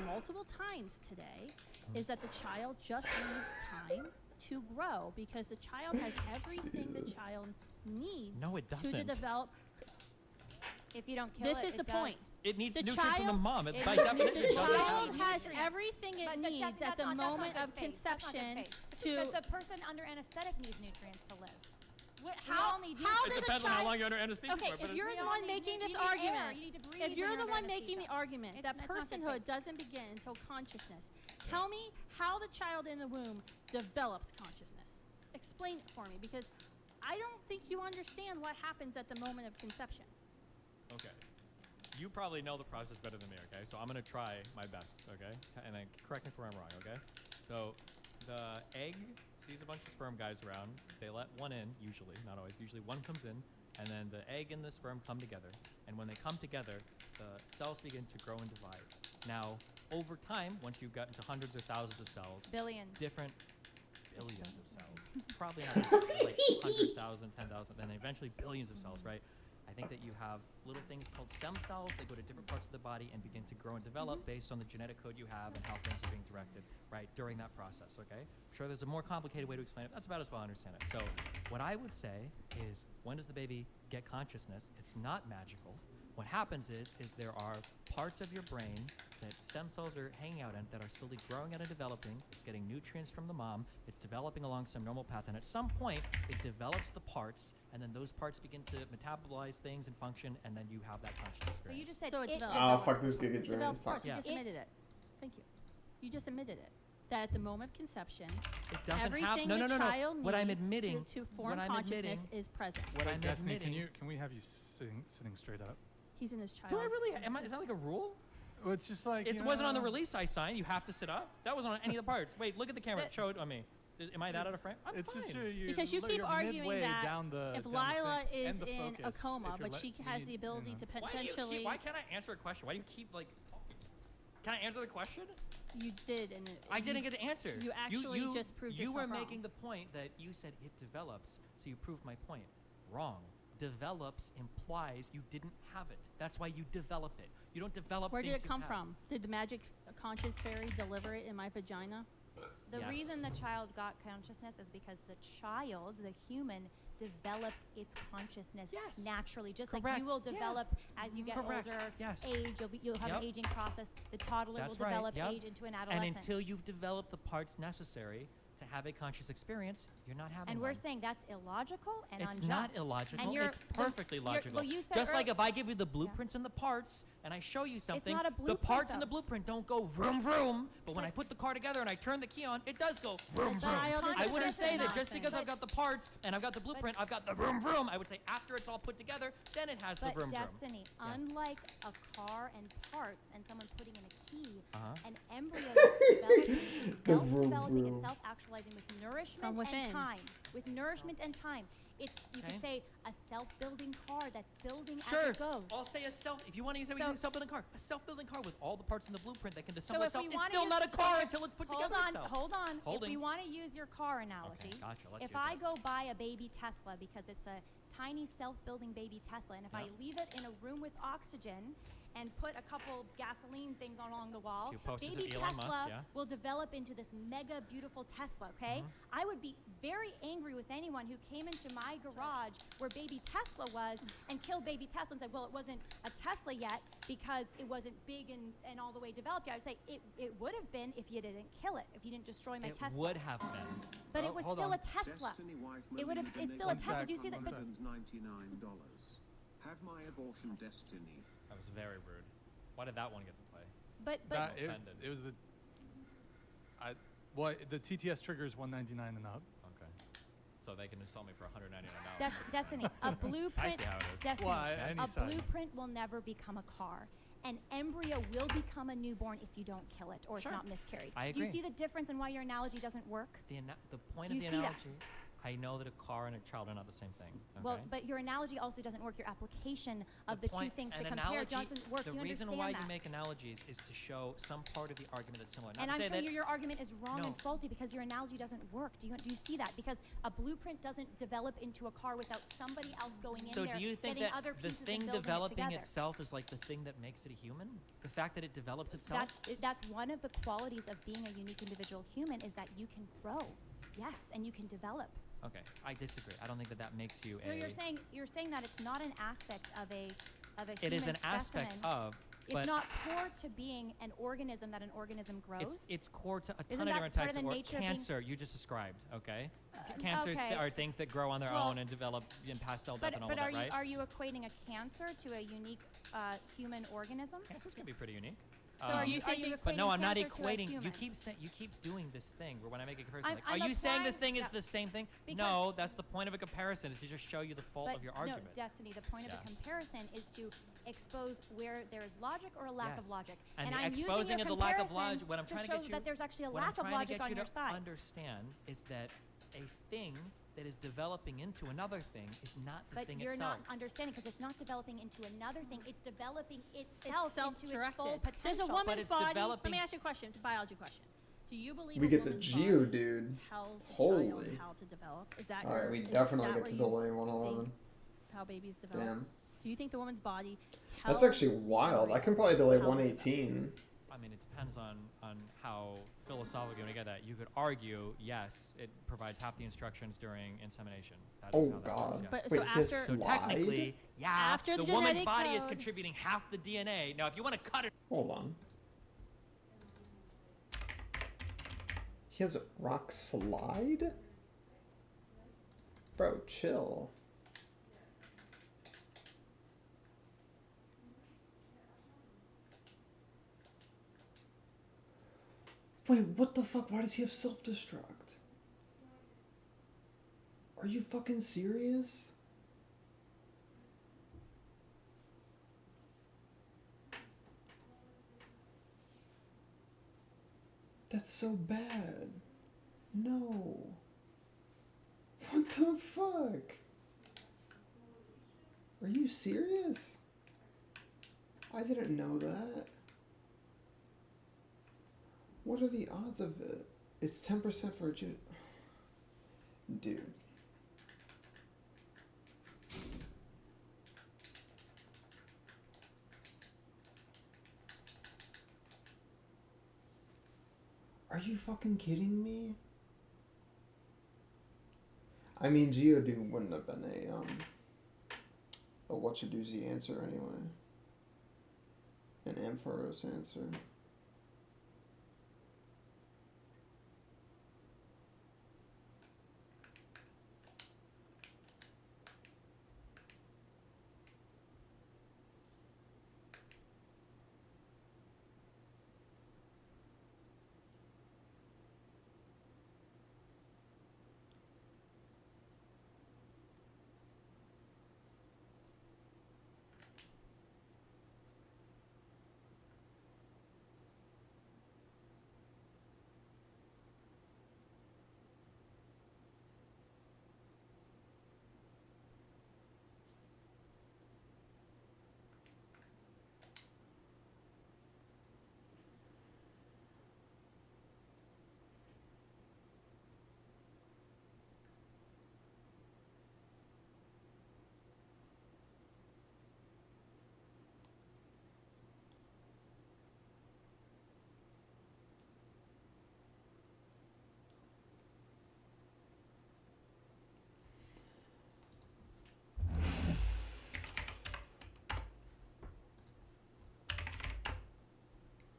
multiple times today is that the child just needs time to grow because the child has everything the Jesus. child needs No, it to doesn't. develop. If you don't kill This it, is it the does. point. It needs The nutrients from the child- mom. It, it by needs definition, The it doesn't child have. has nutrients. everything it But needs that's at the not moment good of faith. That's not good conception faith. to. The person under anesthetic needs nutrients to live. We How, all need how It does a depends on how child? long you're under anesthesia Okay, for. But if you're We the all one need- making you this need air, argument, you need to breathe if when you're you're the under one making the anesthesia. argument that That's not good personhood faith. doesn't begin until consciousness, tell me how the child in the womb develops consciousness. Explain it for me, because I don't think you understand what happens at the moment of conception. Okay. You probably know the process better than me, okay? So I'm going to try my best, okay? And then correct me if I'm wrong, okay? So the egg sees a bunch of sperm guys around. They let one in, usually, not always. Usually one comes in, and then the egg and the sperm come together. And when they come together, the cells begin to grow and divide. Now, over time, once you've gotten to hundreds or thousands of cells, Billions. different billions of cells, probably not like 100,000, 10,000, then eventually billions of cells, right? I think that you have little things called stem cells. They go to different parts of the body and begin to grow and develop based on the genetic code you have and how things are being directed, right, during that process, okay? I'm sure there's a more complicated way to explain it. That's about as well I understand it. So what I would say is, when does the baby get consciousness? It's not magical. What happens is there are parts of your brain that stem cells are hanging out in that are slowly growing out and developing. It's getting nutrients from the mom. It's developing along some normal path. And at some point, it develops the parts, and then those parts begin to metabolize things and function, and then you have that conscious So experience. you just said So it it develops. Oh, develops. fuck this Giga Dream. Develops Fuck. parts. You Yeah. just admitted it. Thank you. You just admitted it. That at the moment of conception, It doesn't everything have, no. the child What I'm needs admitting, to form what I'm consciousness admitting, is present. what I'm Destiny, admitting. can we have you sitting straight up? He's in his child. Do I really? Is that like a rule? Well, it's just like It wasn't on the release I signed. You have to sit up. That wasn't on any of the parts. Wait, look at the camera. That- Show it on me. Am I that out of frame? I'm It's fine. just Because you keep you're arguing midway that down the, if down the Lila thing is and the in a focus, coma, if you're but she you has need- the ability you know. to Why do you potentially. why can't I answer a question? Why do you keep like? Can I answer the question? You did, and I didn't get the answer. You actually just proved You were yourself wrong. making the point that you said it develops, so you proved my point. Wrong. Develops implies you didn't have it. That's why you develop it. You don't develop. Where did things it you come have. from? Did the magic conscious fairy deliver it in my vagina? The Yes. reason the child got consciousness is because the child, the human, developed its consciousness Yes. naturally. Just like Correct. you will Yeah. develop as you get Correct. older, Yes. you'll have Yep. an aging process. The toddler That's will right. develop Yep. age into an And adolescent. until you've developed the parts necessary to have a conscious experience, you're not having and one. we're saying that's illogical and It's unjust. not illogical. And you're- It's perfectly logical. well, you said Just like earl- if I give you the blueprints and the parts, and I show you something, not a the blueprint, parts in the though. blueprint don't go vroom vroom. But when I put the car together and I turn the key on, it does go vroom vroom. child is I wouldn't conscious say that enough. just because I've got the parts and I've got the blueprint, I've got the vroom vroom. I would say after it's all put together, then it has the But vroom vroom. Destiny, unlike a car and parts and someone putting in a key, Uh-huh. an embryo that's developing, The vroom self-developing vroom. and self-actualizing with nourishment From within. and time. With nourishment and time. It's, you Okay. could say, a self-building car that's building Sure. as it goes. I'll say a self. If you want to use it, So- a self-building car. A self-building car with all the parts in the blueprint that can So assemble if itself we is want still not a car until it's put together itself. Hold on. If Holding. we want to use your car analogy, Okay, gotcha. Let's if use I it. go buy a baby Tesla because it's a tiny self-building baby Tesla, and if I Yep. leave it in a room with oxygen and put a couple gasoline things along the wall, Few posters of baby Elon Tesla Musk, yeah. will develop into this mega beautiful Tesla, okay? Mm-hmm. I would be very angry with anyone who came into my garage where baby Tesla was and killed baby Tesla and said, well, it wasn't a Tesla yet because it wasn't big and all the way developed yet. I would say it would have been if you didn't kill it, if you didn't destroy my It Tesla. would have been. But Oh, it was hold still on. a Tesla. It would have. It's still a One Tesla. sec. Do you see that? But $199. Have my abortion destiny. That was very rude. Why did that one get to play? but It offended. was the TTS trigger is $199 and up. Okay. So they can just sell me for $199. Destiny, a blueprint. I see how it is. Destiny, Well, any a side. blueprint will never become a car. an embryo will become a newborn if you don't kill it or Sure. it's not miscarried. I Do you agree. see the difference in why your analogy doesn't work? The point Do of you the see that? analogy, I know that a car and a child are not the same thing. Okay? Well, but your analogy also doesn't work. Your application of the two point- things to an compare analogy- doesn't work. The Do you reason understand why that? you make analogies is to show some part of the argument that's similar. Not And to I'm say showing that you your argument is wrong No. and faulty because your analogy doesn't work. Do you see that? Because a blueprint doesn't develop into a car without somebody else going in So there, do you think getting that other the pieces thing and building developing it together. itself is like the thing that makes it a human? The fact that it develops itself? That's one of the qualities of being a unique individual human is that you can grow. Yes, and you can develop. Okay, I disagree. I don't think that makes you So a... you're saying that it's not an aspect of a human It is an specimen. aspect of, but It's not core to being an organism that an organism grows. it's core to a Isn't ton of that different part types of of the nature of being- cancer you just described, okay? Cancers okay. are things that grow on their Well, own and develop and pass cell death But, and all but of are that, right? are you equating a cancer to a unique human organism? Cancers can be pretty unique. So are you But no, equating I'm not cancer to a equating. You human? keep doing this thing where when I make a comparison, I'm- like, I'm are you saying this applying- thing is yeah. the same thing? Because- No, that's the point of a comparison is to just show you the fault But of your no, argument. Destiny, the point of Yeah. a comparison is to expose where there is logic or a lack of Yes. logic. And the I'm using exposing your of the lack of comparisons logic. What I'm to trying to show get you that there's actually a what I'm lack of trying to logic get on you your to side. understand is that a thing that is developing into another thing is not the But thing you're itself. not understanding because it's not developing into another thing. It's developing It's itself into its full self-directed. Does potential. a woman's it's body? Let developing- me ask you a question. It's a biology question. Do you believe We a get the woman's Geo, body dude. tells the Holy. child how to develop? Is that Alright, your, we is definitely that get where to you delay think 111. how babies develop? Damn. Do you think the woman's body tells That's actually wild. I can probably delay how to 118. I mean, it depends on how philosophically you get that. You could argue, yes, it provides half the instructions during insemination. That is Oh how that god. works, yes. But- Wait, so his after- So slide? technically, yeah, After the the woman's genetic body is code. contributing half the DNA. Now, if you want to cut it, Hold on. He has a rock slide? Bro, chill. Wait, what the fuck? Why does he have self-destruct? Are you fucking serious? That's so bad. No. What the fuck? Are you serious? I didn't know that. What are the odds of it? It's 10% for a Dude. Are you fucking kidding me? I mean, Geodude wouldn't have been a whatcha-doozy answer anyway. An Ampharos answer.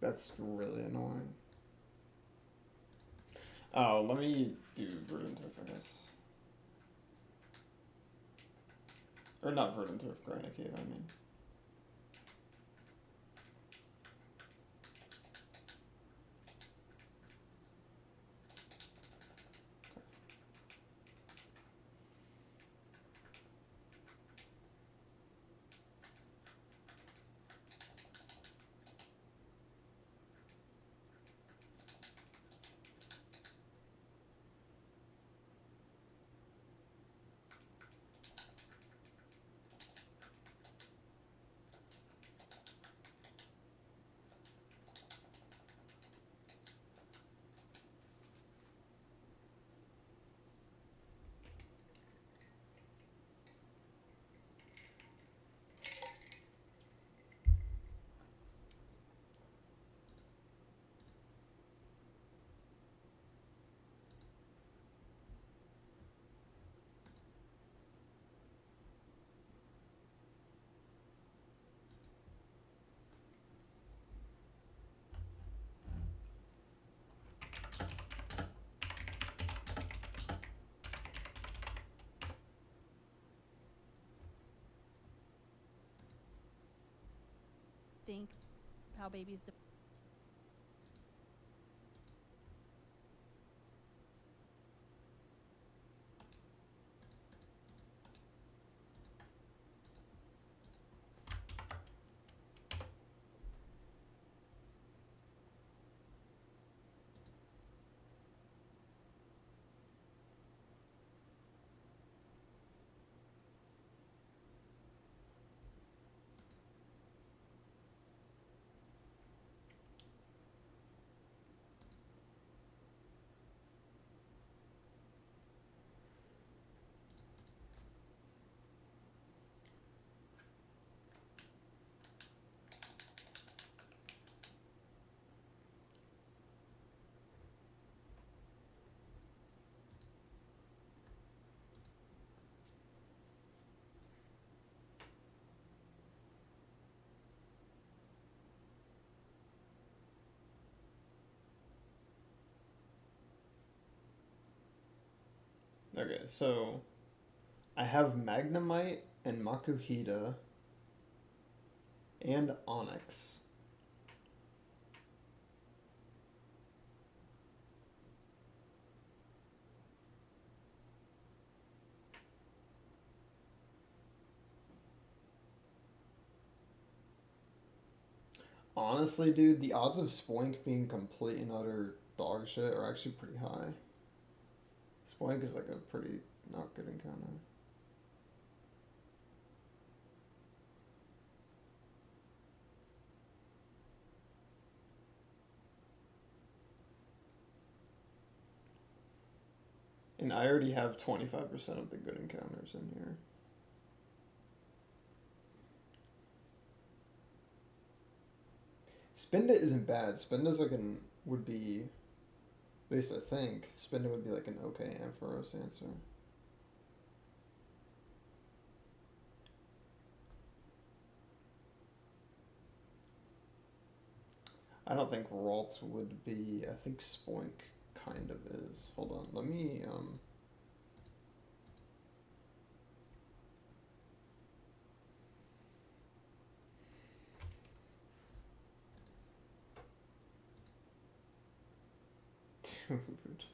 That's really annoying. Oh, let me do Verdant Turf, I guess. Or not Verdant Turf, Granite Cave, I mean. think how babies. Okay, so I have Magnemite and Makuhita and Onyx. Honestly, dude, the odds of Spoink being complete and utter dog shit are actually pretty high. Spoink is like a pretty not good encounter. And I already have 25% of the good encounters in here. Spinda isn't bad. Spinda's like would be, at least I think, Spinda would be like an okay Ampharos answer. I don't think Ralts would be. I think Spoink kind of is. Hold on, let me dude.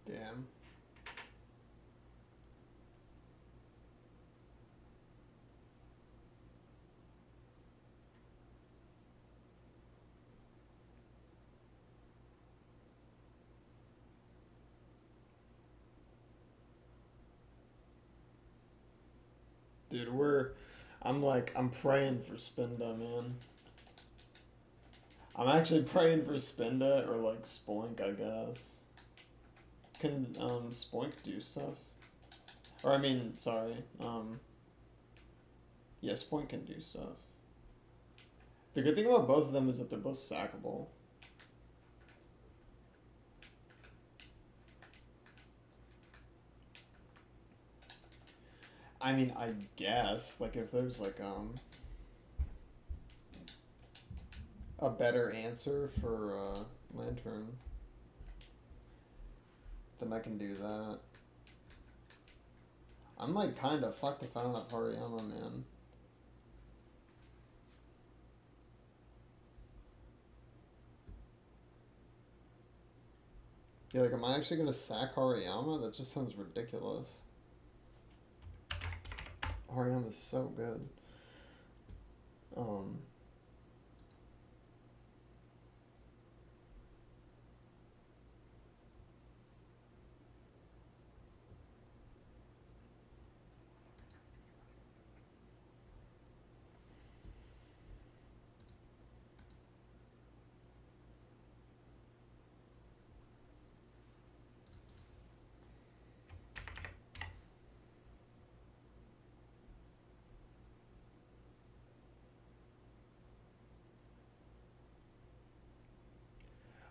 Damn. Dude, I'm praying for Spinda, man. I'm actually praying for Spinda or like Spoink, I guess. Can Spoink do stuff? Or I mean, sorry. Yeah, Spoink can do stuff. The good thing about both of them is that they're both sackable. I mean, I guess, like, if there's, like, a better answer for, Lantern, then I can do that. I'm, like, kinda fucked if I don't have Hariyama, man. Yeah, like, am I actually gonna sack Hariyama? That just sounds ridiculous. Hariyama's so good.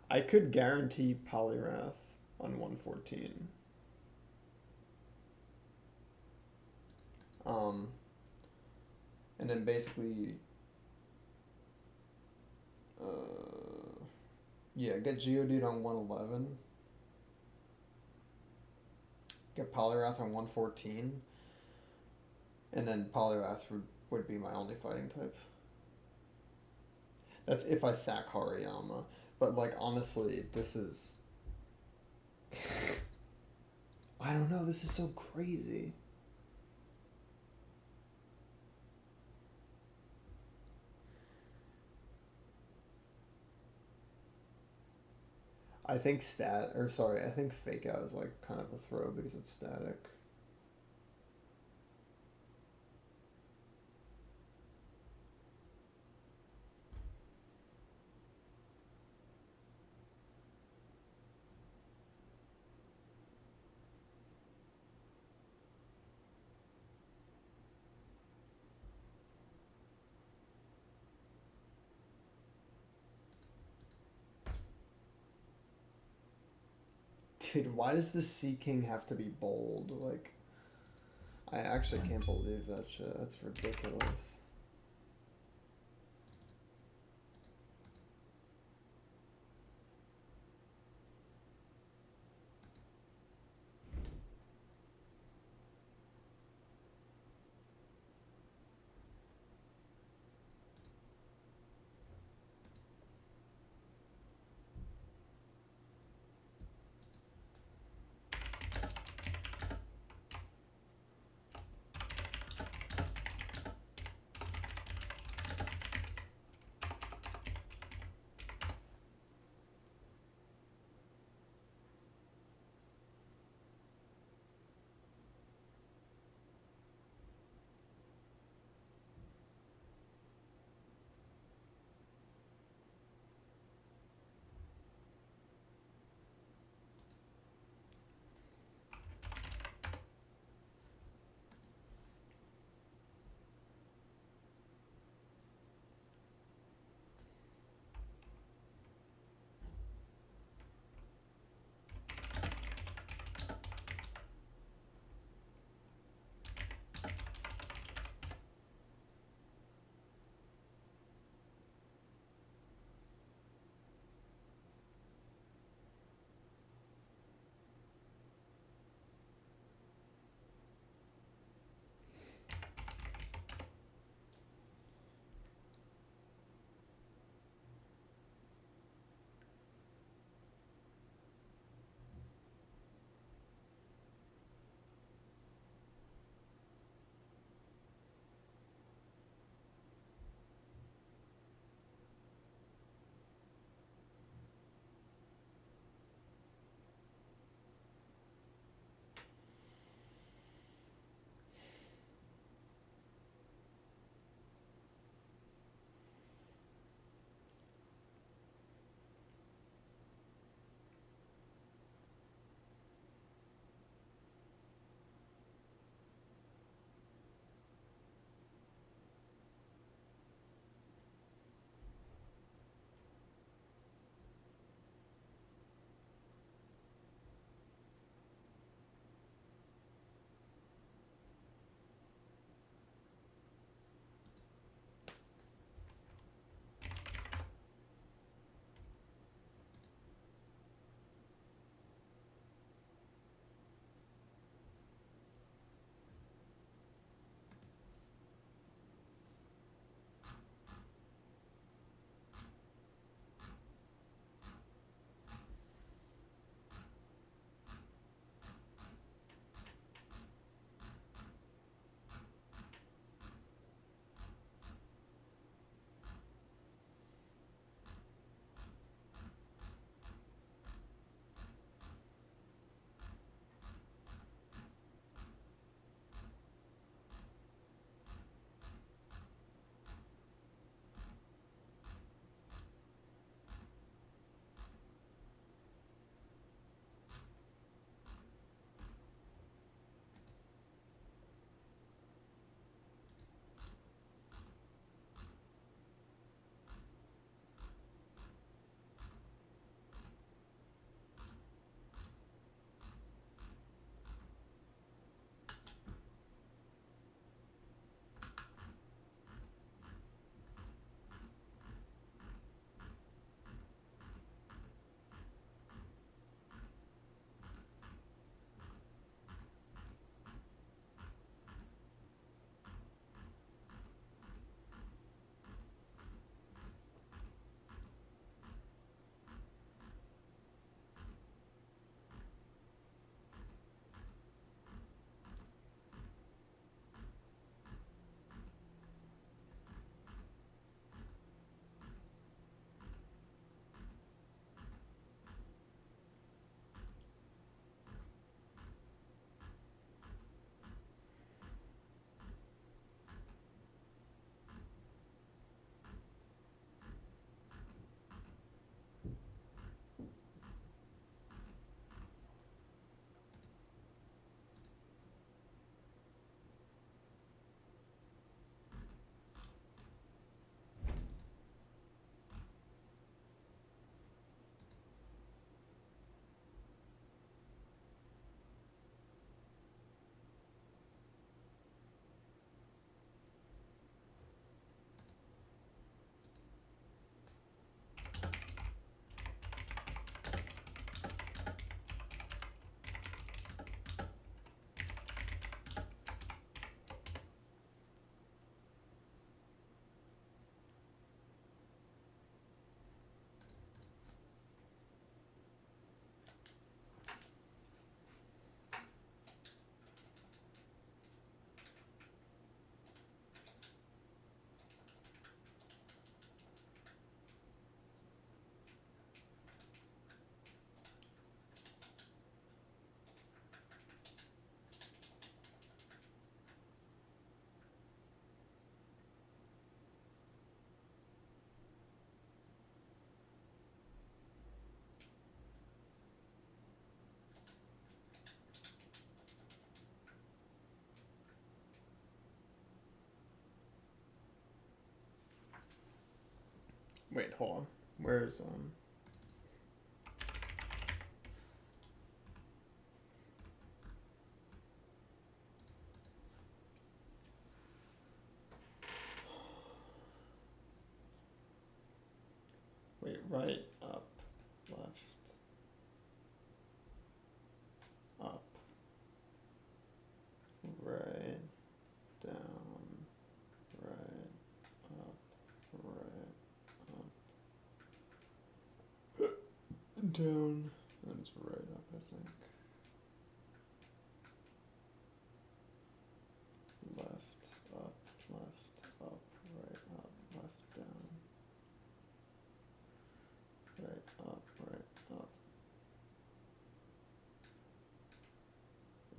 I could guarantee Polyrath on 114. And then basically, yeah, get Geodude on 111. Get Polyrath on 114. And then Polyrath would be my only fighting type. That's if I sack Hariyama. But, like, honestly, this is... I don't know, this is so crazy. I think I think Fake Out is, like, kind of a throw because of static. Dude, why does the Sea King have to be bold? Like, I actually can't believe that shit. That's ridiculous. Wait, hold on. Where's wait, right, up, left, up, right, down, right, up, right, up, down, and it's right up, I think. Left, up, right, up, left, down. Right, up,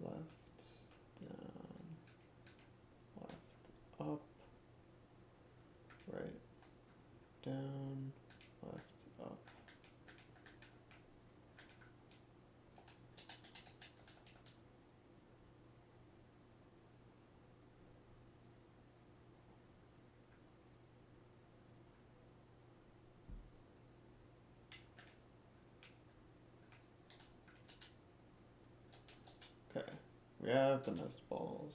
left, down, left, up, right, down, left, up. Okay, we have the nest balls.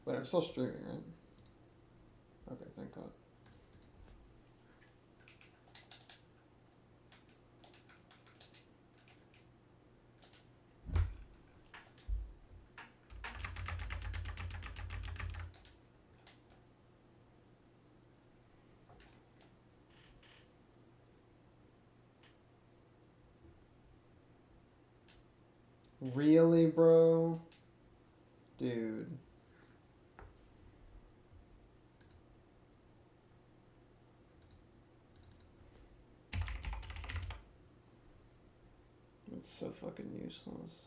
Wait, I'm still streaming, right? Okay, thank God. Really, bro? Dude. It's so fucking useless.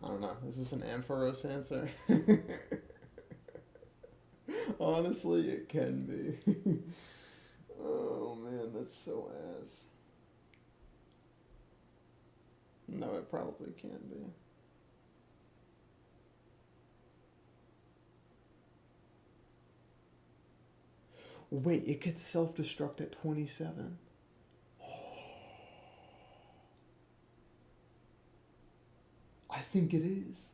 I don't know. Is this an Ampharos answer? Honestly, it can be. Oh man, that's so ass. No, it probably can be. Wait, it gets self-destruct at 27. I think it is.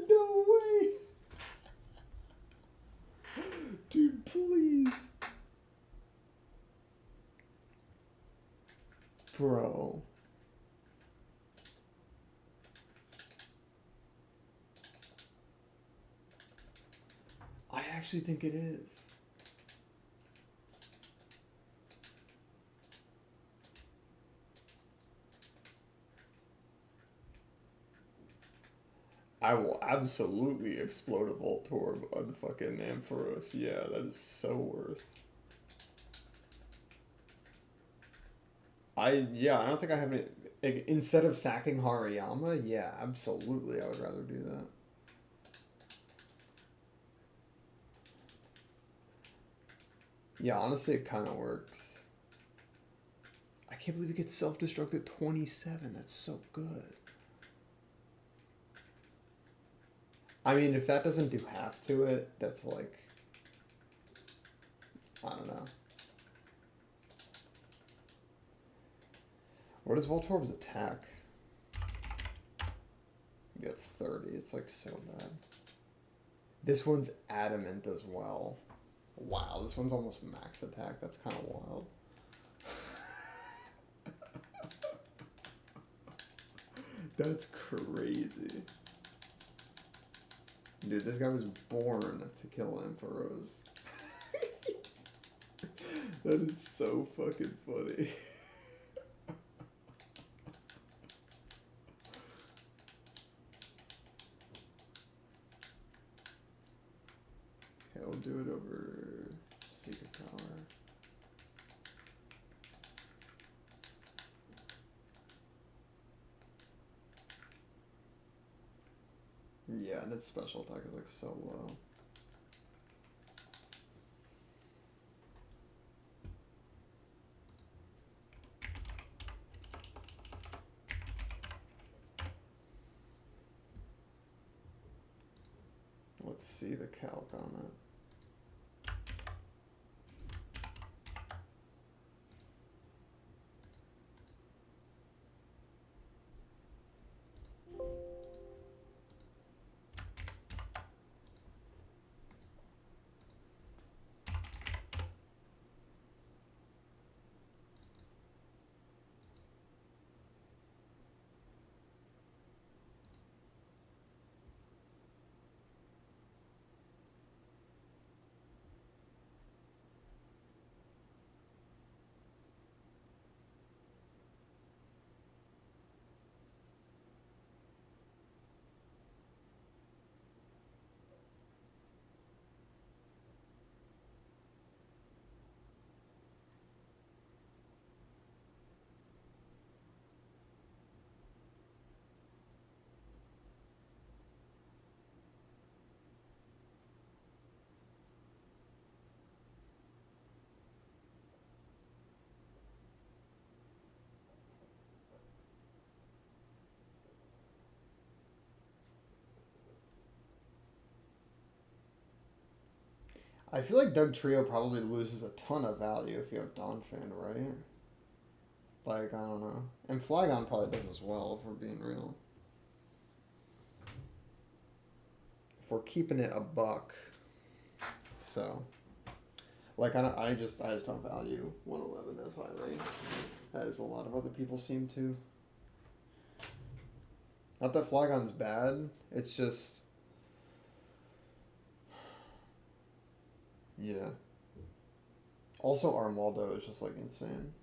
No way. Dude, please. Bro. I actually think it is. I will absolutely explode a Voltorb on fucking Ampharos. Yeah, that is so worth. I don't think I have any... Instead of sacking Hariyama, yeah, absolutely, I would rather do that. Yeah, honestly, it kind of works. I can't believe it gets self-destruct at 27. That's so good. I mean, if that doesn't do half to it, that's like... I don't know. What is Voltorb's attack? Yeah, it's 30. It's like so bad. This one's adamant as well. Wow, this one's almost max attack. That's kind of wild. That's crazy. Dude, this guy was born to kill Ampharos. That is so fucking funny. Okay, we'll do it over Secret Power. Yeah, and its special attack is like so low. Let's see the calc on it. I feel like Doug Trio probably loses a ton of value if you have Donphan, right? Like, I don't know. And Flygon probably does as well, if we're being real. If we're keeping it a buck. So, like, I just don't value 111 as highly as a lot of other people seem to. Not that Flygon's bad, it's just... Yeah. Also, Armaldo is just, like, insane.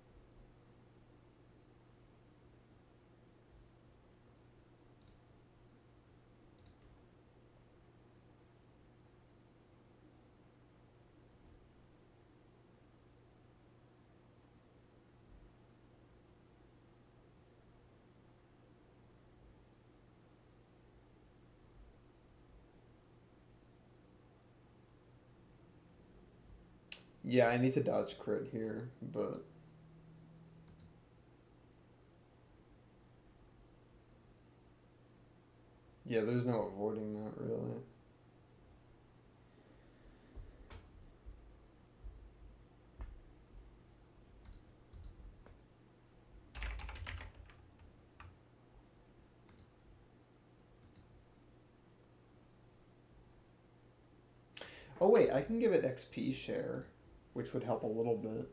Yeah, I need to dodge crit here, but... Yeah, there's no avoiding that, really. Oh wait, I can give it XP share, which would help a little bit.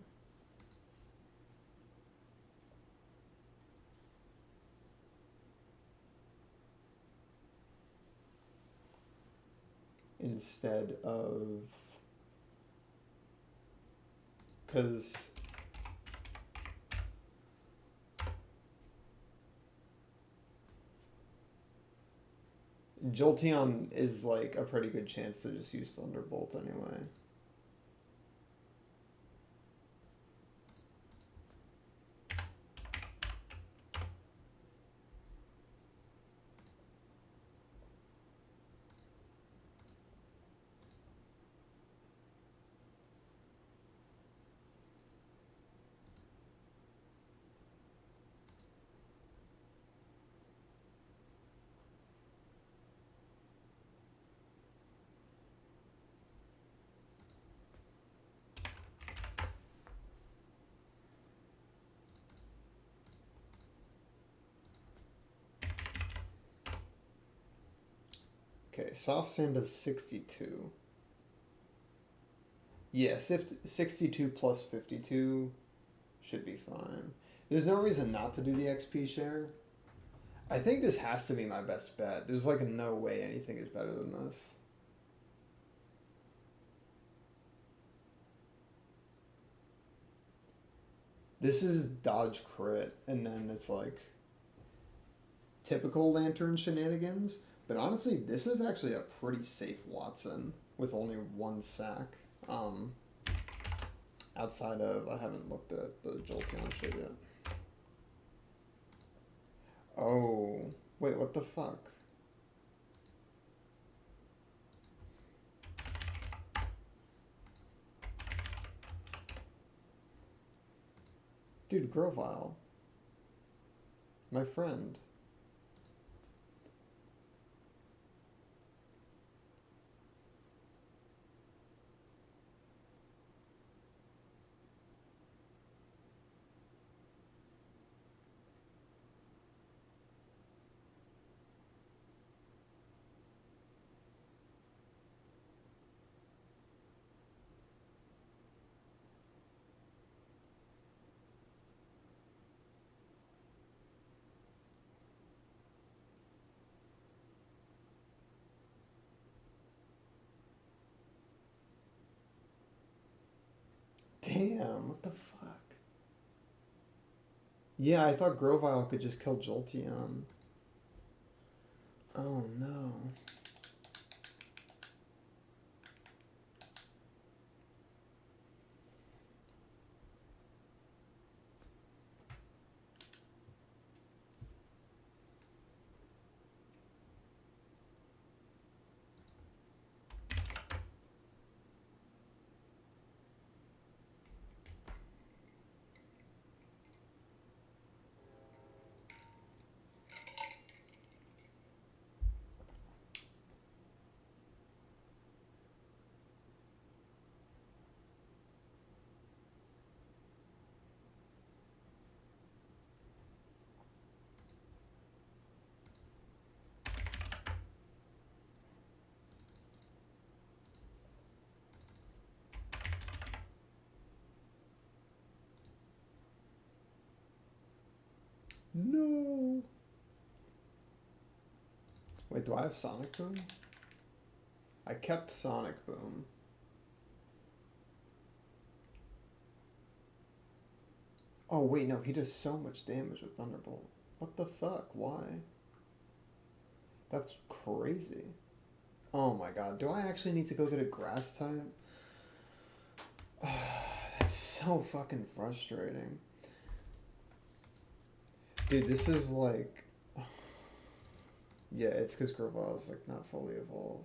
Instead of... Because... Jolteon is like a pretty good chance to just use Thunderbolt anyway. Okay, Soft Sand is 62. Yes, if 62 plus 52 should be fine. There's no reason not to do the XP share. I think this has to be my best bet. There's like no way anything is better than this. This is dodge crit, and then it's like typical Lantern shenanigans. But honestly, this is actually a pretty safe Watson with only one sack. Outside of, I haven't looked at the Jolteon shit yet. Oh, wait, what the fuck? Dude, Grovyle. My friend. Damn, what the fuck? Yeah, I thought Grovyle could just kill Jolteon. Oh no. No. Wait, do I have Sonic Boom? I kept Sonic Boom. Oh wait, no, he does so much damage with Thunderbolt. What the fuck? Why? That's crazy. Oh my god, do I actually need to go get a grass type? That's so fucking frustrating. Dude, this is like... Yeah, it's because Gravaz like not fully evolved.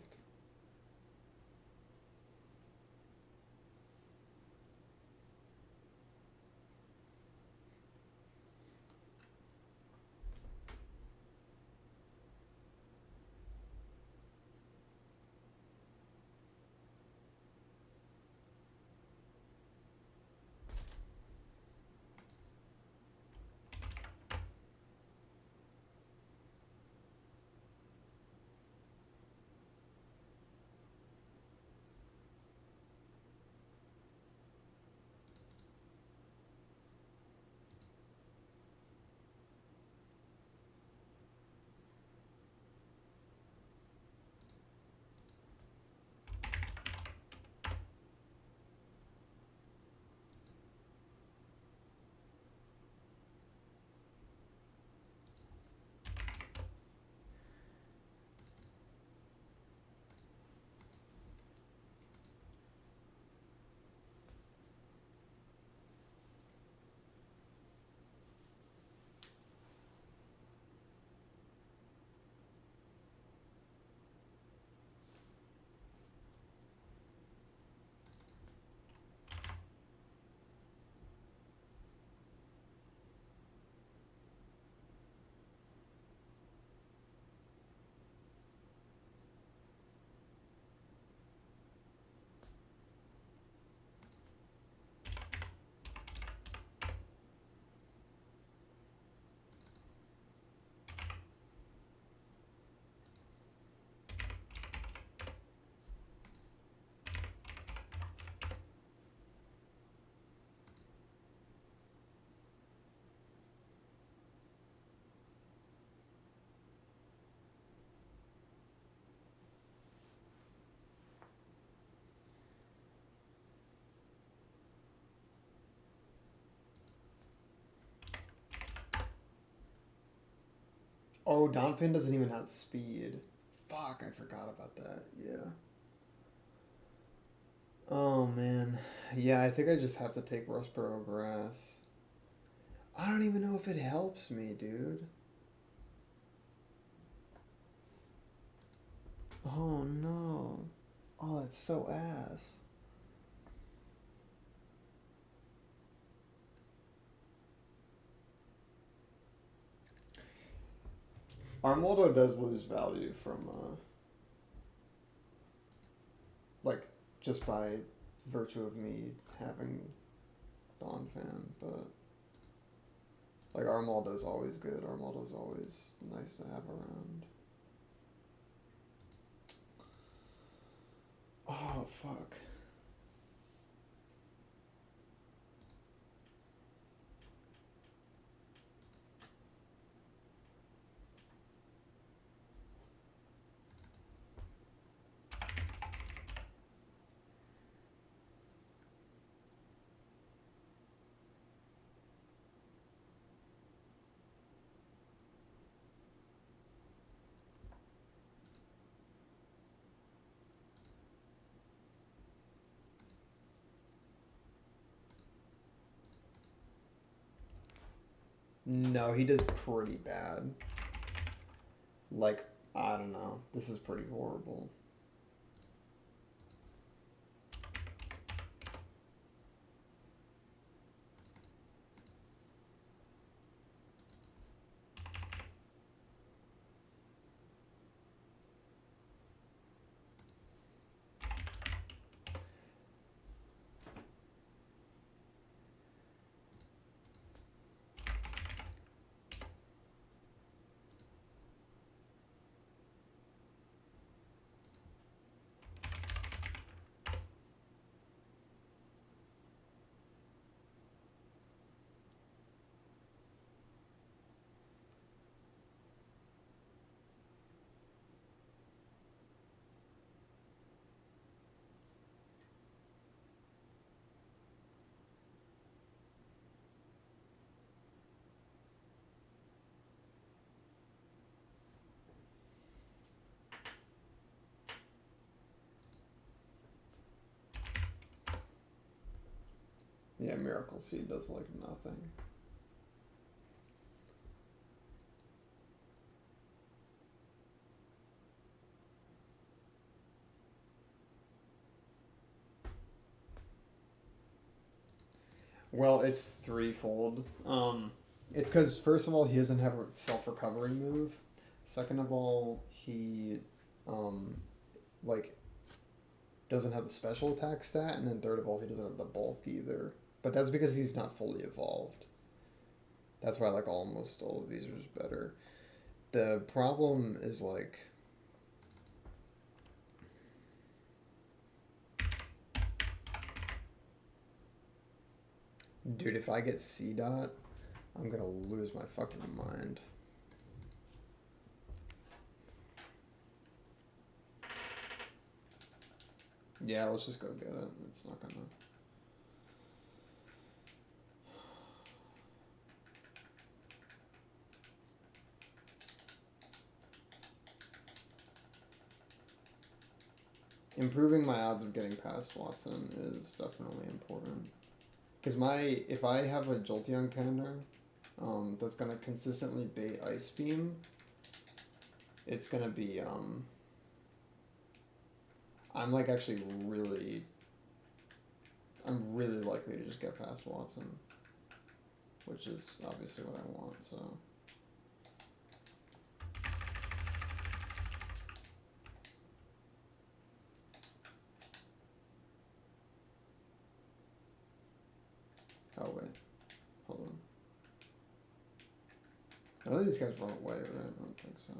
Oh, Donphan doesn't even have speed. Fuck, I forgot about that. Yeah. Oh, man. Yeah, I think I just have to take Rustboro Grass. I don't even know if it helps me, dude. Oh, no. Oh, that's so ass. Armaldo does lose value from, like, just by virtue of me having Donphan, but, like, Armaldo's always good. Armaldo's always nice to have around. Oh, fuck. No, he does pretty bad. Like, I don't know. This is pretty horrible. Yeah, Miracle Seed does like nothing. Well, it's threefold. It's because first of all, he doesn't have a self-recovery move. Second of all, he, like, doesn't have the special attack stat, and then third of all, he doesn't have the bulk either. But that's because he's not fully evolved. That's why, like, almost all of these are just better. The problem is, like... Dude, if I get C-Dot, I'm gonna lose my fucking mind. Yeah, let's just go get it. It's not gonna... Improving my odds of getting past Watson is definitely important. Because if I have a Jolteon counter that's going to consistently bait Ice Beam, it's going to be, I'm like actually I'm really likely to just get past Watson, which is obviously what I want, so. Oh wait, hold on. None of these guys run away, right? I don't think so.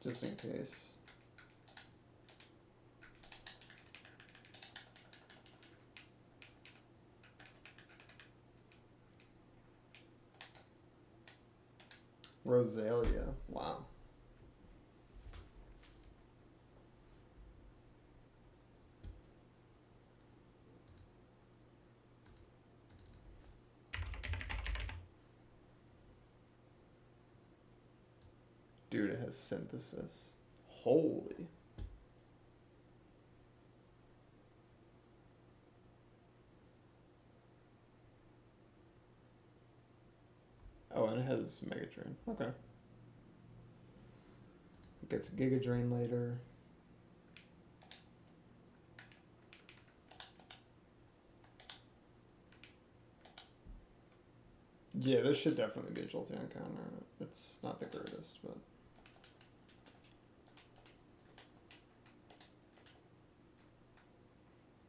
Just in case. Rosalia, wow. Dude, it has synthesis. Holy. Oh, and it has Mega Drain. Okay. It gets Giga Drain later. Yeah, this should definitely be a Jolteon counter. It's not the greatest, but...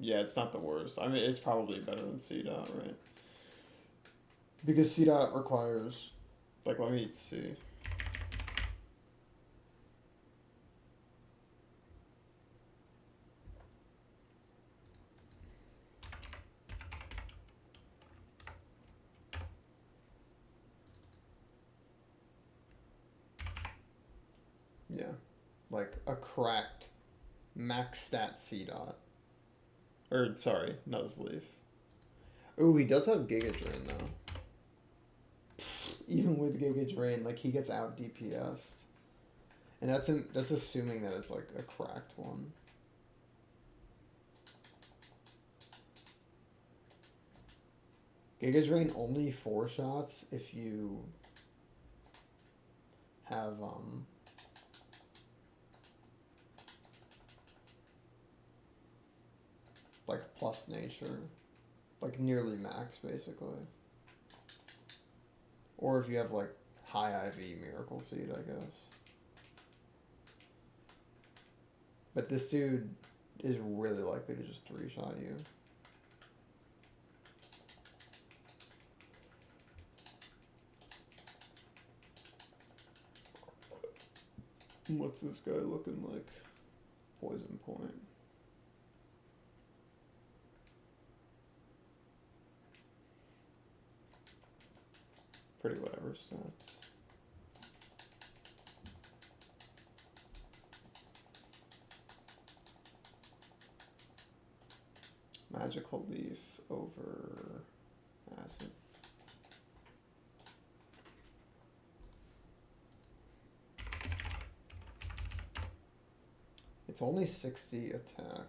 Yeah, it's not the worst. I mean, it's probably better than C-Dot, right? Because C-Dot requires... Like, let me see. Yeah. Like, a cracked max stat C-Dot. Or, sorry, Nuzleaf. Ooh, he does have Giga Drain, though. Even with Giga Drain, like, he gets out DPS'd. And that's assuming that it's, like, a cracked one. Giga Drain only 4 shots if you have, like, plus nature. Like, nearly max, basically. Or if you have, like, high IV Miracle Seed, I guess. But this dude is really likely to just 3-shot you. What's this guy looking like? Poison Point. Pretty whatever stats. Magical Leaf. over acid. It's only 60 attack.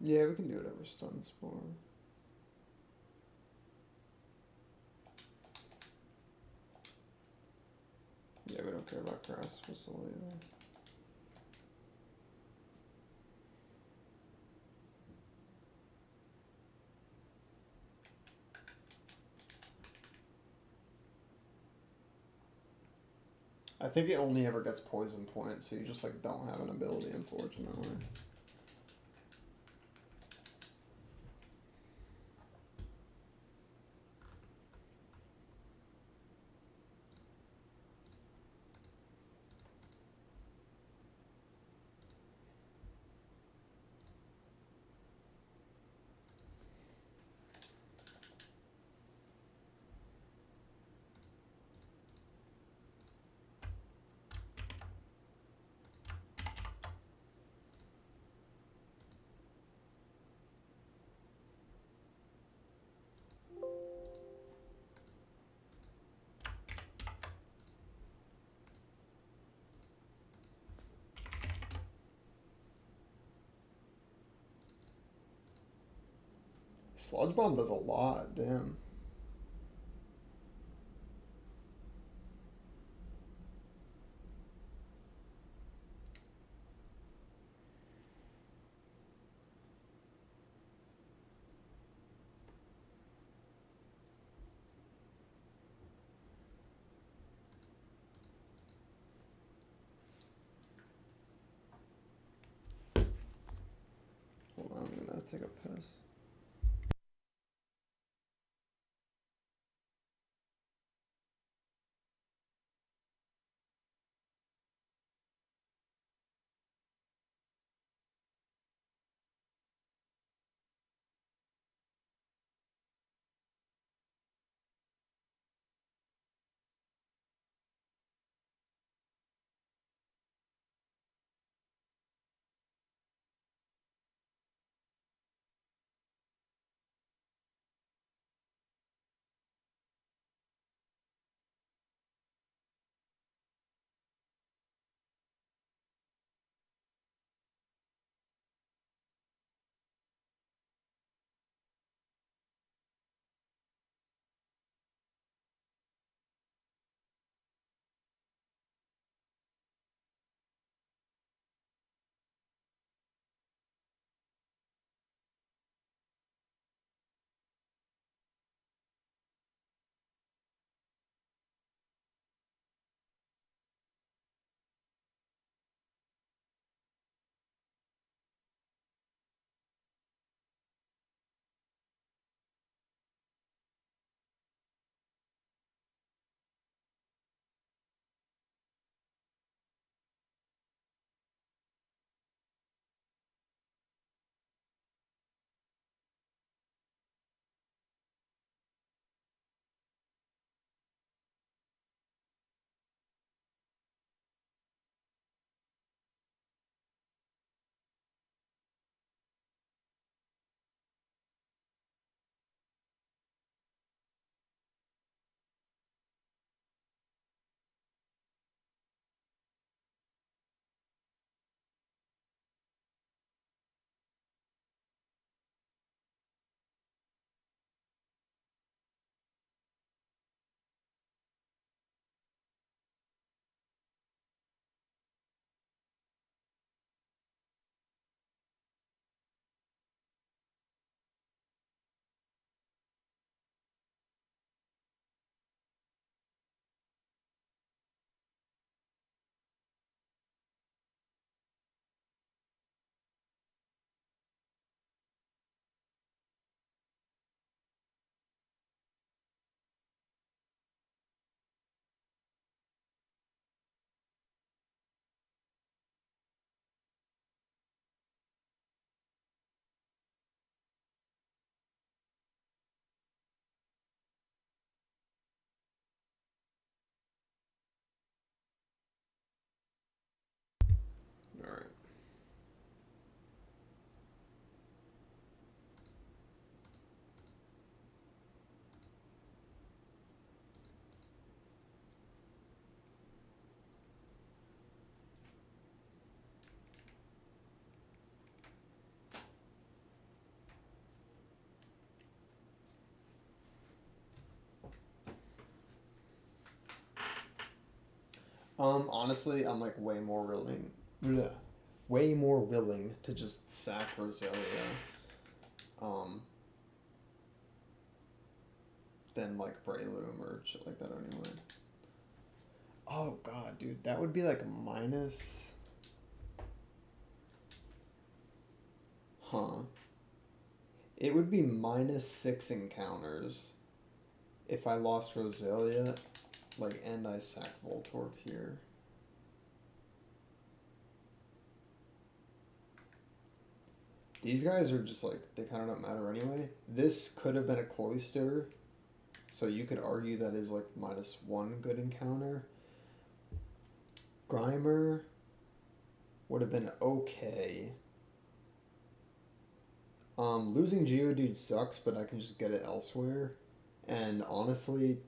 Yeah, we can do whatever stuns for. Yeah, we don't care about grass whistle either. I think it only ever gets poison points, so you just like don't have an ability, unfortunately. Sludge Bomb does a lot, damn. Hold on, I'm gonna take a piss. Honestly, I'm like way more willing to just sack Roselia, than like Breloom or shit like that anyway. Oh god, dude, that would be like minus. Huh. It would be -6 encounters if I lost Roselia, like, and I sack Voltorb here. These guys are just like, they kind of don't matter anyway. This could have been a Cloyster, so you could argue that is like -1 good encounter. Grimer would have been okay. Losing Geodude sucks, but I can just get it elsewhere. And honestly,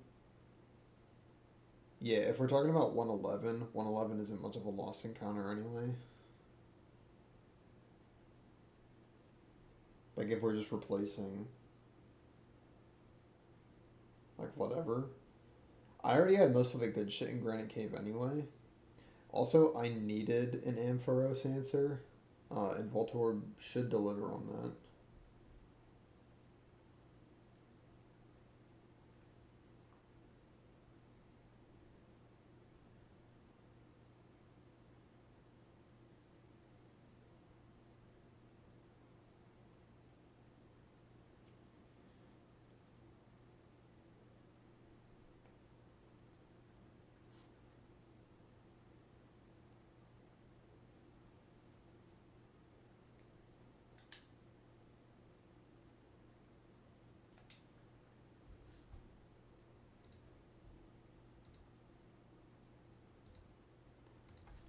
yeah, if we're talking about 111, 111 isn't much of a lost encounter anyway. Like, if we're just replacing, like, whatever. I already had most of the good shit in Granite Cave anyway. Also, I needed an Ampharos answer, and Voltorb should deliver on that.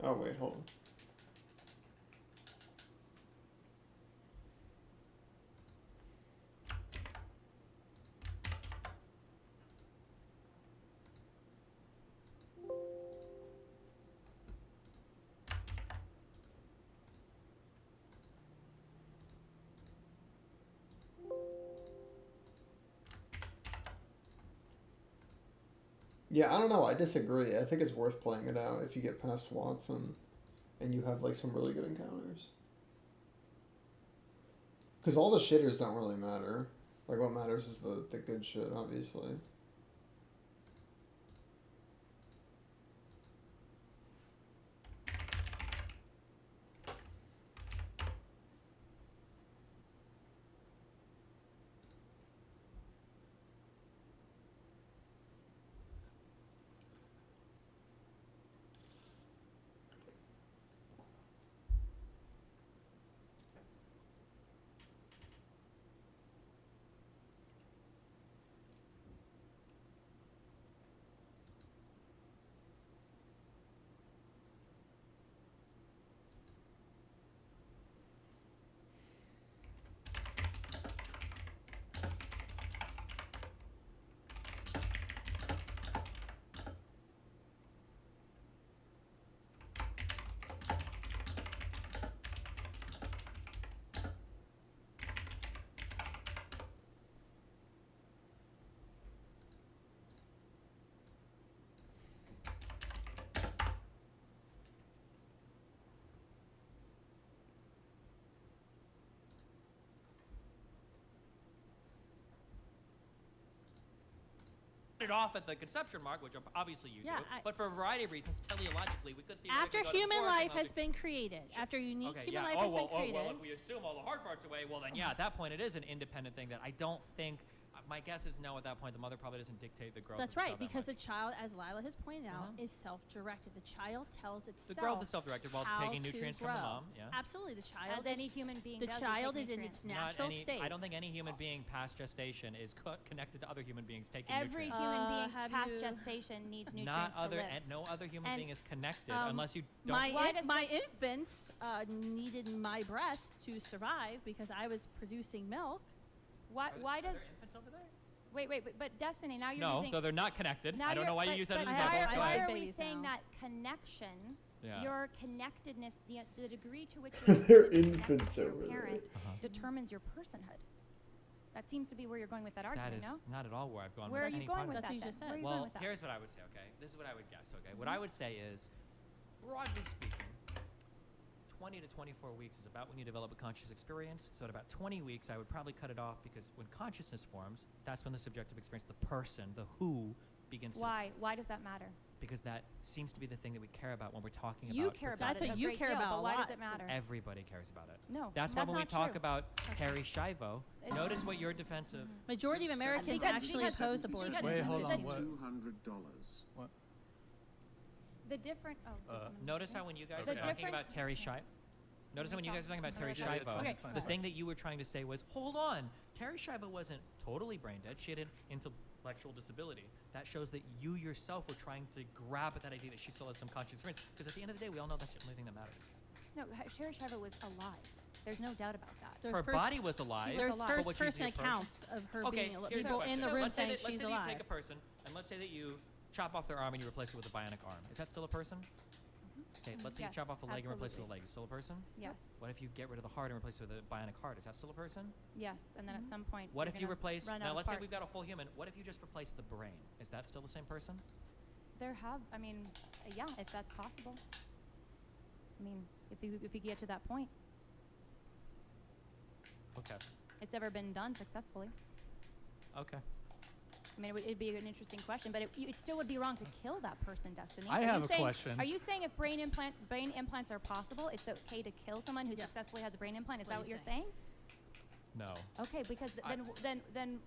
Oh, wait, hold on. Yeah, I don't know. I disagree. I think it's worth playing it out if you get past Watson and you have like some really good encounters. Because all the shitters don't really matter. Like, what matters is the good shit, obviously. It off at the conception mark, which obviously you Yeah, do, but for a variety of reasons, teleologically, we could theoretically After go to the human forest and life those has been created, after unique okay, human yeah. life Oh, has well, been created. well, if we assume all the hard parts away, well then, yeah, at that point it is an independent thing that I don't think. My guess is no. At that point, the mother probably doesn't dictate the growth. That's of the right, child that because the much. child, as Lila has pointed out, is self-directed. The child tells itself The growth is self-directed while how taking to nutrients grow. from the mom. Yeah. Absolutely, the child. As any human being the does, we child take is in nutrients. its natural state. I don't think any human being past gestation is connected to other human beings taking Every nutrients. human being have past you- gestation needs nutrients Not other, to live. and no other human And, being is connected unless you don't. My infants needed my breast to survive because I was producing milk. Why Are does... there infants over there? Wait, but Destiny, now you're No, using... so they're not connected. Now I don't know why you use that as an I have- example. I Go have ahead. Why are we babies saying now. that connection, Yeah. your connectedness, the degree to which you're They're connected infants to your over there. parent determines your personhood? That seems to be where you're going with that That argument, is no? not at all where I've gone Where are with you any going part with of That's that what you then? just Where said. are you going Well, with that? here's what I would say, okay? This is what I would guess, okay? What I would say is, broadly speaking, 20 to 24 weeks is about when you develop a conscious experience. So at about 20 weeks, I would probably cut it off because when consciousness forms, that's when the subjective experience, the person, the who, begins to... Why? Why does that matter? Because that seems to be the thing that we care about when we're talking about... You care about That's it what a you great care deal, about but a why does lot. it matter? Everybody cares about it. No, That's why that's when we not talk true. about Terry Schiavo, notice what your defensive... Majority of Americans Because- actually because- oppose because- abortion. Wait, hold on. What? $200. What? The different. Oh, does someone- Notice how when you guys The were talking difference- about Terry Schiavo... Notice how when you guys were talking about Terry Yeah, it's Schiavo, fine, it's fine, the it's thing that you were trying to say was, hold on, Terry Schiavo wasn't totally brain dead. She had an intellectual disability. That shows that you yourself were trying to grab at that idea that she still has some conscious experience. Because at the end of the day, we all know that's the only thing that matters. No, Sherry Shiver was alive. There's no doubt about that. There's Her first- body was alive. There's alive. but first what she's person the first- accounts of her Okay, being alive. here's the People in the question. room Let's say saying that, let's she's say that you alive. take a person, and let's say that you chop off their arm and you replace it with a bionic arm. Is that still a person? Okay, let's say you Yes, chop off a leg and replace it with a absolutely. leg. Is it still a person? Yes. What if you get rid of the heart and replace it with a bionic heart? Is that still a person? Yes. And then at some point. What you're if you gonna replace... run out Now, of let's say parts. we've got a full human. What if you just replace the brain? Is that still the same person? There have. I mean, yeah, if that's possible. I mean, if you get to that point, Okay. it's ever been done successfully. Okay. I mean, it'd be an interesting question, but it still would be wrong to kill that person, Destiny. I Are you have a saying- question. Are you saying if brain implants are possible, it's okay to kill someone who Yes. successfully has a brain implant? Is What that are what you you're saying? No. Okay, because I- then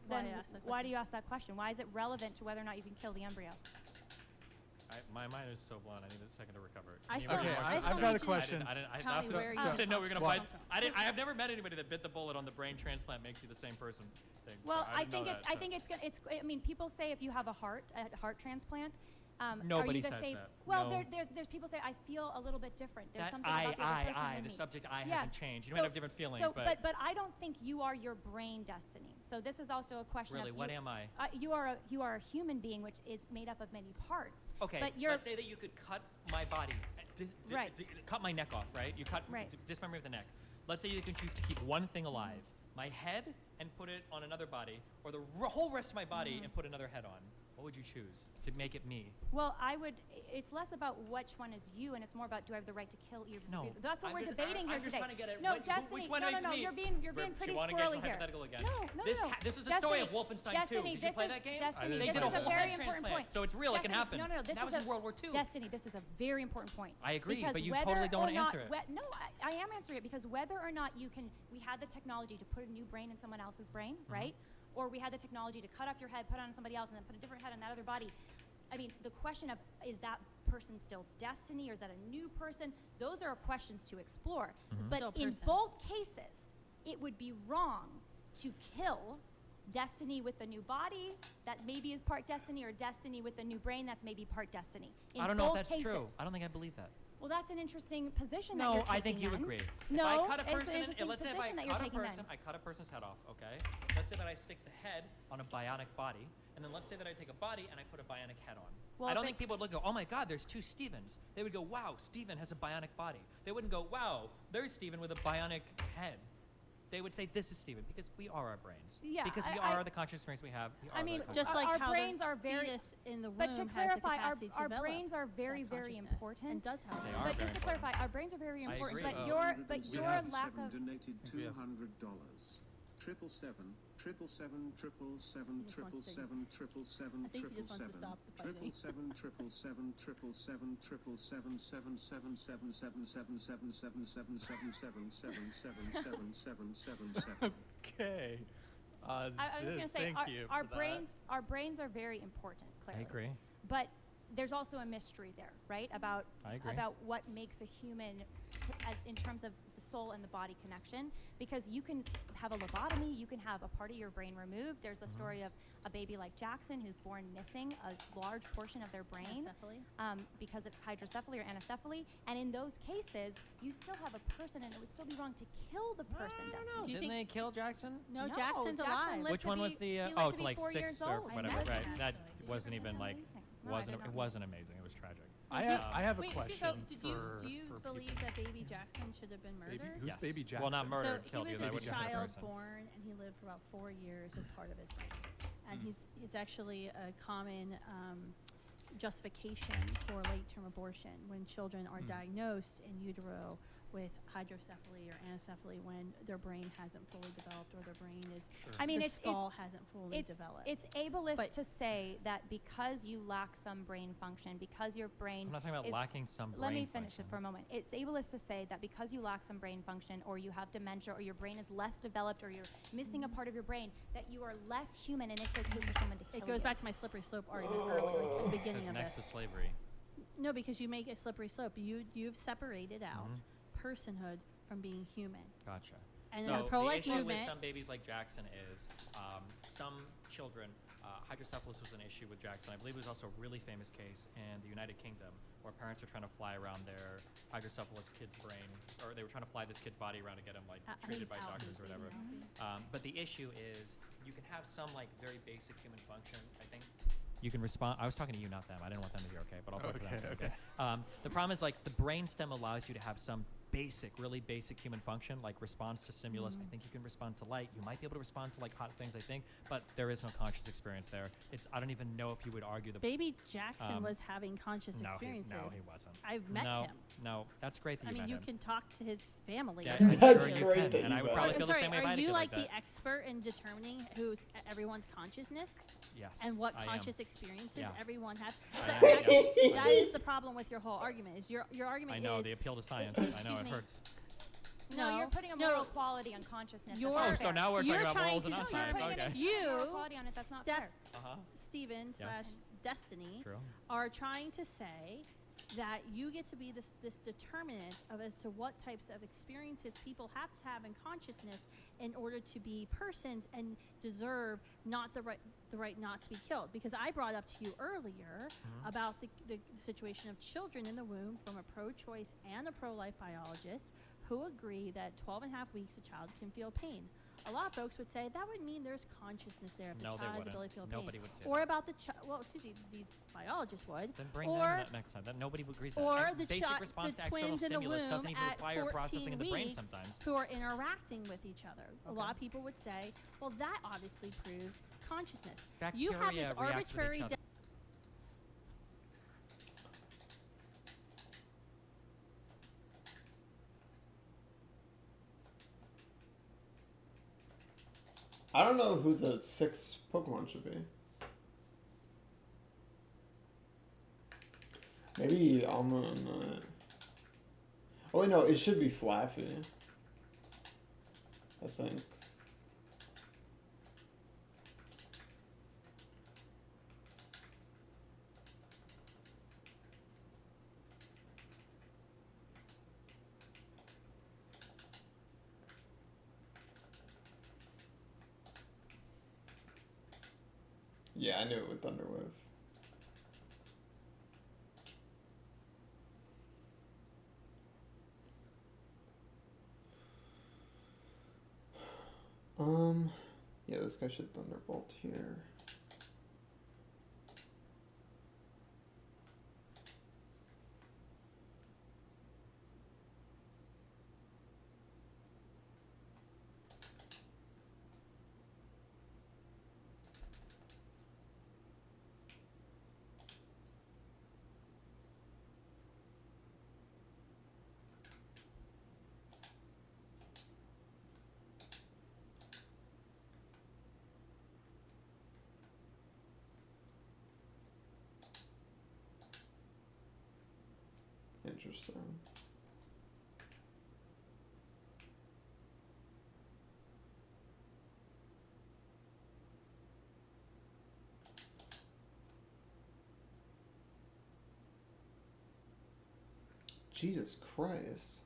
Why do you ask that why do question? you ask that question? Why is it relevant to whether or not you can kill the embryo? My mind is so blown. I need a second to recover. I Can you still- repeat Okay, the I I've still question? got a need you- question. Tell that's me what- where you I didn't know we were gonna comes fight. from. I have never met anybody that bit the bullet on the brain transplant makes you the same person thing. Well, So I didn't know think that, so. I think it's. I mean, people say if you have a heart transplant. Are Nobody you the says same? that. Well, No. there's people say I feel a little bit different. There's That something about the other person than the me. subject I Yes. hasn't changed. You So- might have different feelings, so, but but I don't think you are your brain destiny. So this is also a question really, of what you, am I? you are a human being which is made up of many parts. Okay, But you're let's say that you could cut my body, Right. cut my neck off, right? You cut Right. dismember the neck. Let's say you can choose to keep one thing alive, my head, and put it on another body, or the whole rest of my body and put another head on. What would you choose to make it me? Well, it's less about which one is you, and it's more about do I have the right to kill you? No, That's what I'm we're just- debating I'm here just today. trying to get at no, which Destiny, one no, makes no, me. you're being She pretty wanna get squirrely here. hypothetical again. No, this, no. This is a story of Destiny, Wolfenstein 2. Destiny, Did you play that game? Destiny, They this did a is whole very head important transplant, point. so it's real. It can Destiny, happen. No, this That is was in World War II. Destiny, this is a very important point. I agree, Because but you whether totally don't or wanna not- answer it. No, I am answering it because whether or not we had the technology to put a new brain in someone else's brain, Mm-hmm. right? Or we had the technology to cut off your head, put it on somebody else, and then put a different head on that other body. I mean, the question of is that person still destiny or is that a new person? Those are questions to explore. Mm-hmm. But Still in person. both cases, it would be wrong to kill destiny with the new body that maybe is part destiny or destiny with the new brain that's maybe part destiny. In I don't know if both that's cases. true. I don't think I believe that. Well, that's an interesting position that No, you're I think taking you then. agree. No, if I cut a it's an person, interesting let's say if I position that you're cut a taking person, then. I cut a person's head off. Okay. Let's say that I stick the head on a bionic body, and then let's say that I take a body and I put a bionic head on. Well, I don't if think people would look and go, oh my God, there's two Stevens. They would go, wow, Steven has a bionic body. They wouldn't go, wow, there's Steven with a bionic head. They would say, this is Steven, because we are our brains. Yeah, Because we I- are the conscious experience we have. We I are mean, the conscious Just like our how brains the are very. fetus in the womb But to has the clarify, capacity to our develop brains are very, that very consciousness important. and does have They that. are But very just to clarify, our brains are very I important. agree. But your lack of. donated we have- $200. 777 777 777 He just wants to- 777 777 I think he just wants to stop the fighting. 777 777 777 777 777 777 Okay. I was just Ziz, gonna say thank you our for that. brains are very important. I Clearly. agree. But there's also a mystery there, right? About I agree. what makes a human, as in terms of the soul and the body connection. Because you can have a lobotomy, you can have a part of your brain removed. There's the story of a baby like Jackson who's born missing a large portion of their brain Anencephaly. because of hydrocephaly or anencephaly. And in those cases, you still have a person, and it would still be wrong to kill the person. I don't Destiny. know. Do you Didn't think- they kill Jackson? No, No, Jackson's Jackson alive. lived Which to one be- was the? he lived Oh, to to be like 4 6 years or old. whatever. I know. Right. That Actually. wasn't even like Amazing. No, I wasn't did not it know. wasn't amazing. It was tragic. I have a Wait, question so do you for believe people. that baby Jackson should have been murdered? Who's Yes. Baby Jackson? Well, not murdered, So killed. he was because I a wouldn't trust the child person. born, and he lived for about 4 years with part of his brain. And it's actually a common justification for late-term abortion when children are diagnosed in utero with hydrocephaly or anencephaly when their brain hasn't fully developed or their brain is I mean, the it's skull hasn't fully developed. It's ableist But- to say that because you lack some brain function, because your brain I'm not talking about is, lacking some brain let me finish function. it for a moment. It's ableist to say that because you lack some brain function or you have dementia or your brain is less developed or you're missing a part of your brain, that you are less human and it's okay for someone to kill It goes you. back to my slippery slope argument earlier, at the beginning Because of next this. to slavery. No, because you make a slippery slope. You've separated out personhood from being human. Gotcha. And in so the pro-life issue movement, with some babies like Jackson is some children, hydrocephalus was an issue with Jackson. I believe it was also a really famous case in the United Kingdom where parents were trying to fly around their hydrocephalus kid's brain, or they were trying to fly this kid's body around to get him like I think treated it's by Alvin, doctors or whatever. maybe. But the issue is you can have some like very basic human function. I think you can respond. I was talking to you, not them. I didn't want them to hear. Okay, but I'll talk to them. Okay. The problem is like the brainstem allows you to have some really basic human function, like response to stimulus. I think you can respond to light. You might be able to respond to like hot things, I think, but there is no conscious experience there. I don't even know if you would argue the. baby Jackson was having conscious experiences. No, he wasn't. I've met him. No, that's great that I you mean, met you him. can talk to his family. Yeah, They're- I'm That's sure you great can, that and I you would met probably I'm feel sorry, the same way if I are had a you kid like that. the expert in determining who's everyone's consciousness Yes. and what I am. conscious experiences Yeah. everyone has? I So am, that, yes. that is the problem with your whole argument. Is your argument I know is the appeal to science. I know Excuse it me. hurts. No, you're putting a moral quality on consciousness. You're- That's Oh, not so fair. now we're You're talking about trying morals to and not determine science. You're putting Okay. an You, moral quality on it. That's not Steph- fair. Steven Yes. / Destiny True. are trying to say that you get to be this determinant of as to what types of experiences people have to have in consciousness in order to be persons and deserve not the right not to be killed. Because I brought up to you earlier about the situation of children in the womb from a pro-choice and a pro-life biologist who agree that 12 and a half weeks a child can feel pain. A lot of folks would say that would mean there's consciousness there if the No, they child has wouldn't. ability to feel Nobody pain. would say Or that. about the well, excuse me, these biologists would. Then bring or them that next time. That nobody agrees with or that. the Basic response the to external twins in the stimulus womb doesn't even at require 14 processing in the brain weeks sometimes. who are interacting with each other. A Okay. lot of people would say, well, that obviously proves consciousness. You have Bacteria this react with arbitrary each other. I don't know who the sixth Pokemon should be. Maybe Almond. Oh wait, no, it should be Flaffy. I think. Yeah, I knew it with Thunderwave. Yeah, this guy should Thunderbolt here. Interesting. Jesus Christ.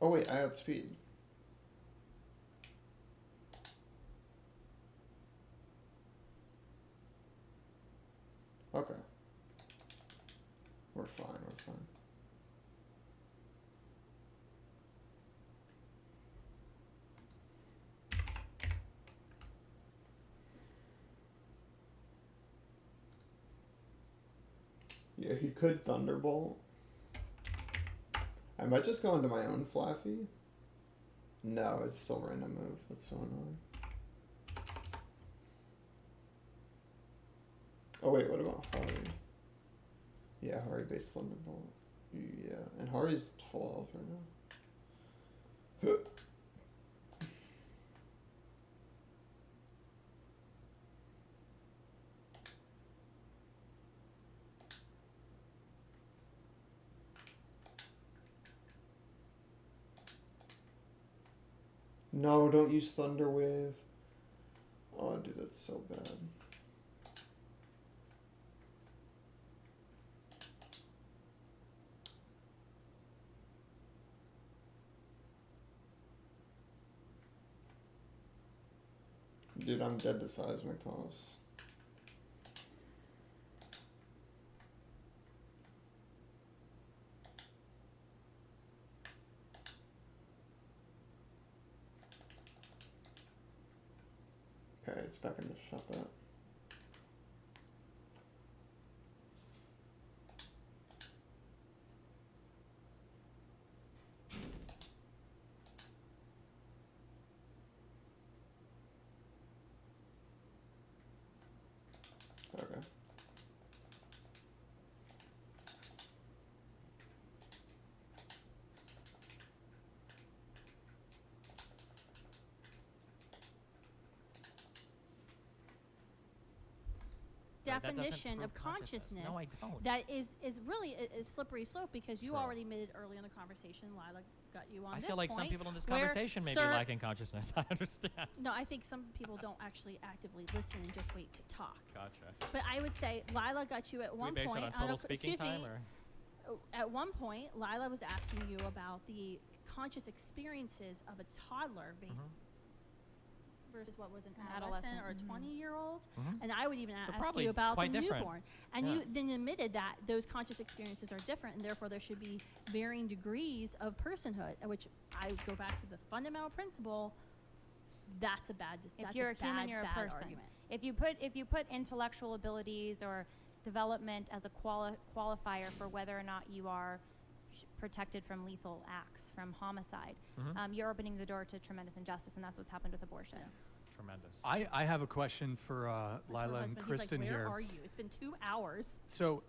Oh wait, I outspeed. Okay. We're fine, we're fine. Yeah, he could Thunderbolt. I might just go into my own Flaffy. No, it's still random move. That's so annoying. Oh wait, what about Hari? Yeah, Hari based Thunderbolt. Yeah, and Hari's full health right now. No, don't use Thunder Wave. Oh, dude, that's so bad. Dude, I'm dead to Seismic Toss. Okay, it's back in the shot that. Okay. That doesn't Definition prove of consciousness. No, I don't. That is really a slippery slope because you True. already admitted early in the conversation. Lila got you on I this feel like some point people in this where, conversation may be sir- lacking consciousness. I understand. No, I think some people don't actually actively listen and just wait to talk. Gotcha. But I would say Lila got you at We one base point. it on total speaking excuse time, me, or at one point, Lila was asking you about the conscious experiences of a toddler based versus what was an adolescent or a 20-year-old. And I would even They're ask probably you about the quite different. newborn. And Yeah. you then admitted that those conscious experiences are different, and therefore there should be varying degrees of personhood, which I would go back to the fundamental principle. That's a bad. If That's you're a a human, bad, you're a bad person. argument. If you put intellectual abilities or development as a qualifier for whether or not you are protected from lethal acts, from homicide, you're opening the door to tremendous injustice, and that's what's happened with abortion. tremendous. I have a question for Like her Lila and husband, Kristen he's like, here. Where are you? It's been 2 hours. So,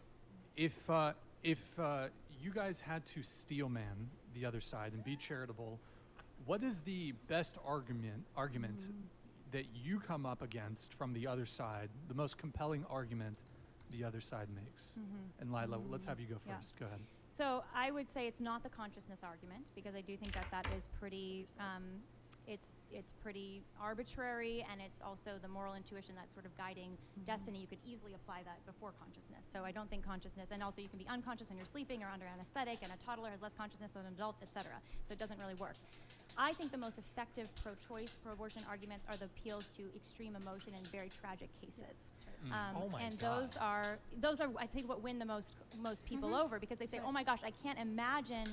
if you guys had to steel man the other side and be charitable, what is the best argument that you come up against from the other side? The most compelling argument the other side makes. And Lila, let's have you go Yeah. first. Go ahead. So I would say it's not the consciousness argument, because I do think that that is pretty, it's pretty arbitrary, and it's also the moral intuition that's sort of guiding destiny. You could easily apply that before consciousness. So I don't think consciousness, and also you can be unconscious when you're sleeping or under anesthetic, and a toddler has less consciousness than an adult, etc. So it doesn't really work. I think the most effective pro-choice, pro-abortion arguments are the appeals to extreme emotion in very tragic cases. Oh my And God. those are I think what win the most people over, because they say, oh my gosh, I can't imagine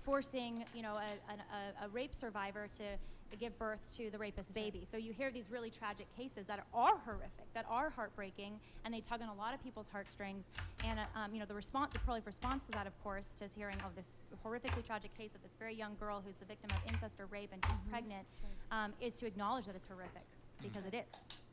forcing a rape survivor to give birth to the rapist baby. So you hear these really tragic cases that are horrific, that are heartbreaking, and they tug on a lot of people's heartstrings. And the prolific response to that, of course, to hearing of this horrifically tragic case of this very young girl who's the victim of incest or rape and she's pregnant, is to acknowledge that it's horrific, because it is,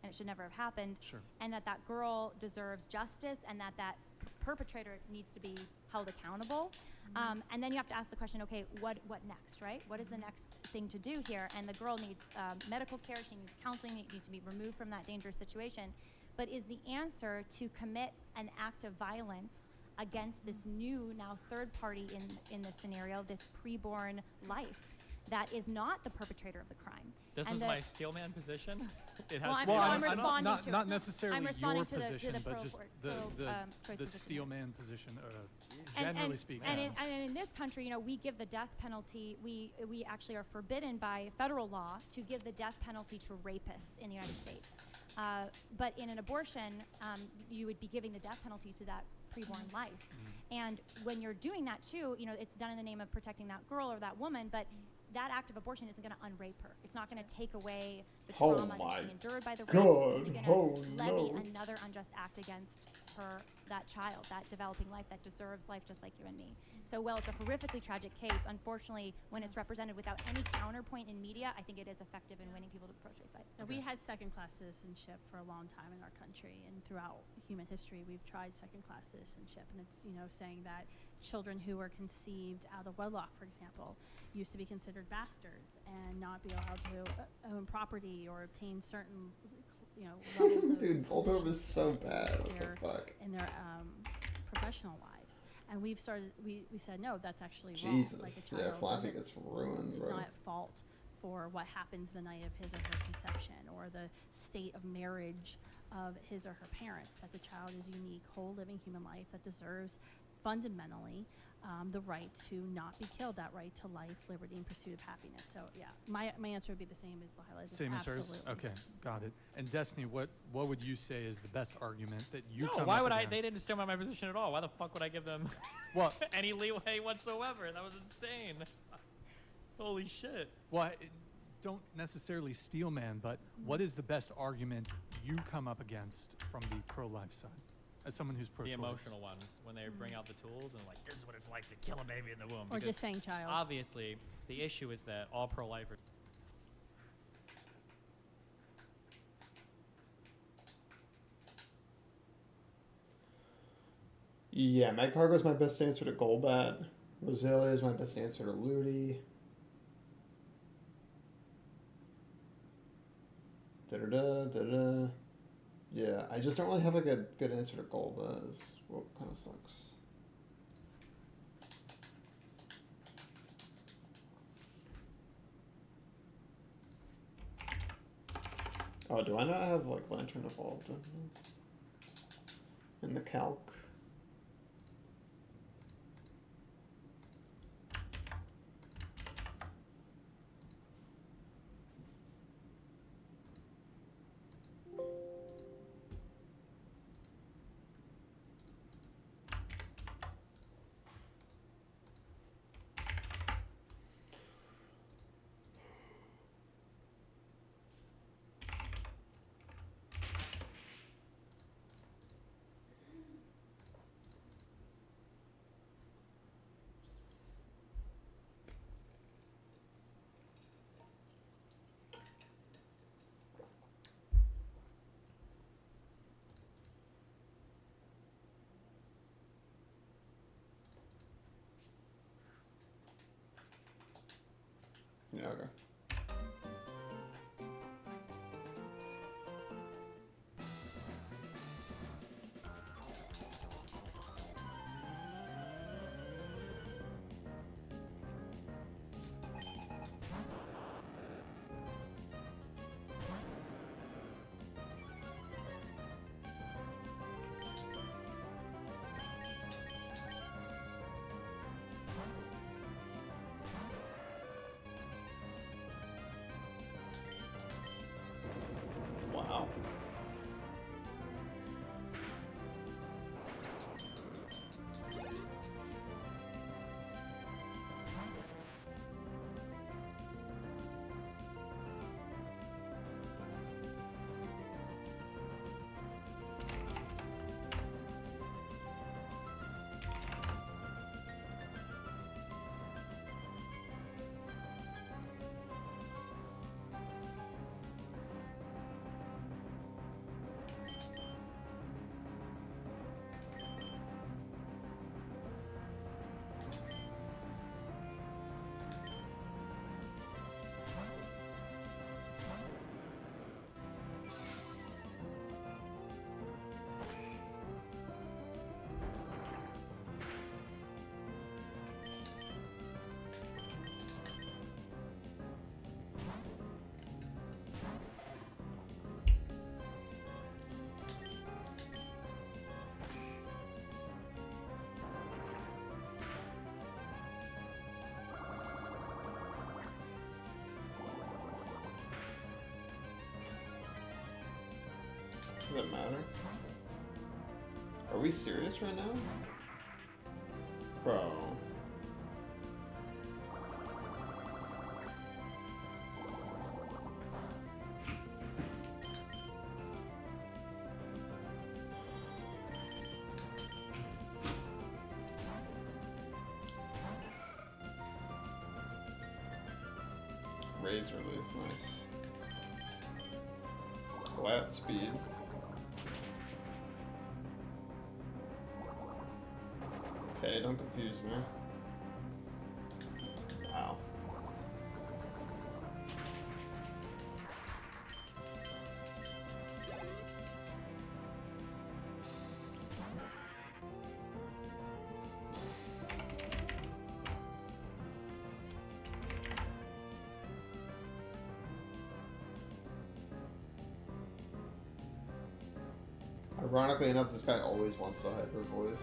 and it should never have happened. Sure. And that girl deserves justice, and that perpetrator needs to be held accountable. And then you have to ask the question, okay, what next, right? What is the next thing to do here? And the girl needs medical care, she needs counseling, she needs to be removed from that dangerous situation. But is the answer to commit an act of violence against this new, now third party in this scenario, this preborn life that is not the perpetrator of the crime? This And is the- my steelman position. It has Well, to I'm- be no, my I'm final- responding not, to not it. necessarily I'm your responding to the position, but pro- just choice the position. steel man position, And- generally and, speaking. And in this country, we give the death penalty. We actually are forbidden by federal law to give the death penalty to rapists in the United States. But in an abortion, you would be giving the death penalty to that preborn life. And when you're doing that too, it's done in the name of protecting that girl or that woman, but that act of abortion isn't going to unrape her. It's not going to take away the Oh trauma my that she endured by the rape. God. You're going Oh to levy no. another unjust act against that child, that developing life that deserves life just like you and me. So while it's a horrifically tragic case, unfortunately, when it's represented without any counterpoint in media, I think it is effective in winning people to the pro-choice side. Now, we had second-class citizenship for a long time in our country, and throughout human history, we've tried second-class citizenship, and it's, saying that children who were conceived out of wedlock, for example, used to be considered bastards and not be allowed to own property or obtain certain, levels of Dude, Voldemort is so bad. What the their- fuck? in their professional lives. And we said, no, that's actually Jesus. wrong. Like a child Yeah, Flappy doesn't- gets ruined, is bro. not at fault for what happens the night of his or her conception or the state of marriage of his or her parents, that the child is unique, whole living human life that deserves fundamentally the right to not be killed, that right to life, liberty, and pursuit of happiness. So yeah, my answer would be the same as the highlights. Same as hers? Absolutely. Okay, got it. And Destiny, what would you say is the best argument that you No, come why up would I? against? They didn't stand by my position at all. Why the fuck would I give them Well, any leeway whatsoever? That was insane. Holy shit. well, don't necessarily steel man, but what is the best argument you come up against from the pro-life side? As someone who's pro-choice. The emotional ones, when they bring out the tools and like, this is what it's like to kill a baby in the womb. Or Because just saying child. obviously, the issue is that all pro-lifers. Yeah, Magcargo is my best answer to Golbat. Roselia is my best answer to Ludi. Da-da-da, da-da. Yeah, I just don't really have like a good answer to Golbat. Is what kind of sucks. Oh, do I not have like Lantern evolved in the calc? Yeah, okay. Wow. Does it matter? Are we serious right now? Bro. Razor Leaf, nice. Flat speed. Okay, don't confuse me. Wow. Ironically enough, this guy always wants the hyper voice.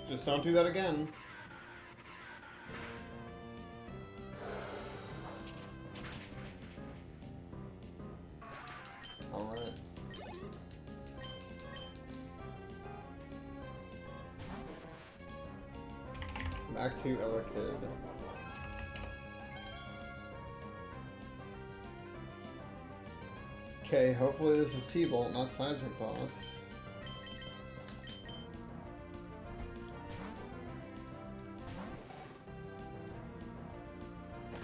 Just don't do that again. Alright. Back to Ella Kid. Okay, hopefully this is T-Bolt, not Seismic Boss.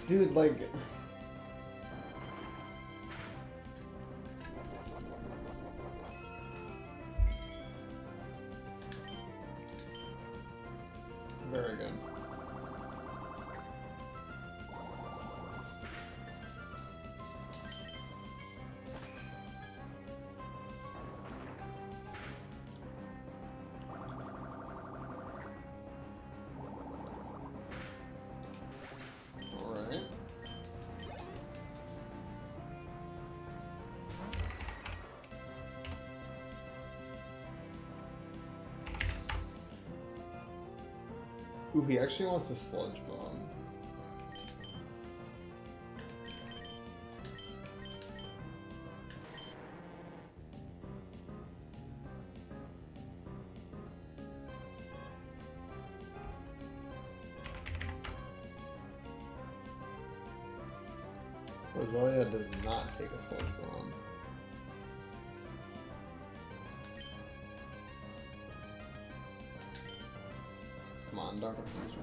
Dude, like... Very good. Alright. Ooh, he actually wants a sludge bomb. Rosalia does not take a sludge bomb. Come on, don't confuse me.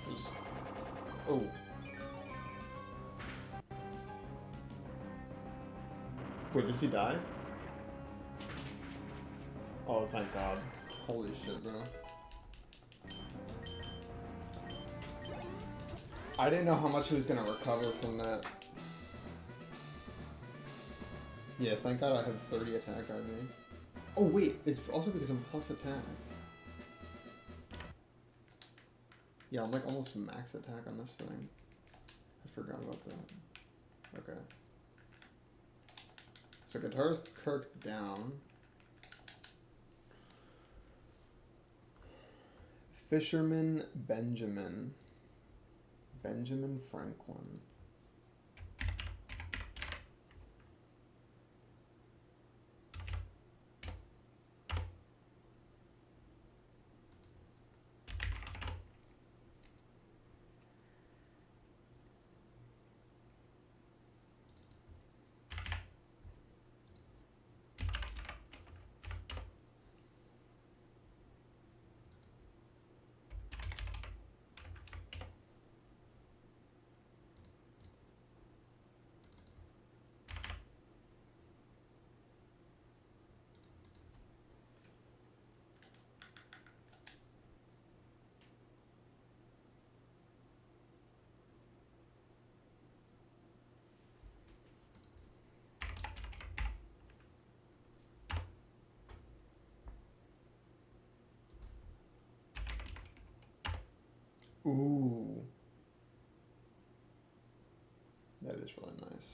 Just... Oh. Wait, does he die? Oh, thank God. Holy shit, bro. I didn't know how much he was gonna recover from that. Yeah, thank God I have 30 attack on me. Oh wait, it's also because I'm plus attack. Yeah, I'm like almost max attack on this thing. I forgot about that. Okay. So Guitarist Kirk down. Fisherman Benjamin. Benjamin Franklin. Ooh. That is really nice.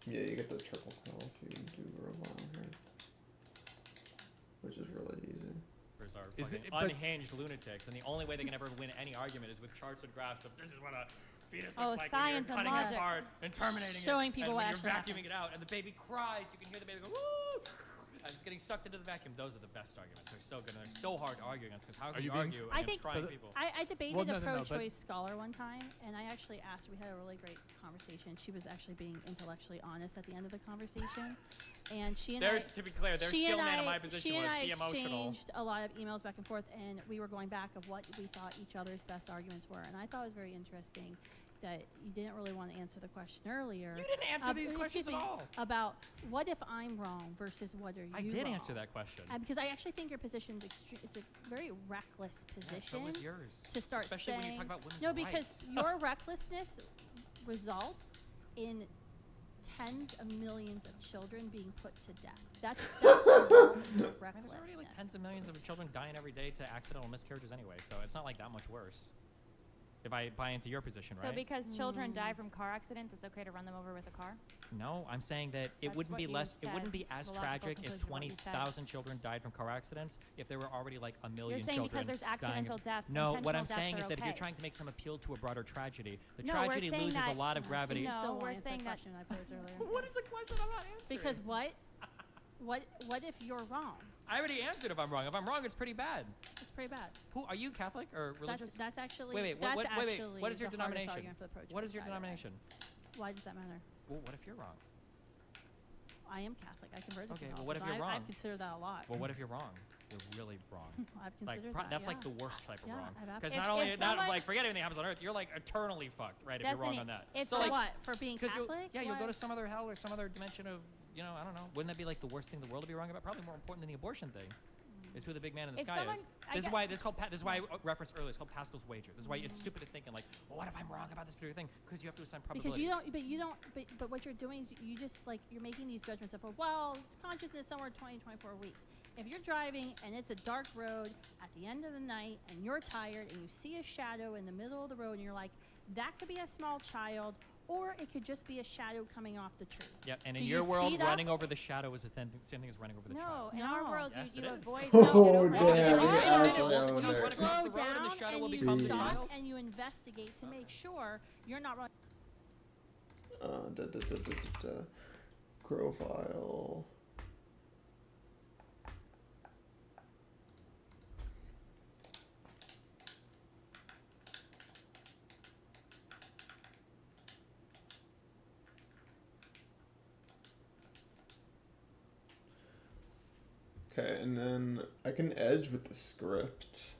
Yeah, you get the triple kill if you do Robot here. Which is really easy. Are Is fucking it- but- unhinged lunatics, and the only way they can ever win any argument is with charts and graphs of this is what a fetus Oh, looks like science when and you're cutting it logic. apart and terminating Showing it. people and what when you're actually vacuuming happens. it out, and the baby cries. You can hear the baby go, woo! And it's getting sucked into the vacuum. Those are the best arguments. They're so good, and they're so hard to argue against, because how can you you being- argue I against think- crying But- people? I debated Well, no, a no, no, but- pro-choice scholar one time, and I actually asked. We had a really great conversation. She was actually being intellectually honest at the end of the conversation, and she and There's, to be clear, their she skill and man in I, my position she and was I be emotional. exchanged a lot of emails back and forth, and we were going back of what we thought each other's best arguments were. And I thought it was very interesting that you didn't really want to answer the question earlier. You didn't answer these excuse questions at me, all. About what if I'm wrong versus what are you I did wrong? answer that question. Because I actually think your position is it's a very reckless Yeah, position so was yours. to start Especially saying. when you talk about women's No, rights. because your recklessness results in tens of millions of children being put to death. That's the Man, recklessness. there's already like tens of millions of children dying every day to accidental miscarriages anyway, so it's not like that much worse. If I buy into your position, So right? because children die from car accidents, it's okay to run them over with a car? No, I'm saying that it That's wouldn't what be you less. It wouldn't said, be as the logical tragic if conclusion of what you said. 20,000 children died from car accidents. If there were already like a million You're saying children because there's dying. accidental deaths, No, what I'm intentional saying deaths is are that if you're okay. trying to make some appeal to a broader tragedy, the No, we're tragedy saying loses a that- lot of See, gravity. you No, still we're won't answer saying the that- question I posed earlier. What is the question I'm not answering? Because what if you're wrong? I already answered if I'm wrong. If I'm wrong, it's pretty bad. It's pretty bad. Who are you, Catholic or religious? That's actually wait, that's wait. actually What is your the hardest denomination? argument for the pro-choice What is your side of it. denomination? Why does that matter? Well, what if you're wrong? I am Catholic. I converted Okay, to well, what if you're Catholicism. wrong? I've considered that a lot. Well, what if you're wrong? You're really wrong. I've Like considered that. that's yeah. like the worst type of Yeah, wrong. I've Because If- not only if not someone- like forget everything that happens on earth, you're like eternally fucked, right? If you're wrong Destiny, on that. if so For like, what? For being 'cause Catholic? you'll go What? to some other hell or some other dimension of I don't know. Wouldn't that be like the worst thing in the world to be wrong about? Probably more important than the abortion thing. Is who the big man in the If sky someone- is. I This is get- why this is why I referenced earlier. It's called Pascal's wager. This is why it's stupid to thinking like, well, what if I'm wrong about this particular thing? Because you have to assign probabilities. Because you don't, but what you're doing is you just like, you're making these judgments of, well, it's consciousness somewhere 20, 24 weeks. If you're driving and it's a dark road at the end of the night and you're tired and you see a shadow in the middle of the road and you're like, that could be a small child, or it could just be a shadow coming off the tree. Yep. And Do in you your world, speed up? running over the shadow is the same thing as running over the No, child. in our No. world, Yes, you it is. avoid. Oh, no, damn, no, we no, actually no, have no, one no, there. Running across Slow the road and the down shadow will and you become the Jesus. stop child. and you investigate to make sure you're not running. Profile. Okay, and then I can edge with the script.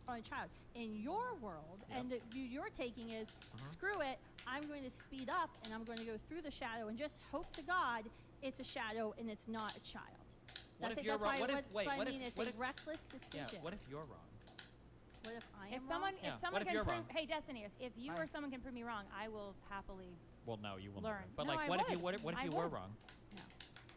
On a child. In your world, and the view you're taking is, screw it, I'm going to speed up and I'm going to go through the shadow and just hope to God it's a shadow and it's not a child. What That's if it. you're That's wrong? why, What if- that's wait, what I what if- mean. It's what a if- reckless Yeah. decision. What if you're wrong? What if I am If someone, wrong? Yeah, if someone what if can you're prove, wrong? hey Destiny, if you Hi. or someone can prove me wrong, I will happily. Well, no, you will Learn. never. But No, like, I what if you would. what if I you were would. wrong?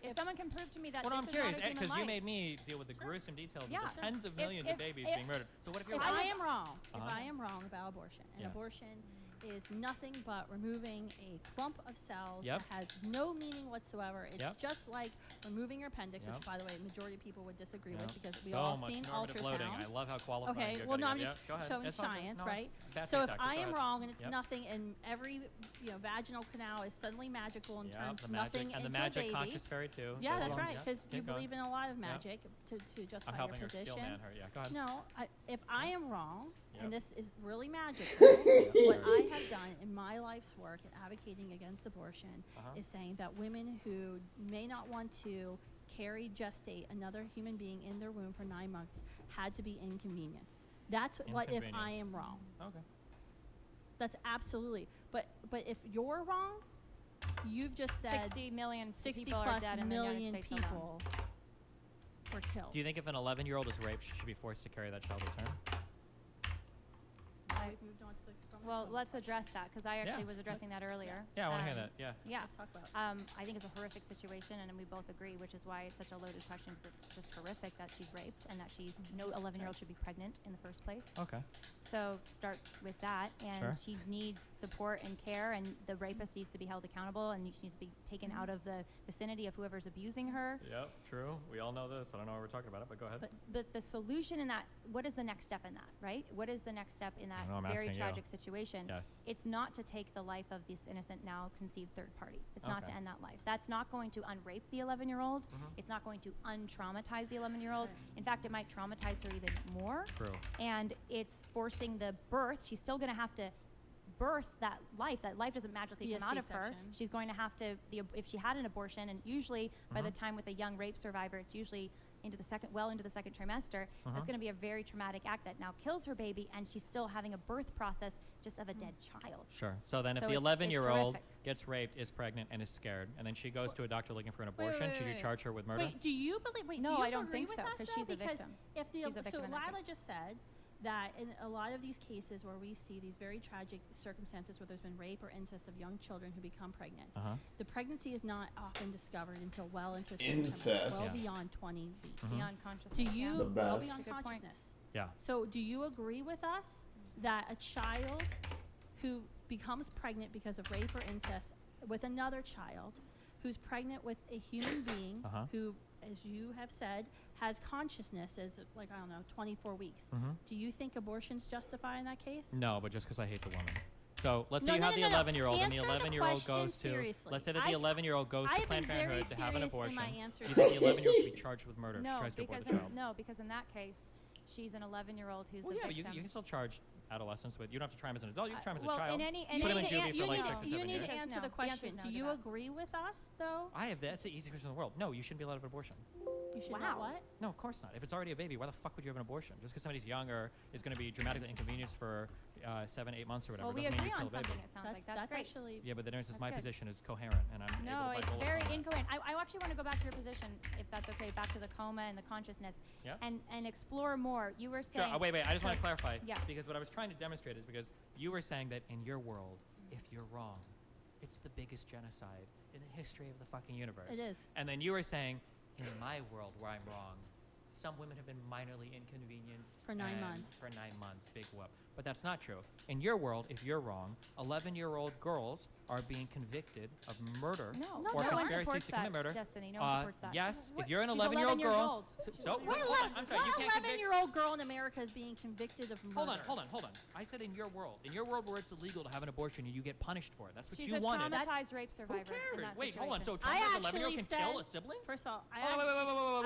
If someone can prove to me that Well, no, I'm this is not curious a human because you life, made me deal with the gruesome details Yeah, of the sure. tens of If- millions if- of babies if- being murdered. So what if you're If wrong? I am wrong, if Uh-huh. I am wrong about abortion, and Yeah. abortion is nothing but removing a clump of cells Yep. that has no meaning whatsoever. It's Yep. just like removing your appendix, Yep. which, by the way, majority of people would disagree Yeah. with because we so all much seen normative loading. I ultrasounds. love how qualified Okay, you're well, no, I'm getting. just Go ahead. showing It's fine. science, No, right? it's bad So if tactic. I Go am ahead. wrong and it's Yep. nothing, and every vaginal canal is suddenly magical and Yep, turns the nothing magic and the into magic a baby. conscious fairy too. Yeah, Go that's along. right, Yeah, because you keep going. believe in a lot of Yep. magic to I'm justify your helping her position. skill man her. Yeah, go ahead. No, if I am wrong, Yep. and this is really magical, what I have done in my life's work in advocating against abortion Uh-huh. is saying that women who may not want to gestate another human being in their womb for 9 months had to be inconvenienced. That's what if I Inconvenienced. am wrong. Okay. That's absolutely. But if you're wrong, you've just said 60 million 60 people are plus dead in the United million States alone. people were killed. Do you think if an 11-year-old is raped, she should be forced to carry that child to term? We've moved on to the Well, let's address that because I actually was addressing that earlier. Yeah, I want to hear that. Yeah. Yeah. Let's talk about it. I think it's a horrific situation, and we both agree, which is why it's such a loaded question because it's just horrific that she's raped and that no 11-year-old should be pregnant in the first place. Okay. So start with that, and Sure. she needs support and care, and the rapist needs to be held accountable, and she needs to be taken out of the vicinity of whoever's abusing her. Yep, true. We all know this. I don't know why we're talking about it, but go ahead. But the solution in that, what is the next step in that, right? What is the next step in that I know, I'm very asking you. tragic situation? Yes. It's not to take the life of this innocent, now conceived third party. It's not to Okay. end that life. That's not going to unrape the 11-year-old. Mhm. It's not going to untraumatize the 11-year-old. Right. In fact, it might traumatize her even more. True. And it's forcing the birth. She's still going to have to birth that life. That life doesn't magically Via come out of her. C-section. She's going to have to, if she had an abortion, and usually by the Mhm. time with a young rape survivor, it's usually into the second trimester. That's Mhm. going to be a very traumatic act that now kills her baby, and she's still having a birth process just of a dead child. Sure. So then if So the it's 11-year-old horrific. gets raped, is pregnant, and is scared, and then she goes to a doctor looking for an Wait, abortion, wait, should you wait. charge her with murder? Wait, do you believe? Wait, No, do you I don't agree think with so, us, 'cause though? she's a Because victim. If the She's a victim so in that Lila case. just said that in a lot of these cases where we see these very tragic circumstances where there's been rape or incest of young children who become pregnant, Uh-huh. the pregnancy is not often discovered until well into the second trimester, Incest. well Yeah. beyond 20 weeks. Mhm. Beyond consciousness. Do yeah. you The well best. beyond Good point. consciousness? Yeah. So do you agree with us that a child who becomes pregnant because of rape or incest with another child who's pregnant with a human being Uh-huh. who, as you have said, has consciousness as like, I don't know, 24 weeks. Mhm. Do you think abortion's justified in that case? No, but just because I hate the woman. So let's No, say you no, have no, the no. 11-year-old, and the Answer the 11-year-old question goes to. seriously. Let's say that the 11-year-old goes to I've Planned been very Parenthood to have an serious in abortion. my answer Do you to think the this. 11-year-old should be charged with murder if she No, tries to abort because the child? no, because in that case, she's an 11-year-old who's Well, the yeah, you victim. can still charge adolescents with. You don't have to try him as an adult. You can try him as a well, child. in any You put him in need to juvie an- for like you 6 or need- 7 You need years. to answer No. the The answer's question. no Do to you that. agree with us, though? That's the easiest question in the world. No, you shouldn't be allowed to have an abortion. You should Wow. not what? No, of course not. If it's already a baby, why the fuck would you have an abortion? Just because somebody's young or is going to be dramatically inconvenienced for 7, 8 months or whatever Well, we doesn't mean agree you on kill a baby. something. It sounds like that's great. actually Yeah, but the difference is That's my good. position is coherent, and I'm No, able it's to bite bullets very on that. incoherent. I actually want to go back to your position, if that's okay, back to the coma and the consciousness, Yeah. and explore more. You were Sure. saying. Wait. I just want to so- clarify. Yeah. Because what I was trying to demonstrate is because you were saying that in your world, if you're wrong, it's the biggest genocide in the history of the fucking universe. It is. And then you were saying, in my world where I'm wrong, some women have been minorly inconvenienced For 9 and months. For 9 months, big whoop. But that's not true. In your world, if you're wrong, 11-year-old girls are being convicted of murder No, or no one conspiracy supports to commit that, murder. Destiny. No one supports that. Yes, What- if you're an She's 11-year-old 11 years girl. old. So, She's so 11 wait, years hold on. old. I'm sorry. You can't convict. 11-year-old girl in America is being convicted of murder. Hold on. I said in your world. In your world where it's illegal to have an abortion and you get punished for it. That's what She's you a wanted. traumatized rape Who survivor. In cares? that Wait, hold on. So a situation. traumatized I 11-year-old can actually kill a said- sibling? First of all, I Hold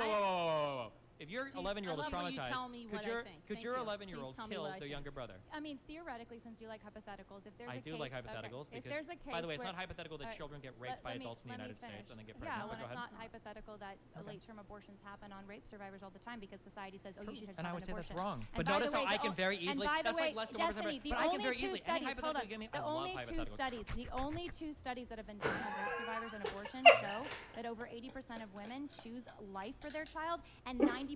on, wait. If your Please, 11-year-old is I love when you traumatized, tell me what I think. could Thank your you. 11-year-old Please tell me kill what I their think. younger brother? I mean, theoretically, since you like hypotheticals, if there's I a do case, like okay, hypotheticals if because, there's a case by the way, it's where- not hypothetical that Alright, children get raped by let me- adults in the let me United States finish. and then get Yeah, pregnant. well, But go it's ahead. not hypothetical that Okay. late-term abortions happen on rape survivors all the time because society says, oh, you should just And I have would an say that's abortion. wrong. And But by the notice how way, I the can o- very and easily. by the That's way, like less democracy. Destiny, the But I can only very two easily. Any studies, hold hypothetical on, you give me, the I love only two hypotheticals. studies, the only two studies that have been done on rape survivors and abortion show that over 80% of women choose life for their child, and 90%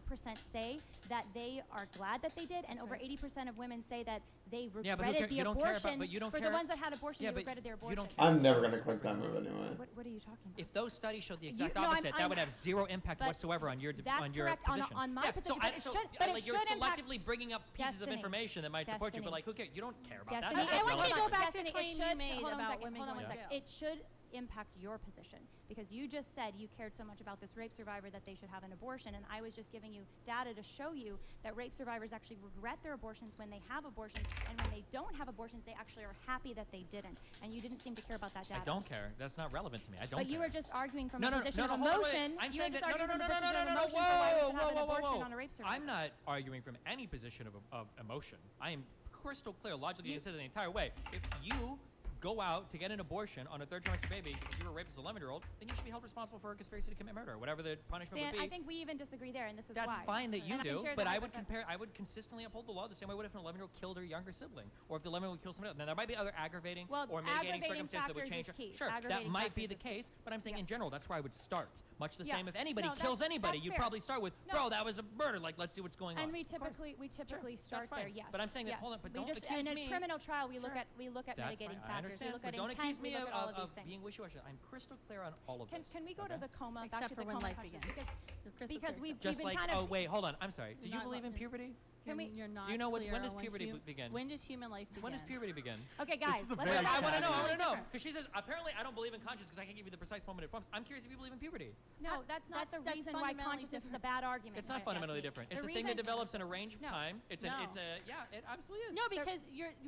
say that they are glad that they did, and over 80% of women say that they Yeah, but who regretted care- the you don't care about- abortion. but you don't For care- the ones that had abortion, Yeah, they but regretted their you abortion. don't care. I'm never gonna click that move anyway. What are you talking about? If those studies showed the exact no, I'm- opposite, that I'm- would have zero impact but whatsoever on your that's on your correct on- position. on my yeah, position, so but I, it so, should- but it like you're should impact- selectively bringing up pieces of Destiny. information that might support you, but Destiny. like who cares? You don't care about Destiny, that. That's I want you to irrelevant. go back to Destiny, the claim it you should, made hold on about one second, women hold on going one to second. jail. It should impact your position because you just said you cared so much about this rape survivor that they should have an abortion, and I was just giving you data to show you that rape survivors actually regret their abortions when they have abortions, and when they don't have abortions, they actually are happy that they didn't. And you didn't seem to care about that data. I don't care. That's not relevant to me. I don't But you care. were just arguing from No, a no, position no, of no, hold on, wait, emotion. wait. I'm You were saying just that no, no, arguing no, from a no, no, position no, of no, emotion for why we should have an whoa, abortion whoa. on a rape survivor. I'm not arguing from any position of emotion. I am crystal clear, logically consistent the entire way. If you go out to get an abortion on a third trimester baby because you were raped as an 11-year-old, then you should be held responsible for a conspiracy to commit murder, whatever the punishment Dan, would be. I think we even disagree there, and this is That's why. fine that you And I can do, share but the I would hypothetical. I would consistently uphold the law the same way I would if an 11-year-old killed her younger sibling, or if the 11-year-old killed somebody else. Now there might be other aggravating Well, or mitigating aggravating circumstances that would factors change. is key. Sure, that Aggravating might be the factors is case, but I'm saying Yeah. in general, that's where I would start. Much the Yeah. same if anybody No, kills that's- anybody, that's you'd fair. probably start with, No. bro, that was a murder. Like, let's see what's going on. And we Of course. typically Sure, start that's there, fine. yes. But I'm saying that, yes. hold on, but we don't just, accuse in me. a criminal trial, we look Sure. at That's mitigating fine. I factors. understand, We look but at don't intent. accuse me We look at all of these of things. being wishy-washy. I'm crystal clear on all of this. Can we go to okay? the coma? Back Except to for the when coma life question, begins. because Crystal because clear we've except Just been like, kind of oh wait, hold on. I'm sorry. Do you Not believe in lo- puberty? Can we- You're not Do you know clear when does on puberty hu- begin? When does human life begin? When does puberty begin? Okay, guys. is a let's very go I back want to to know. I something want to know. different. Because she says apparently I don't believe in conscience because I can't give you the precise moment it forms. I'm curious if you believe in puberty. No, that's not the that's reason why fundamentally consciousness is a different. bad argument. It's not Yes, fundamentally yes. different. The It's a thing that reason- develops in a range of No. time. It's No. yeah, it absolutely is. No, because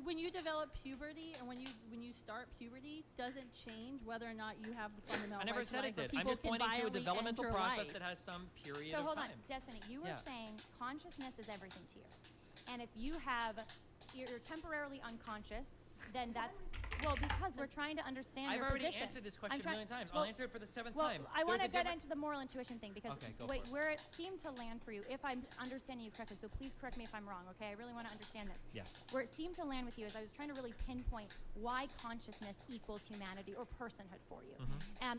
when you develop puberty and when you start puberty doesn't change whether or not you have the fundamental. I never right to said life, it or did. I'm people just can pointing to a violently developmental end your process life. that has some period So of hold time. on, Destiny. You were Yeah. saying consciousness is everything to you, and if you're temporarily unconscious, then that's because we're trying to understand I've your already position. answered this I'm question a trying- million times. well, I'll answer it for the 7th Well, time. I want to There's a get different- into the moral intuition thing because Okay, go for it. where it seemed to land for you, if I'm understanding you correctly, so please correct me if I'm wrong, okay? I really want to understand this. Yes. Where it seemed to land with you is I was trying to really pinpoint why consciousness equals humanity or personhood for you.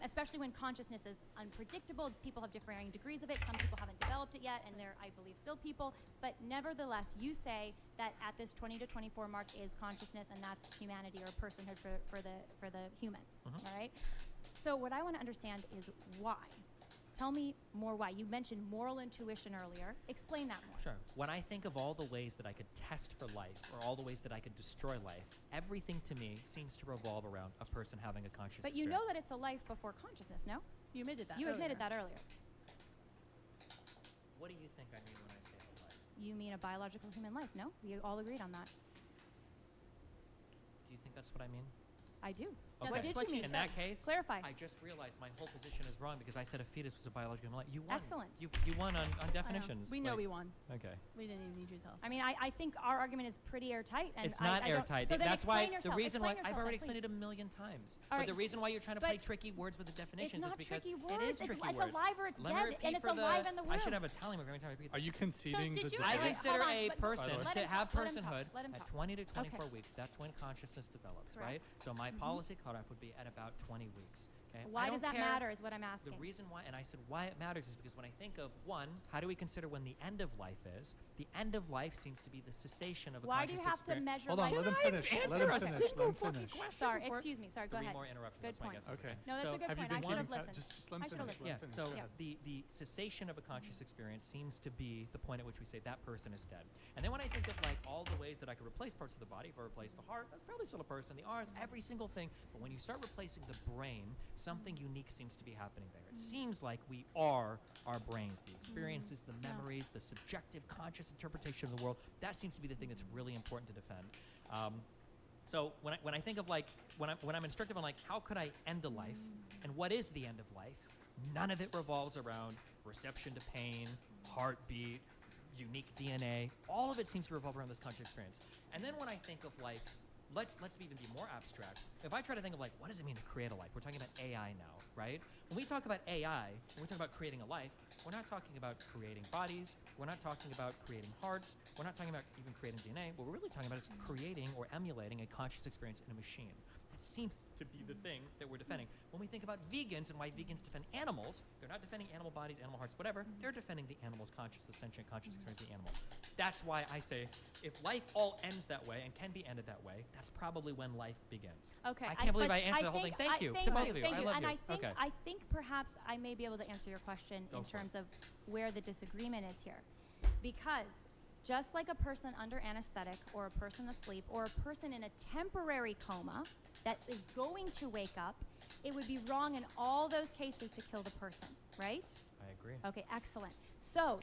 Especially when consciousness is unpredictable, people have differing degrees of it. Some people haven't developed it yet, and they're, I believe, still people. But nevertheless, you say that at this 20 to 24 mark is consciousness, and that's humanity or personhood for the human. All right. So what I want to understand is why. Tell me more why. You mentioned moral intuition earlier. Explain that more. Sure. When I think of all the ways that I could test for life or all the ways that I could destroy life, everything to me seems to revolve around a person having a conscious But you experience. know that it's a life before consciousness, no? You admitted that. You admitted earlier. that earlier. What do you think I mean when I say a life? You mean a biological human life, no? We all agreed on that. Do you think that's what I mean? I do. Okay. What did That's what you you mean? In that case, Clarify. I just realized my whole position is wrong because I said a fetus was a biological human life. You won. Excellent. You won on I know. definitions. We know Like- we won. Okay. We didn't even need you to tell us. I mean, I think our argument is pretty airtight. And It's not I don't- airtight. So then That's why explain the yourself. reason why Explain I've yourself already then, explained it please. a million times. All But right. the reason why you're trying to play But tricky words with the It's definitions not is because tricky it words. is It's tricky it's words. alive or it's Let me dead, repeat and it's for the- alive in the I should womb. have a tally mark every time I repeat Are you conceding did the you- I Wait, debate? consider hold on, a but- person By the way. to have Let him talk, personhood let him at talk. 20 to 24 Okay. weeks. That's when consciousness develops, Correct. right? So my policy cutoff would be at about 20 weeks. Okay? I Why don't does that care- matter is what I'm The asking. reason why, and I said why it matters is because when I think of one, how do we consider when the end of life is? The end of life seems to be the cessation of a Why do conscious you have to experience. measure Hold on, life? let him finish. Let Answer him a finish. single Let him fucking finish. question Sorry, before- excuse me. Sorry, go 3 ahead. more interruptions. Good That's my point. guess. Okay. No, that's So a good Have you point. been I should keeping have time? listened. Just let him I should have finish. Let Yeah, him finish. so Go ahead. the cessation of a conscious experience seems to be the point at which we say that person is dead. And then when I think of like all the ways that I could replace parts of the body, if I replace the heart, that's probably still a person, the arms, every single thing. But when you start replacing the brain, something unique seems to be happening there. It seems like we are our brains, the experiences, the memories, the subjective conscious interpretation of the world. That seems to be the thing that's really important to defend. So when I think of like when I'm instructive on like how could I end a life and what is the end of life, none of it revolves around reception to pain, heartbeat, unique DNA. All of it seems to revolve around this conscious experience. And then when I think of like let's even be more abstract. If I try to think of like what does it mean to create a life? We're talking about AI now, right? When we talk about AI, when we talk about creating a life, we're not talking about creating bodies. We're not talking about creating hearts. We're not talking about even creating DNA. What we're really talking about is creating or emulating a conscious experience in a machine. That seems to be the thing that we're defending. When we think about vegans and why vegans defend animals, they're not defending animal bodies, animal hearts, whatever. They're defending the animal's conscious, the sentient conscious experience of the animal. That's why I say if life all ends that way and can be ended that way, that's probably when life begins. Okay. I can't believe but I answered the whole thing. think- Thank you thank to both of you. Thank I you. love And you. I think Okay. I think perhaps I may be able to answer your question Go in for it. terms of where the disagreement is here. Because just like a person under anesthetic or a person asleep or a person in a temporary coma that is going to wake up, it would be wrong in all those cases to kill the person, right? I agree. Okay, excellent. So,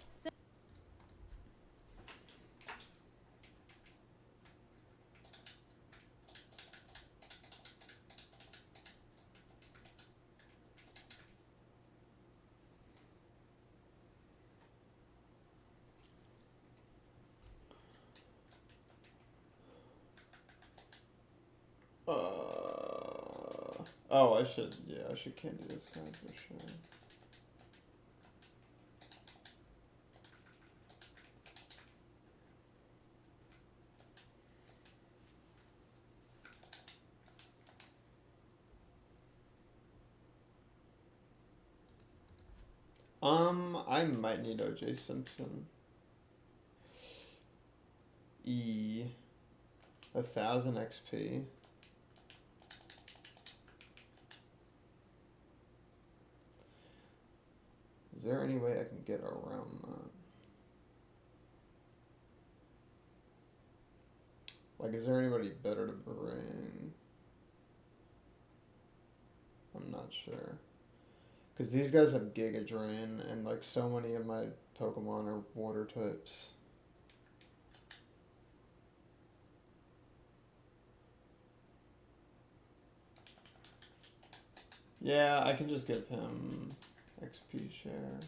Oh, I should, yeah, I should candy this guy for sure. I might need OJ Simpson. 1,000 XP. Is there any way I can get around that? Like, is there anybody better to bring? I'm not sure. Because these guys have Giga Drain, and like so many of my Pokemon are water types. Yeah, I can just give him XP share.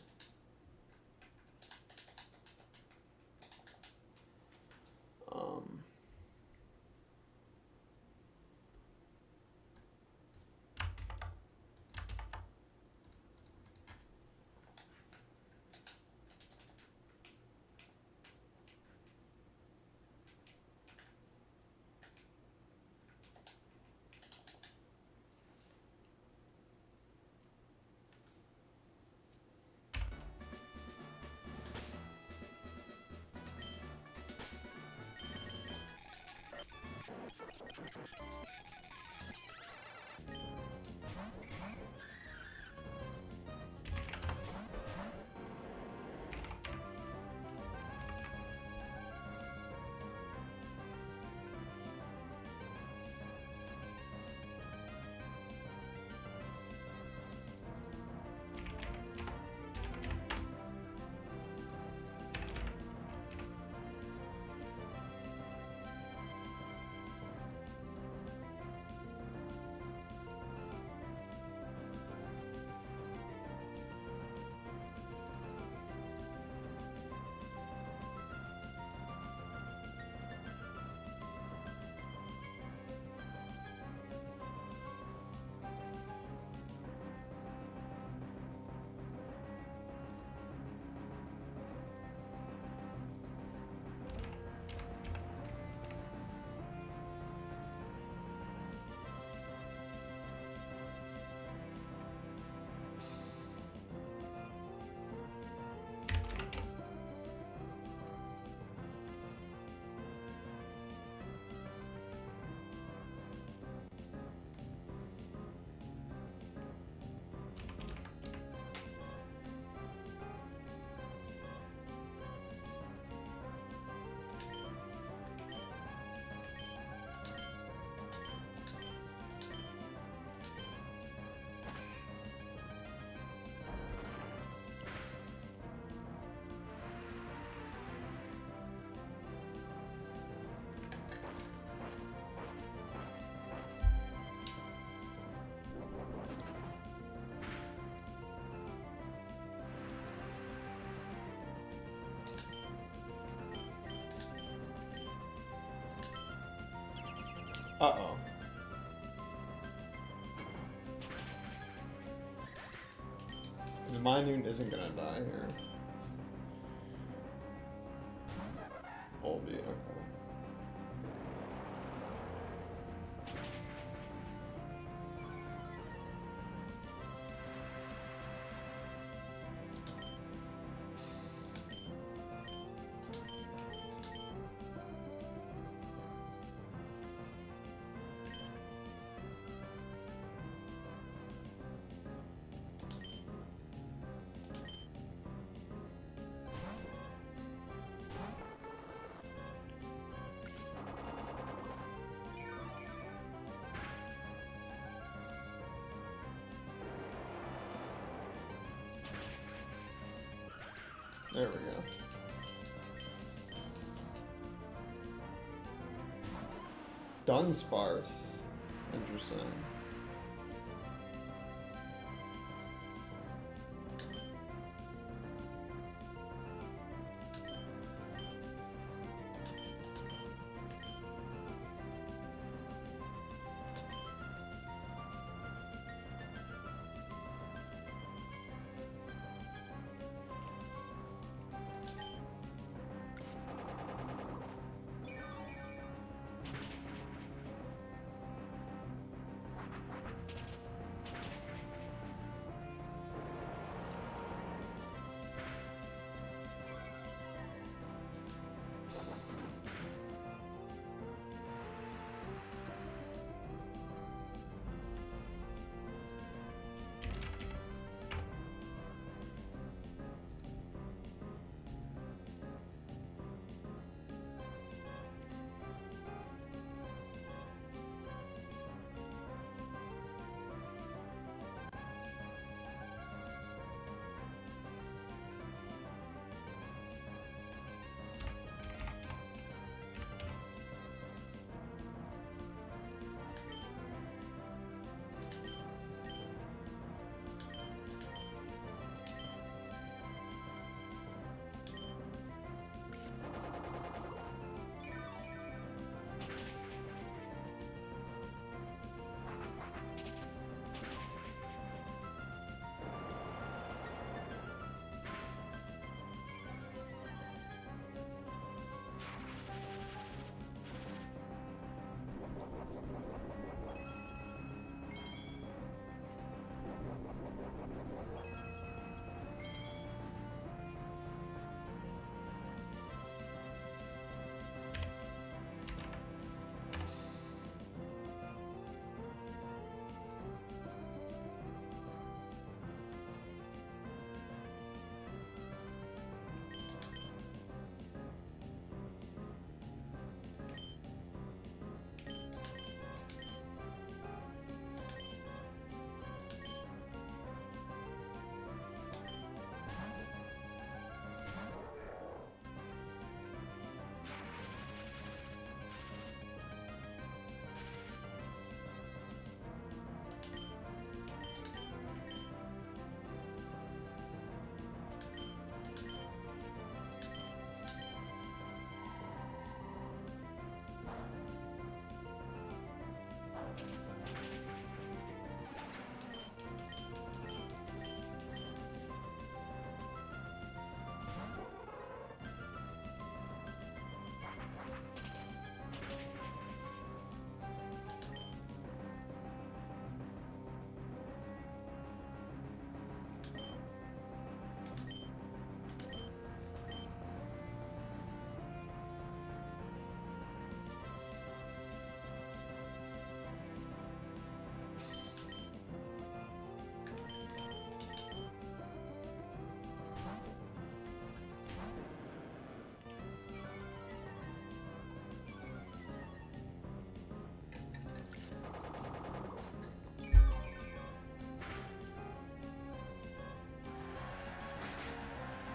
Uh-oh. Because Minun isn't gonna die here. Olby, okay. There we go. Dunsparce. Interesting.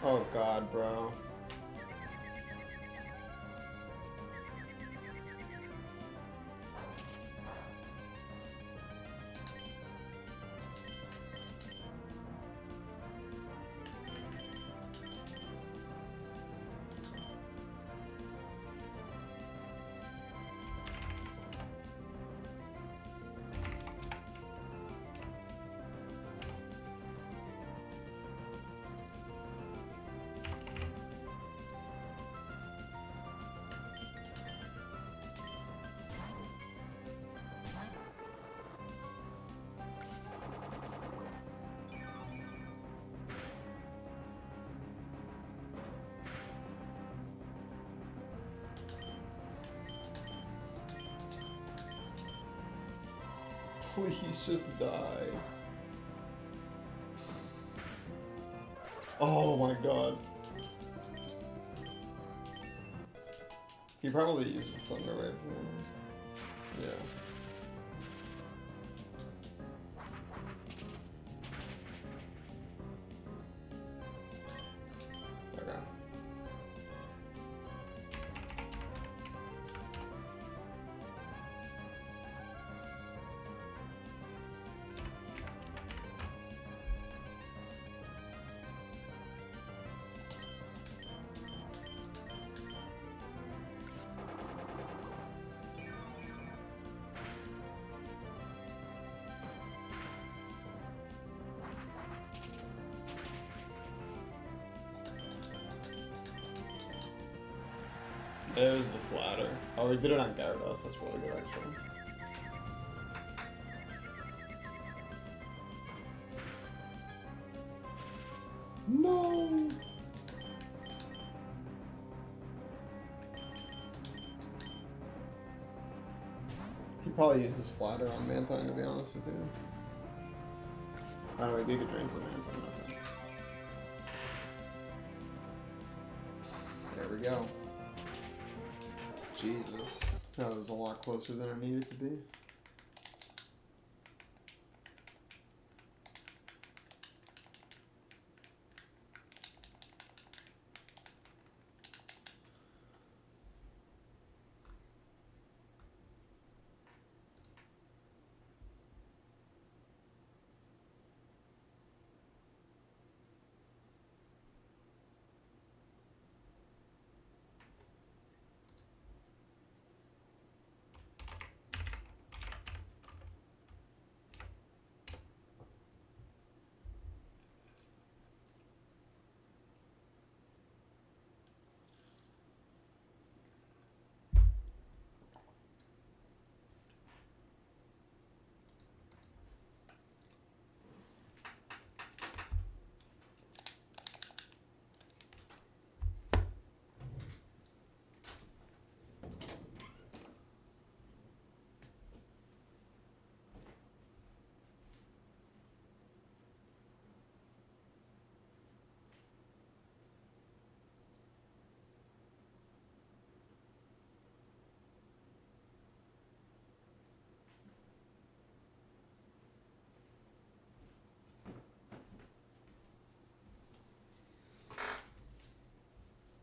Oh god, bro. Please just die. Oh my god. He probably uses Thunder Wave. Yeah. Okay. There's the flatter. Oh, he did it on Gyarados. That's really good, actually. No! He probably uses flatter on Mantine, to be honest with you. I don't know, he Giga Drains the Mantine. Okay. There we go. Jesus. That was a lot closer than it needed to be.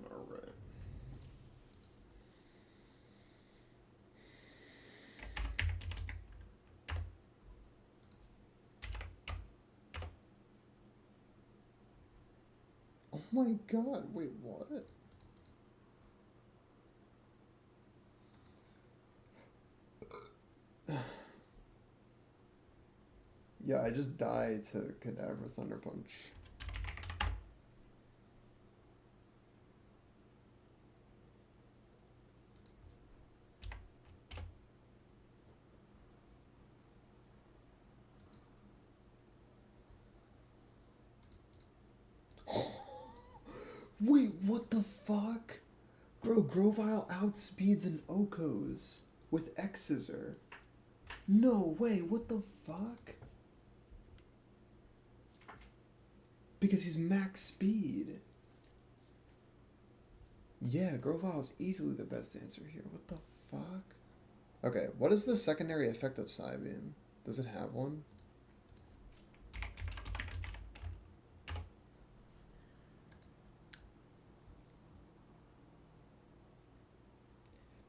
Alright. Oh my god, wait, what? Yeah, I just died to Cadaver Thunder Punch. Wait, what the fuck? Bro, Grovyle outspeeds an Okos with X-Scissor. No way, what the fuck? Because he's max speed. Yeah, Grovyle's easily the best answer here. What the fuck? Okay, what is the secondary effect of Psybeam? Does it have one?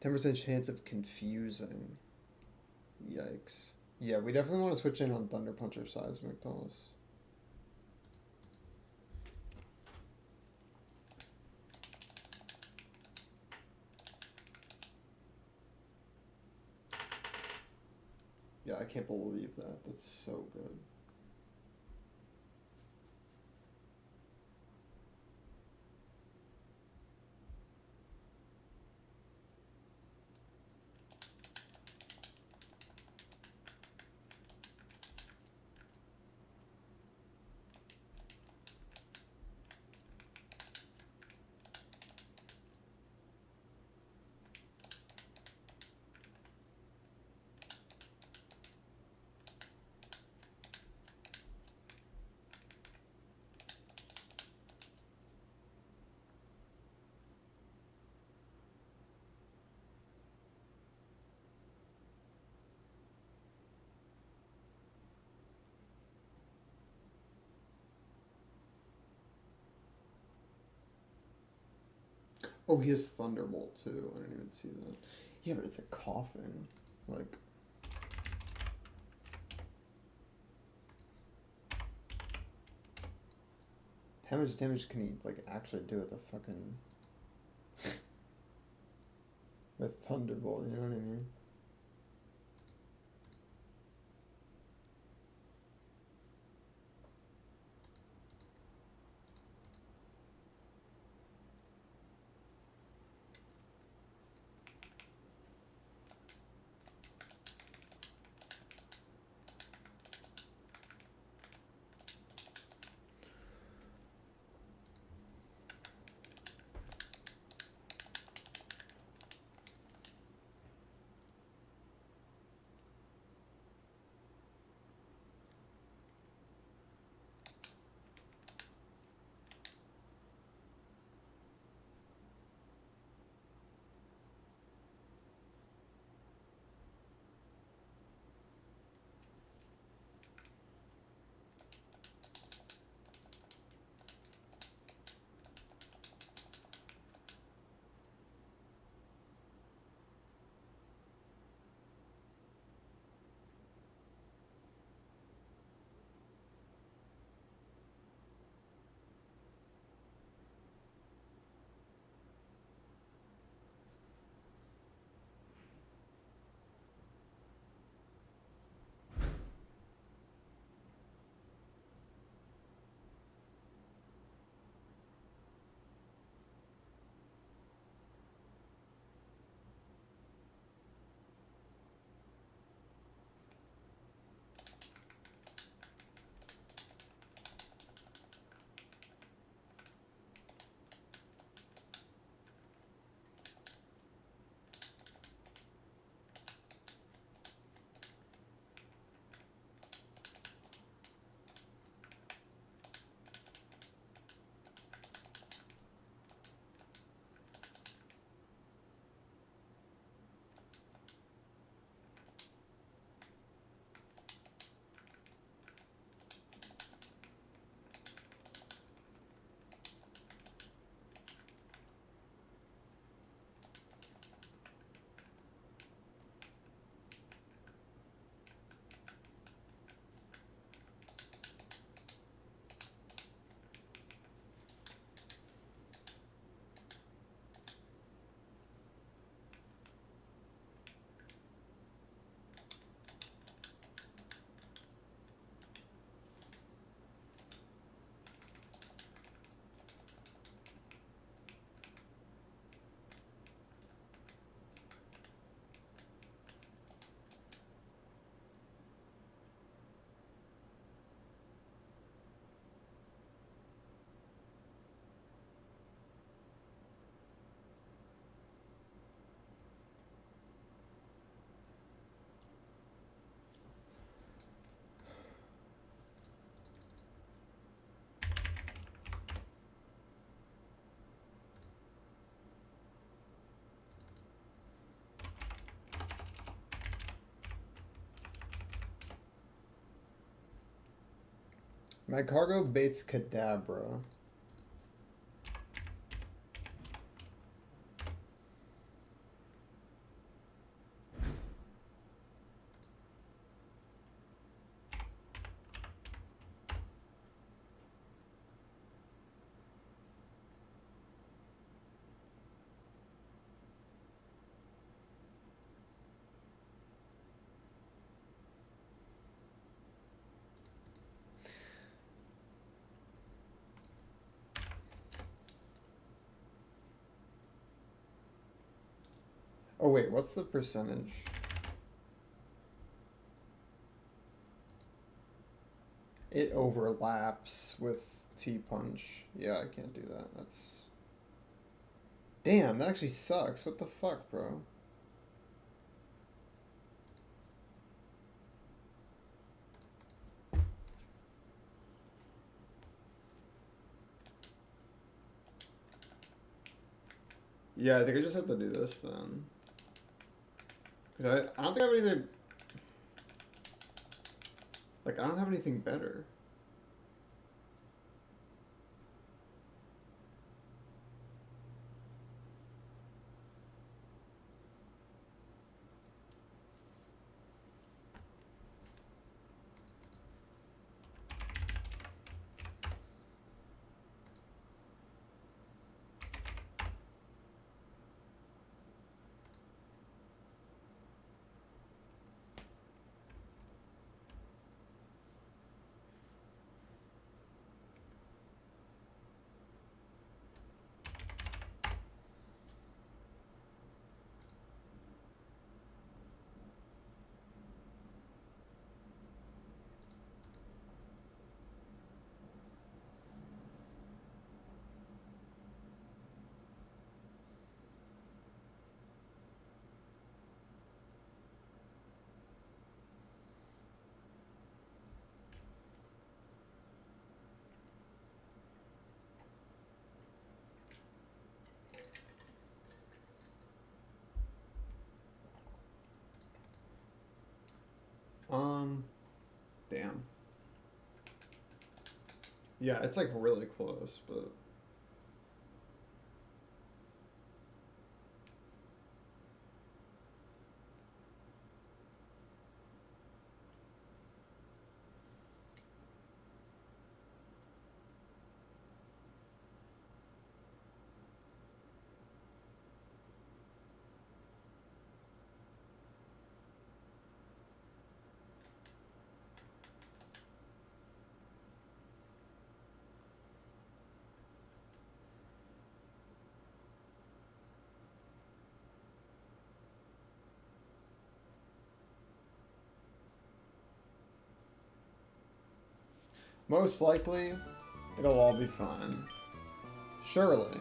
10% chance of confusing. Yikes. Yeah, we definitely want to switch in on Thunder Punch or Seismic Toss. Yeah, I can't believe that. That's so good. Oh, he has Thunderbolt too. I didn't even see that. Yeah, but it's a coughing. Like. How much damage can he, like, actually do with a fucking. with Thunderbolt, you know what I mean? My cargo baits Kadabra. Oh wait, what's the percentage? It overlaps with T-Punch. Yeah, I can't do that. That's... Damn, that actually sucks. What the fuck, bro? Yeah, I think I just have to do this then. Because I don't think I have anything... Like, I don't have anything better. Damn. Yeah, it's like really close, but... Most likely, it'll all be fine. Surely.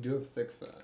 do have thick fat.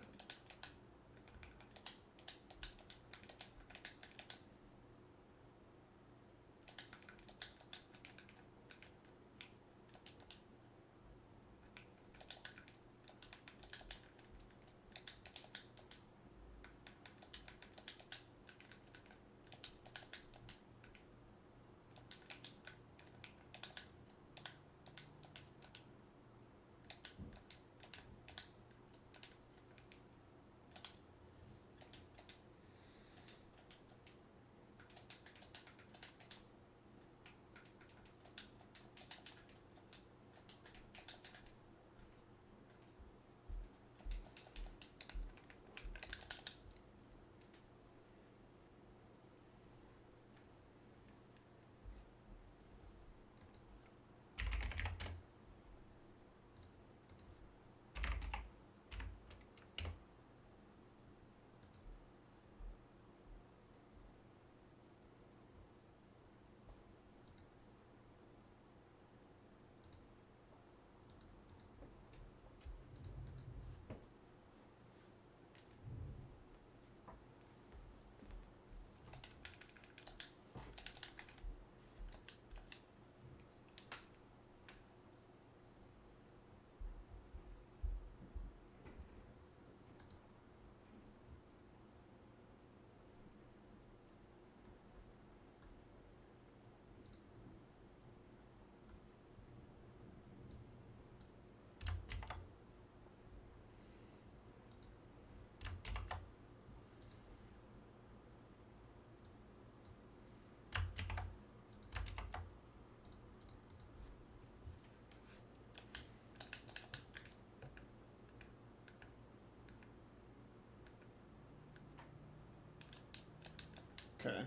Okay.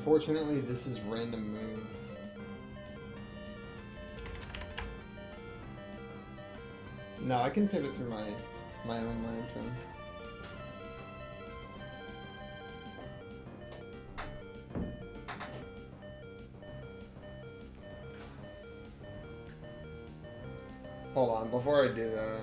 Unfortunately, this is random move. No, I can pivot through my own lantern. Hold on, before I do that.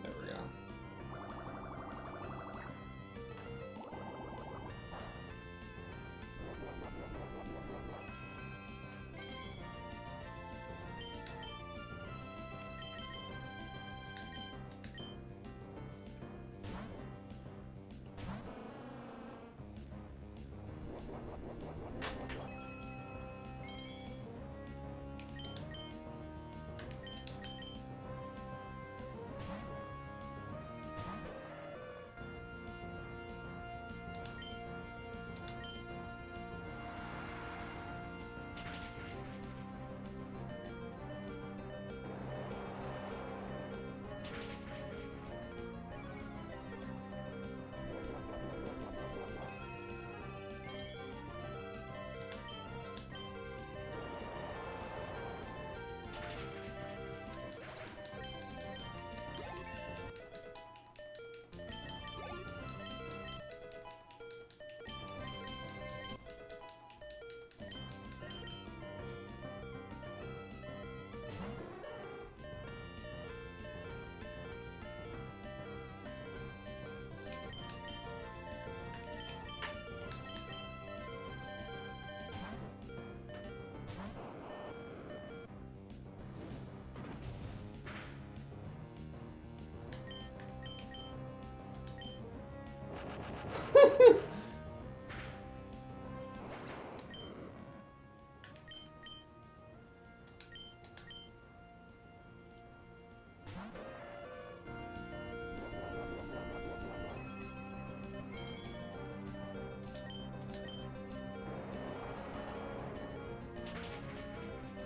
There we go.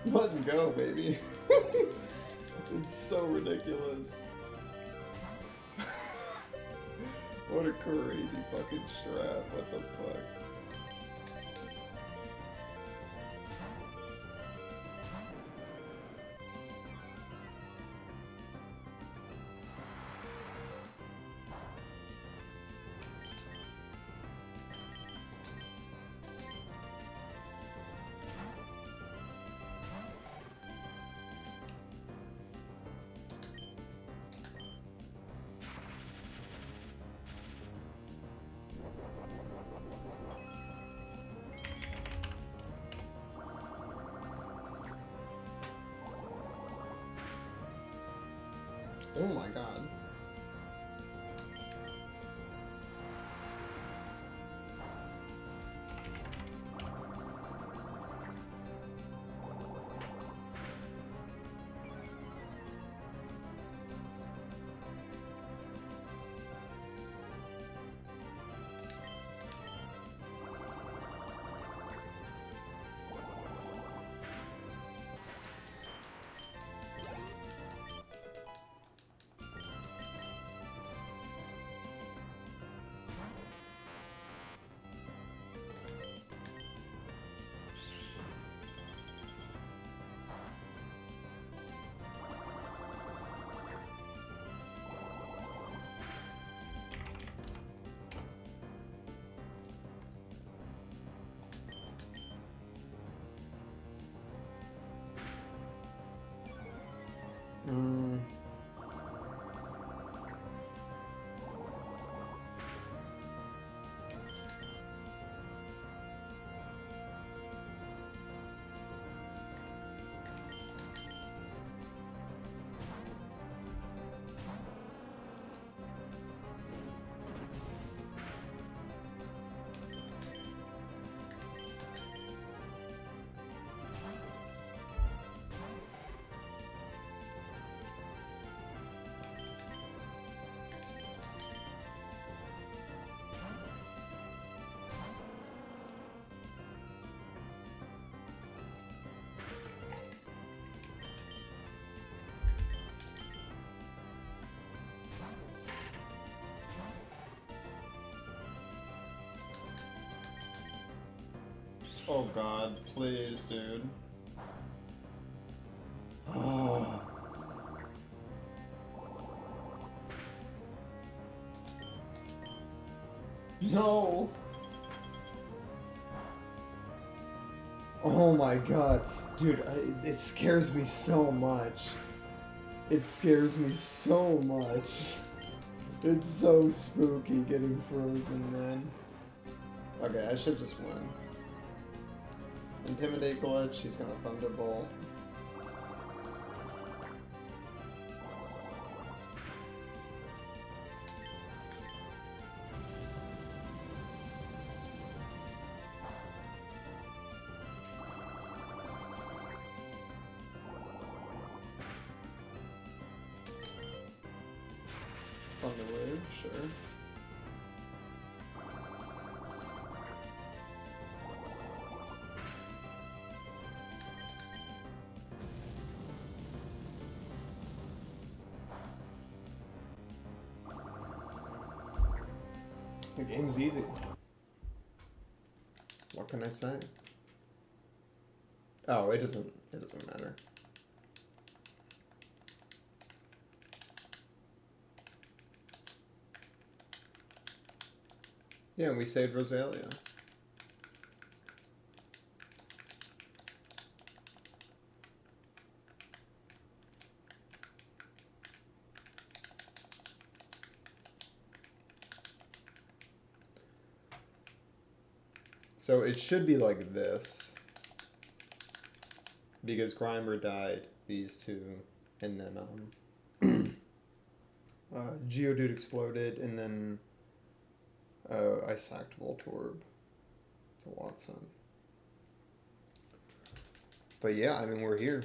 Let's go, baby. It's so ridiculous. What a crazy fucking strat. What the fuck? Oh my god. Oh god, please, dude. Oh. No! Oh my god. Dude, it scares me so much. It scares me so much. It's so spooky getting frozen, man. Okay, I should just win. Intimidate glitch, he's gonna Thunderbolt. Thunder Wave, sure. The game's easy. What can I say? Oh, it doesn't matter. Yeah, we saved Rosalia. So it should be like this. Because Grimer died, these two, and then Geodude exploded, and then I sacked Voltorb to Watson. But yeah, I mean, we're here.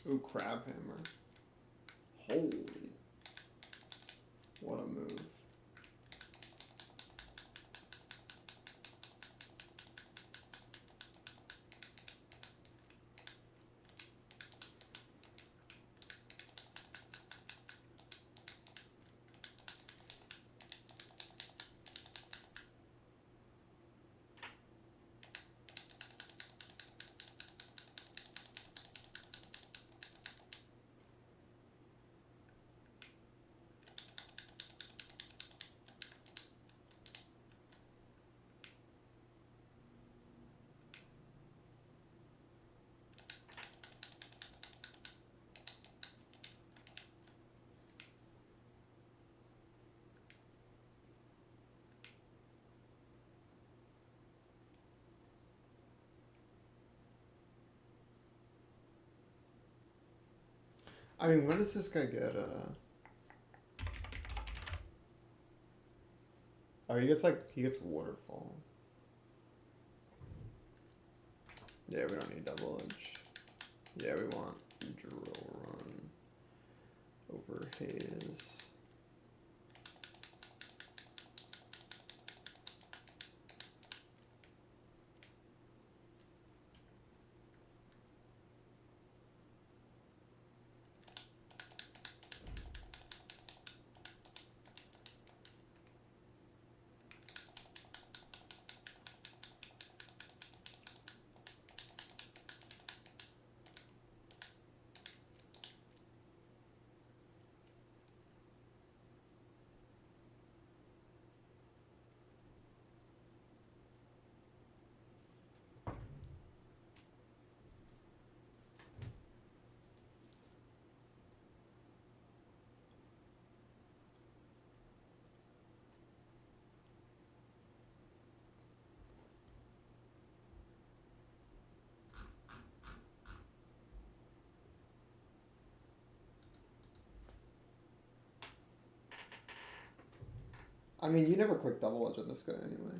Ooh, crab hammer. Holy. What a move. I mean, when does this guy get, oh, he gets waterfall. Yeah, we don't need double edge. Yeah, we want drill run over haze. I mean, you never click double edge on this guy anyway.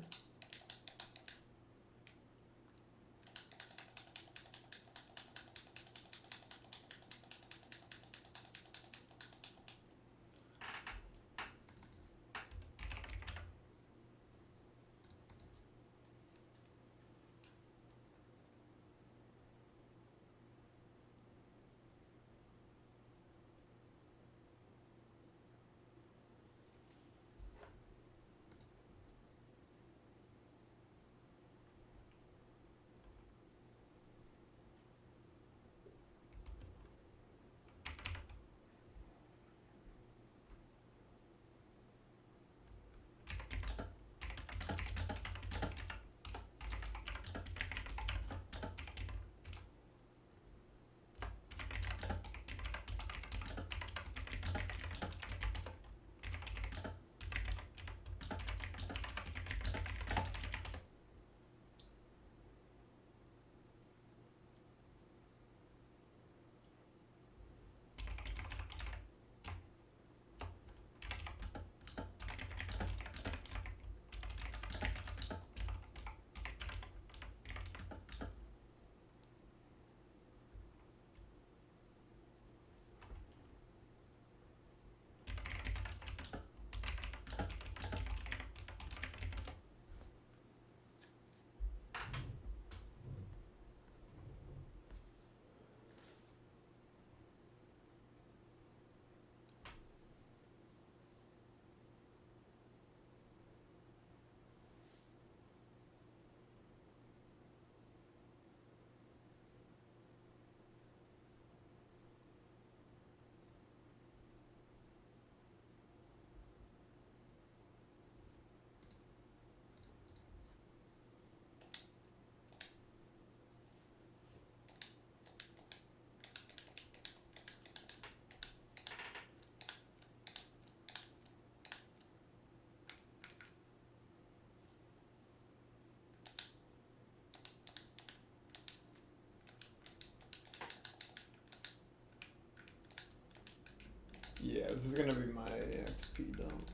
Yeah, this is gonna be my XP dump.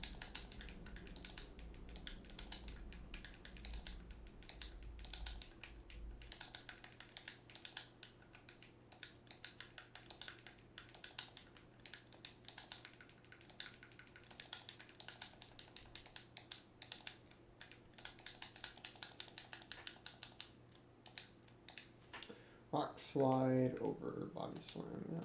Rock slide over body slam, yeah.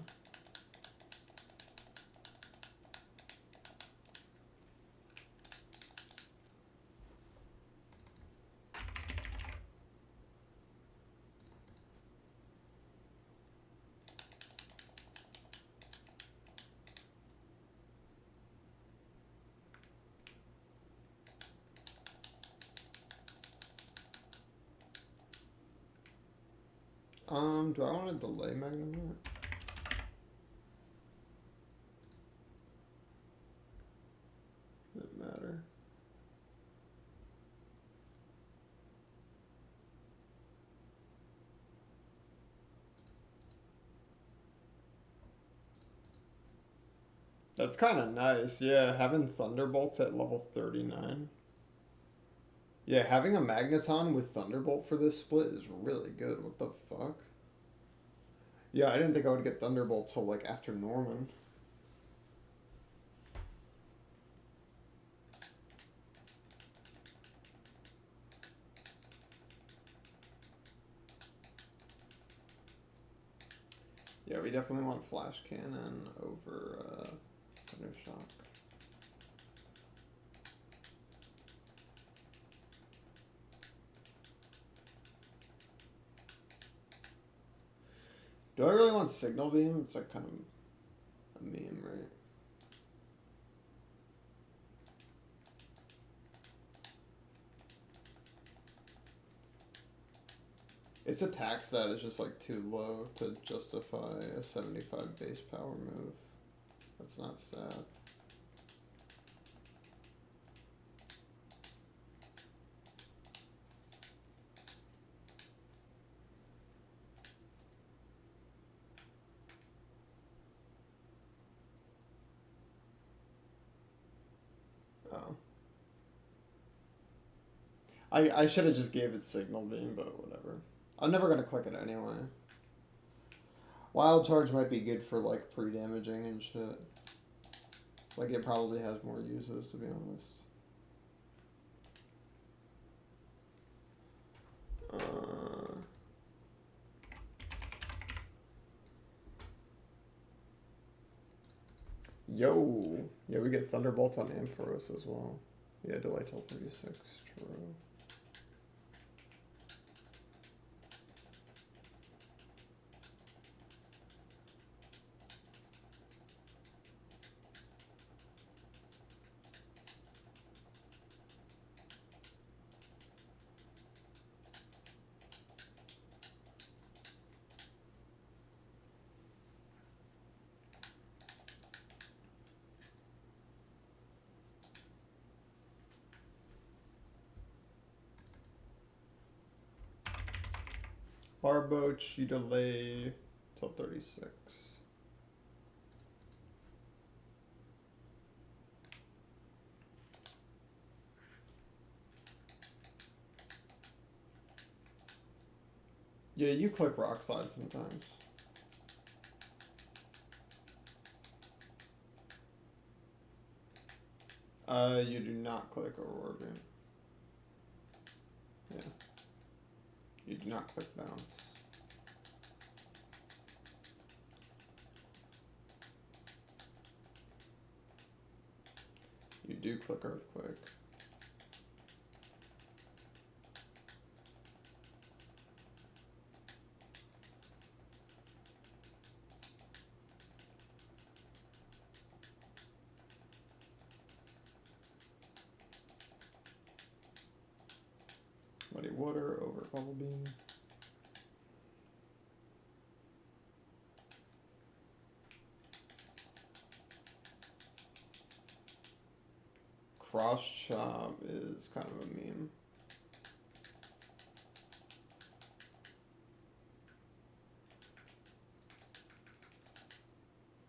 Do I want to delay Magnum? Doesn't matter. That's kind of nice, yeah, having Thunderbolts at level 39. Yeah, having a Magneton with Thunderbolt for this split is really good. What the fuck? Yeah, I didn't think I would get Thunderbolt till like after Norman. Yeah, we definitely want Flash Cannon over Thunder Shock. Do I really want Signal Beam? It's like kind of a meme, right? Its attack stat is just like too low to justify a 75 base power move. That's not sad. Oh. I should have just gave it Signal Beam, but whatever. I'm never gonna click it anyway. Wild Charge might be good for like pre-damaging and shit. Like it probably has more uses, to be honest. Yo! Yeah, we get Thunderbolts on Ampharos as well. Yeah, delay till 36, true. Barboach, you delay till 36. Yeah, you click Rock Slide sometimes. You do not click Aurora Beam. Yeah. You do not click Bounce. You do click Earthquake. Muddy Water over Bubble Beam. Cross Chop is kind of a meme.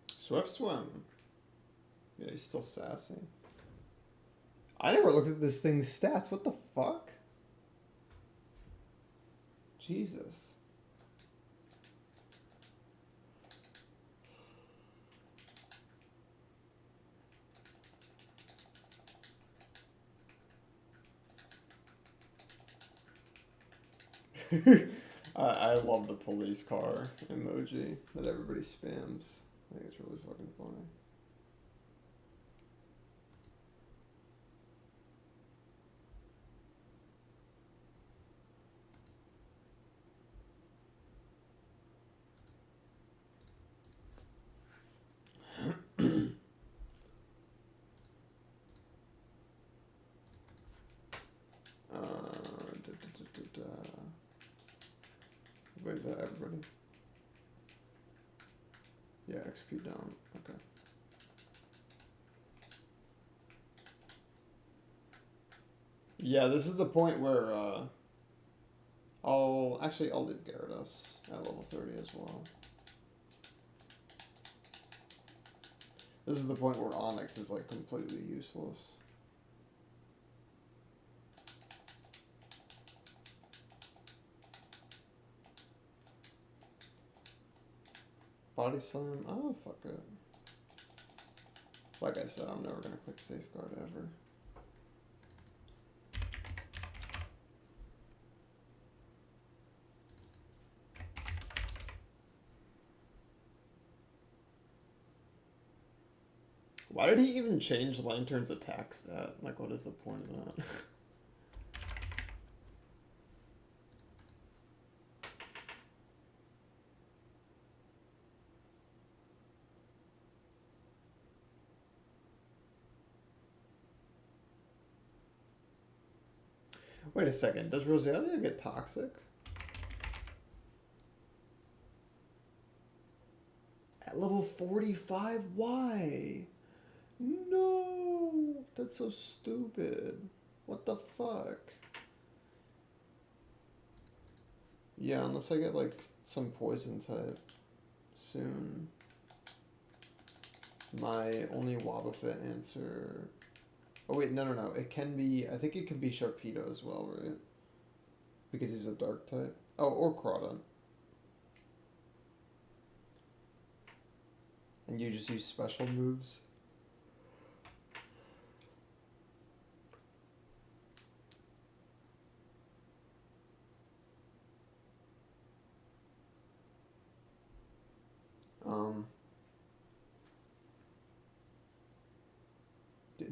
Swift Swim. Yeah, he's still sassy. I never looked at this thing's stats. What the fuck? Jesus. I love the police car emoji that everybody spams. I think it's really fucking funny. Wait, is that everybody? Yeah, XP down. Okay. Yeah, this is the point where I'll leave Gyarados at level 30 as well. This is the point where Onyx is like completely useless. Body Slam? Oh, fuck it. Like I said, I'm never gonna click Safeguard ever. Why did he even change Lantern's attack stat? Like, what is the point of that? Wait a second, does Rosalia get toxic? At level 45? Why? No! That's so stupid. What the fuck? Yeah, unless I get like some poison type soon. My only Wobbuffet answer... Oh wait, no. It can be... I think it can be Sharpedo as well, right? Because he's a dark type. Oh, or Crawdon. And you just use special moves.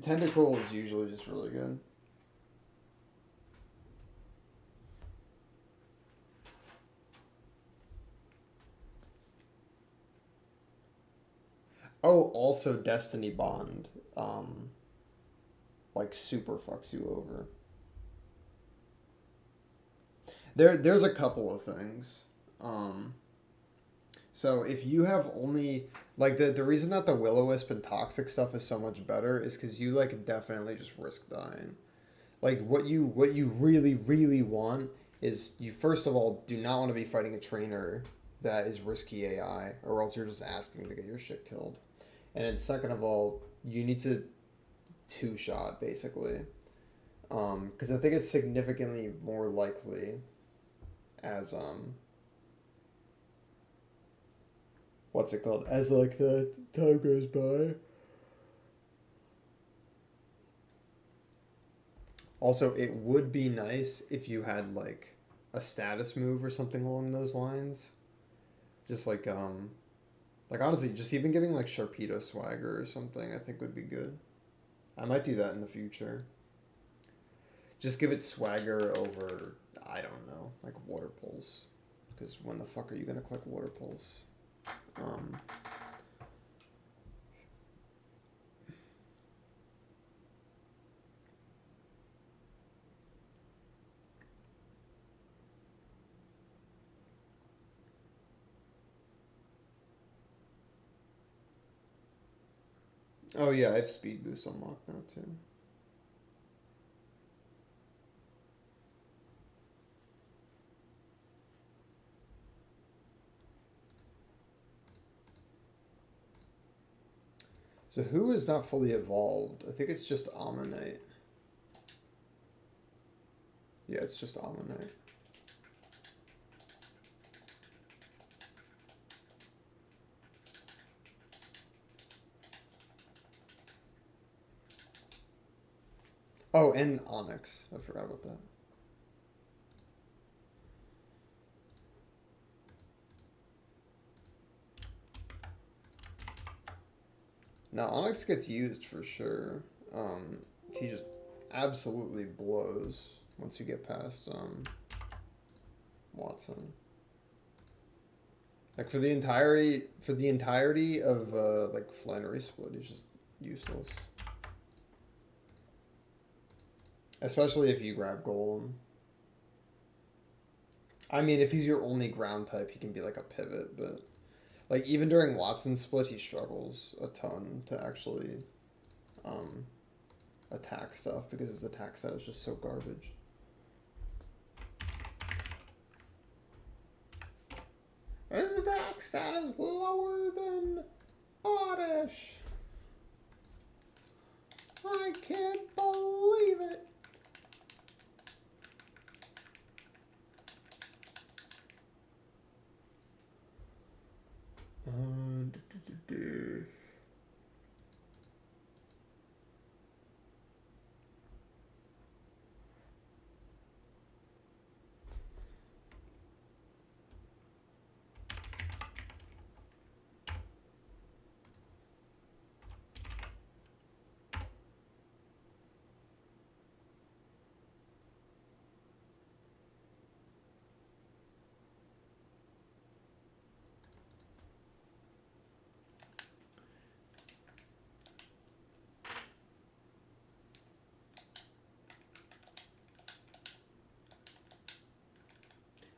Tentacle is usually just really good. Oh, also Destiny Bond, like super fucks you over. There's a couple of things. So if you have only, like, the reason that the Will-O-Wisp and Toxic stuff is so much better is because you, like, definitely just risk dying. Like, what you really, really want is, you first of all do not want to be fighting a trainer that is risky AI, or else you're just asking to get your shit killed. And then second of all, you need to two-shot, basically. Because I think it's significantly more likely as, what's it called? As, like, the time goes by. Also, it would be nice if you had, like, a status move or something along those lines. Just, like, honestly, just even giving, like, Sharpedo Swagger or something, I think would be good. I might do that in the future. Just give it Swagger over, I don't know, like, Water Pulse. Because when the fuck are you gonna click Water Pulse? Oh yeah, I have Speed Boost unlocked now too. So who is not fully evolved? I think it's just Ammonite. Yeah, it's just Ammonite. Oh, and Onyx. I forgot about that. Now Onyx gets used for sure. He just absolutely blows once you get past Watson. Like for the entirety of like Flannery Split, he's just useless. Especially if you grab Golem. I mean, if he's your only ground type, he can be like a pivot, but like even during Watson's split, he struggles a ton to actually attack stuff because his attack set is just so garbage. His attack stat is lower than Oddish. I can't believe it.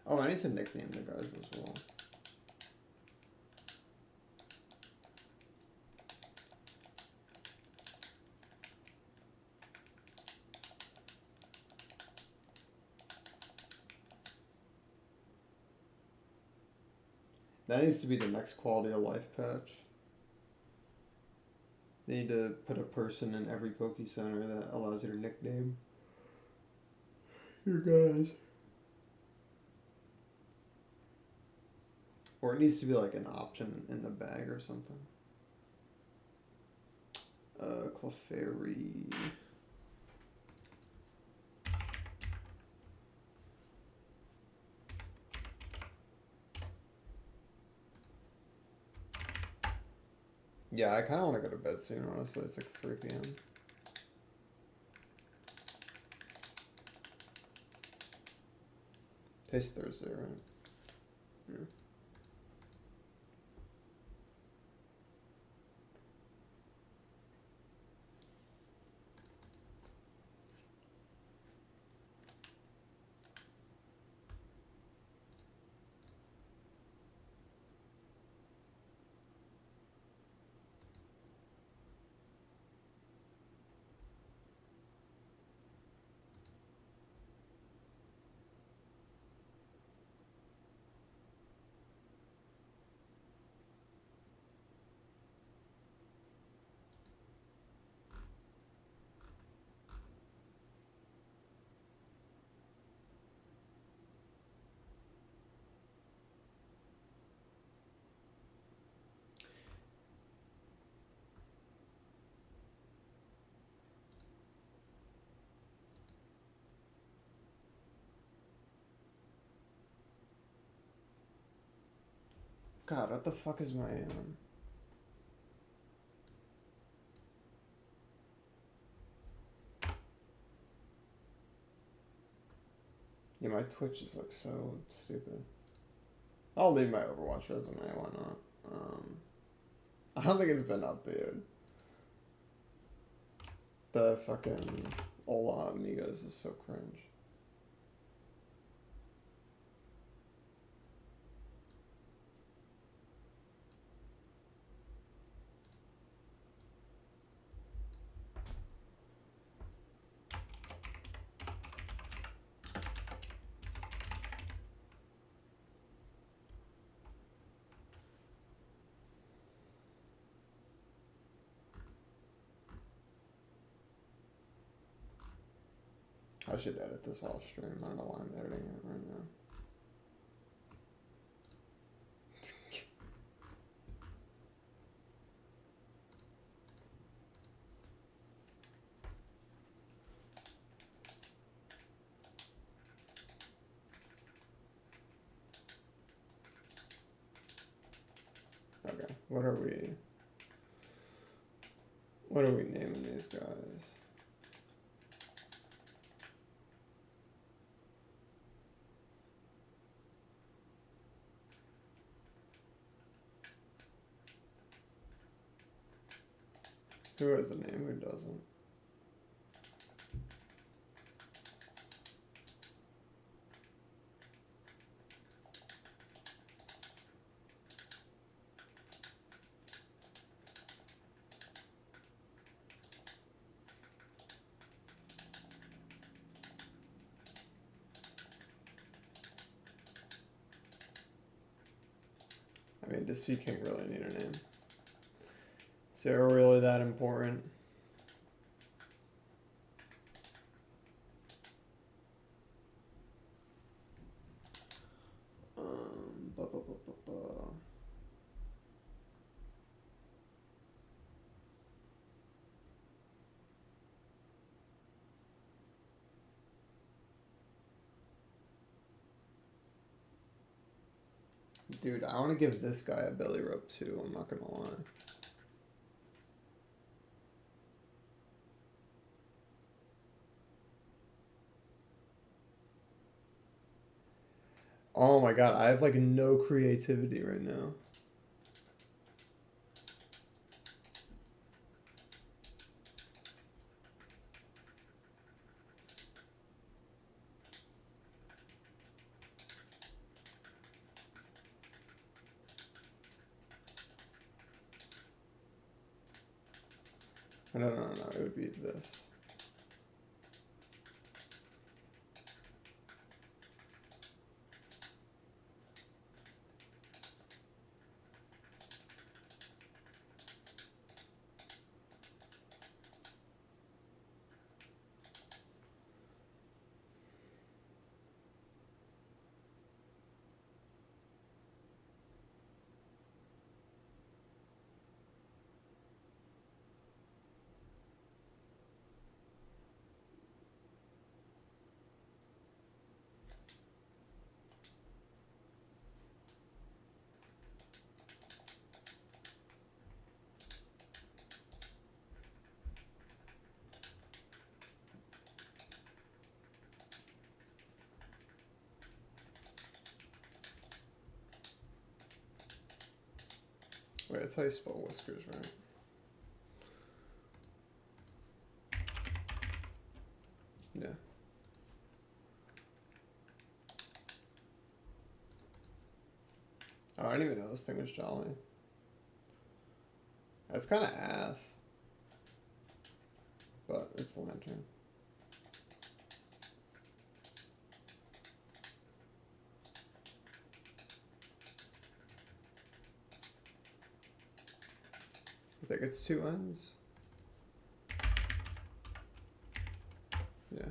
Oh, I need to nickname the guys as well. That needs to be the next quality of life patch. They need to put a person in every Poke Center that allows you to nickname your guys. Or it needs to be like an option in the bag or something. Clefairy. Yeah, I kind of want to go to bed soon, honestly. It's like 3 p.m. Today's Thursday, right? Yeah. God, what the fuck is my Yeah, my Twitch is like so stupid. I'll leave my Overwatch resume, why not? I don't think it's been updated. The fucking Ola Amigos is so cringe. I should edit this off stream. I don't know why I'm editing it right now. Okay, what are we? What are we naming these guys? Who has a name? Who doesn't? I mean, does Sea King really need a name? Is Sarah really that important? Ba, ba, ba, ba, ba. Dude, I want to give this guy a belly rub too, I'm not gonna lie. Oh my god, I have like no creativity right now. No, it would be this. Wait, that's how you spell whiskers, right? Yeah. Oh, I didn't even know this thing was jolly. That's kind of ass. But it's the lantern. I think it's 2 ends. Yeah.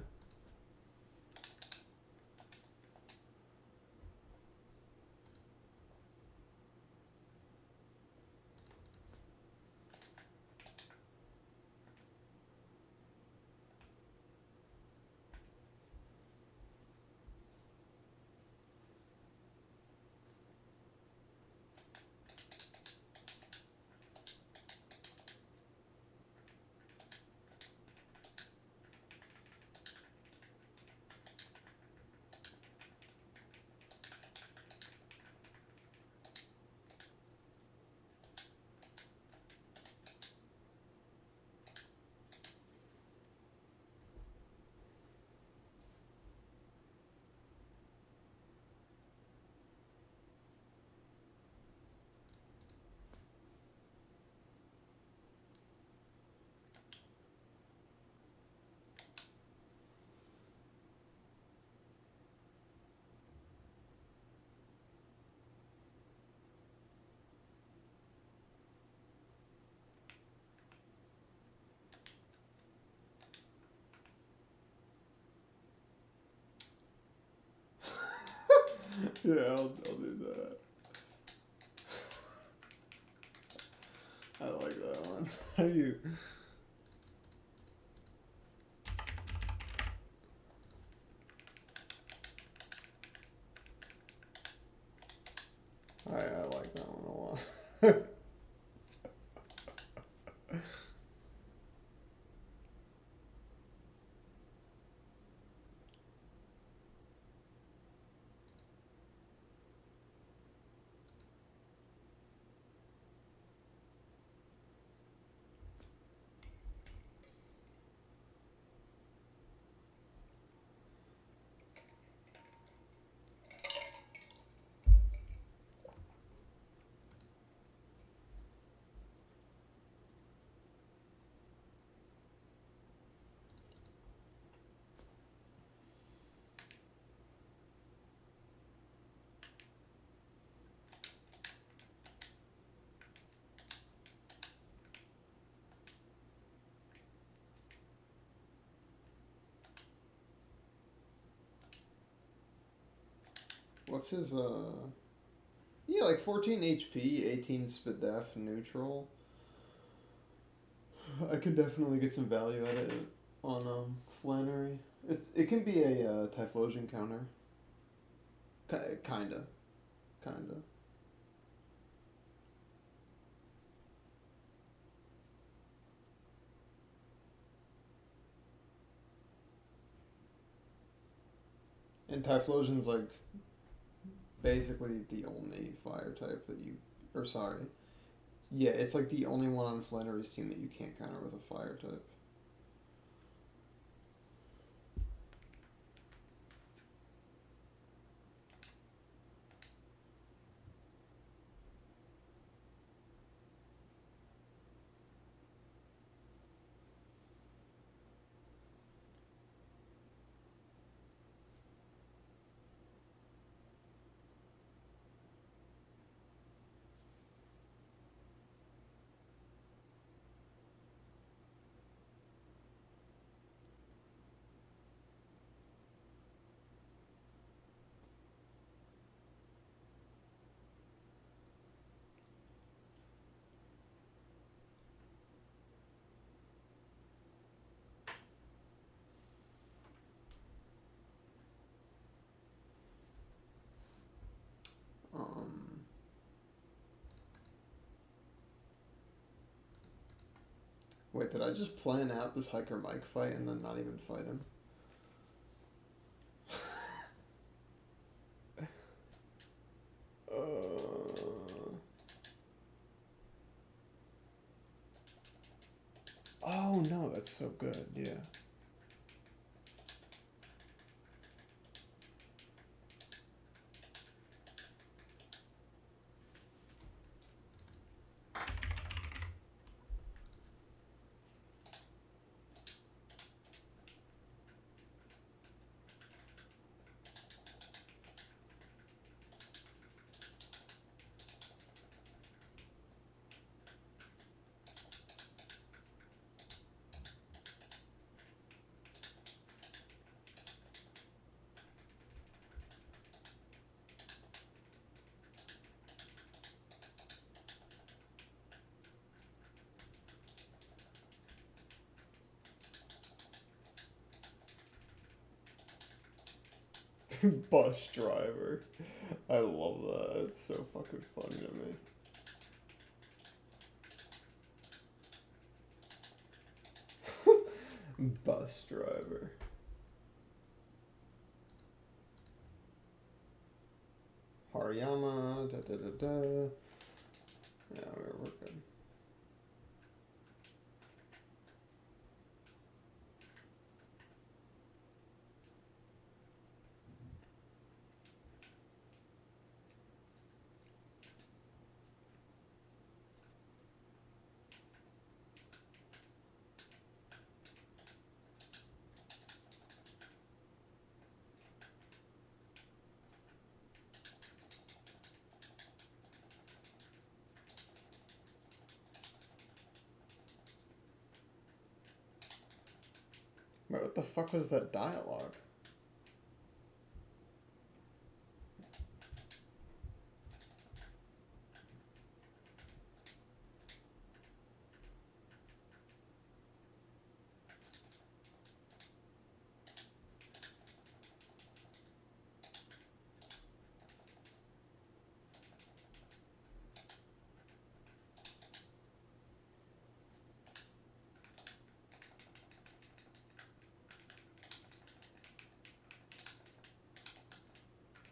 Yeah, I'll do that. I like that one. How do you... I like that one a lot. What's his yeah, like 14 HP, 18 speed def, neutral. I could definitely get some value out of it on Flannery. It can be a Typhlosion counter. Kinda. And Typhlosion's like basically the only fire type that you, or sorry, yeah, it's like the only one on Flannery's team that you can't counter with a fire type. Wait, did I just plan out this Hiker Mike fight and then not even fight him? Oh no, that's so good, yeah. Bus driver. I love that. It's so fucking funny to me. Bus driver. Hariyama. Da da da da. Yeah, we're good. Wait, what the fuck was that dialogue?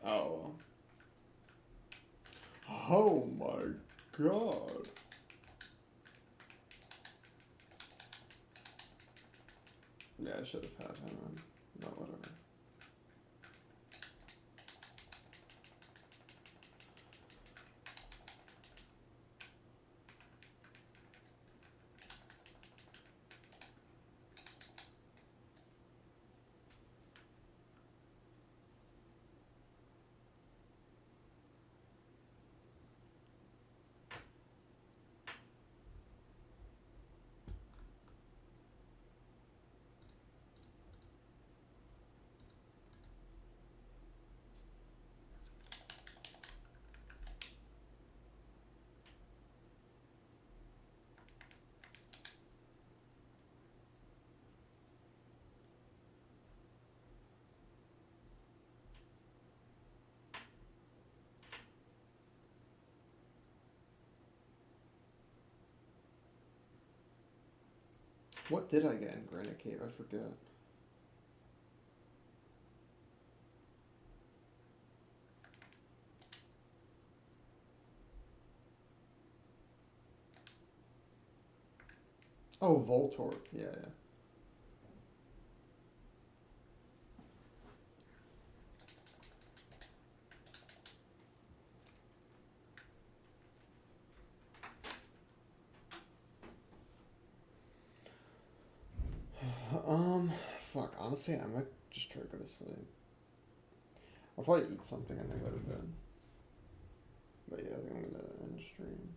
Oh. Oh my god. Yeah, I should have had him on. No, whatever. What did I get in Granite Cave? I forget. Oh, Voltorb. Yeah, yeah. Fuck. Honestly, I might just try to go to sleep. I'll probably eat something and then go to bed. But yeah, I think I'm gonna end stream.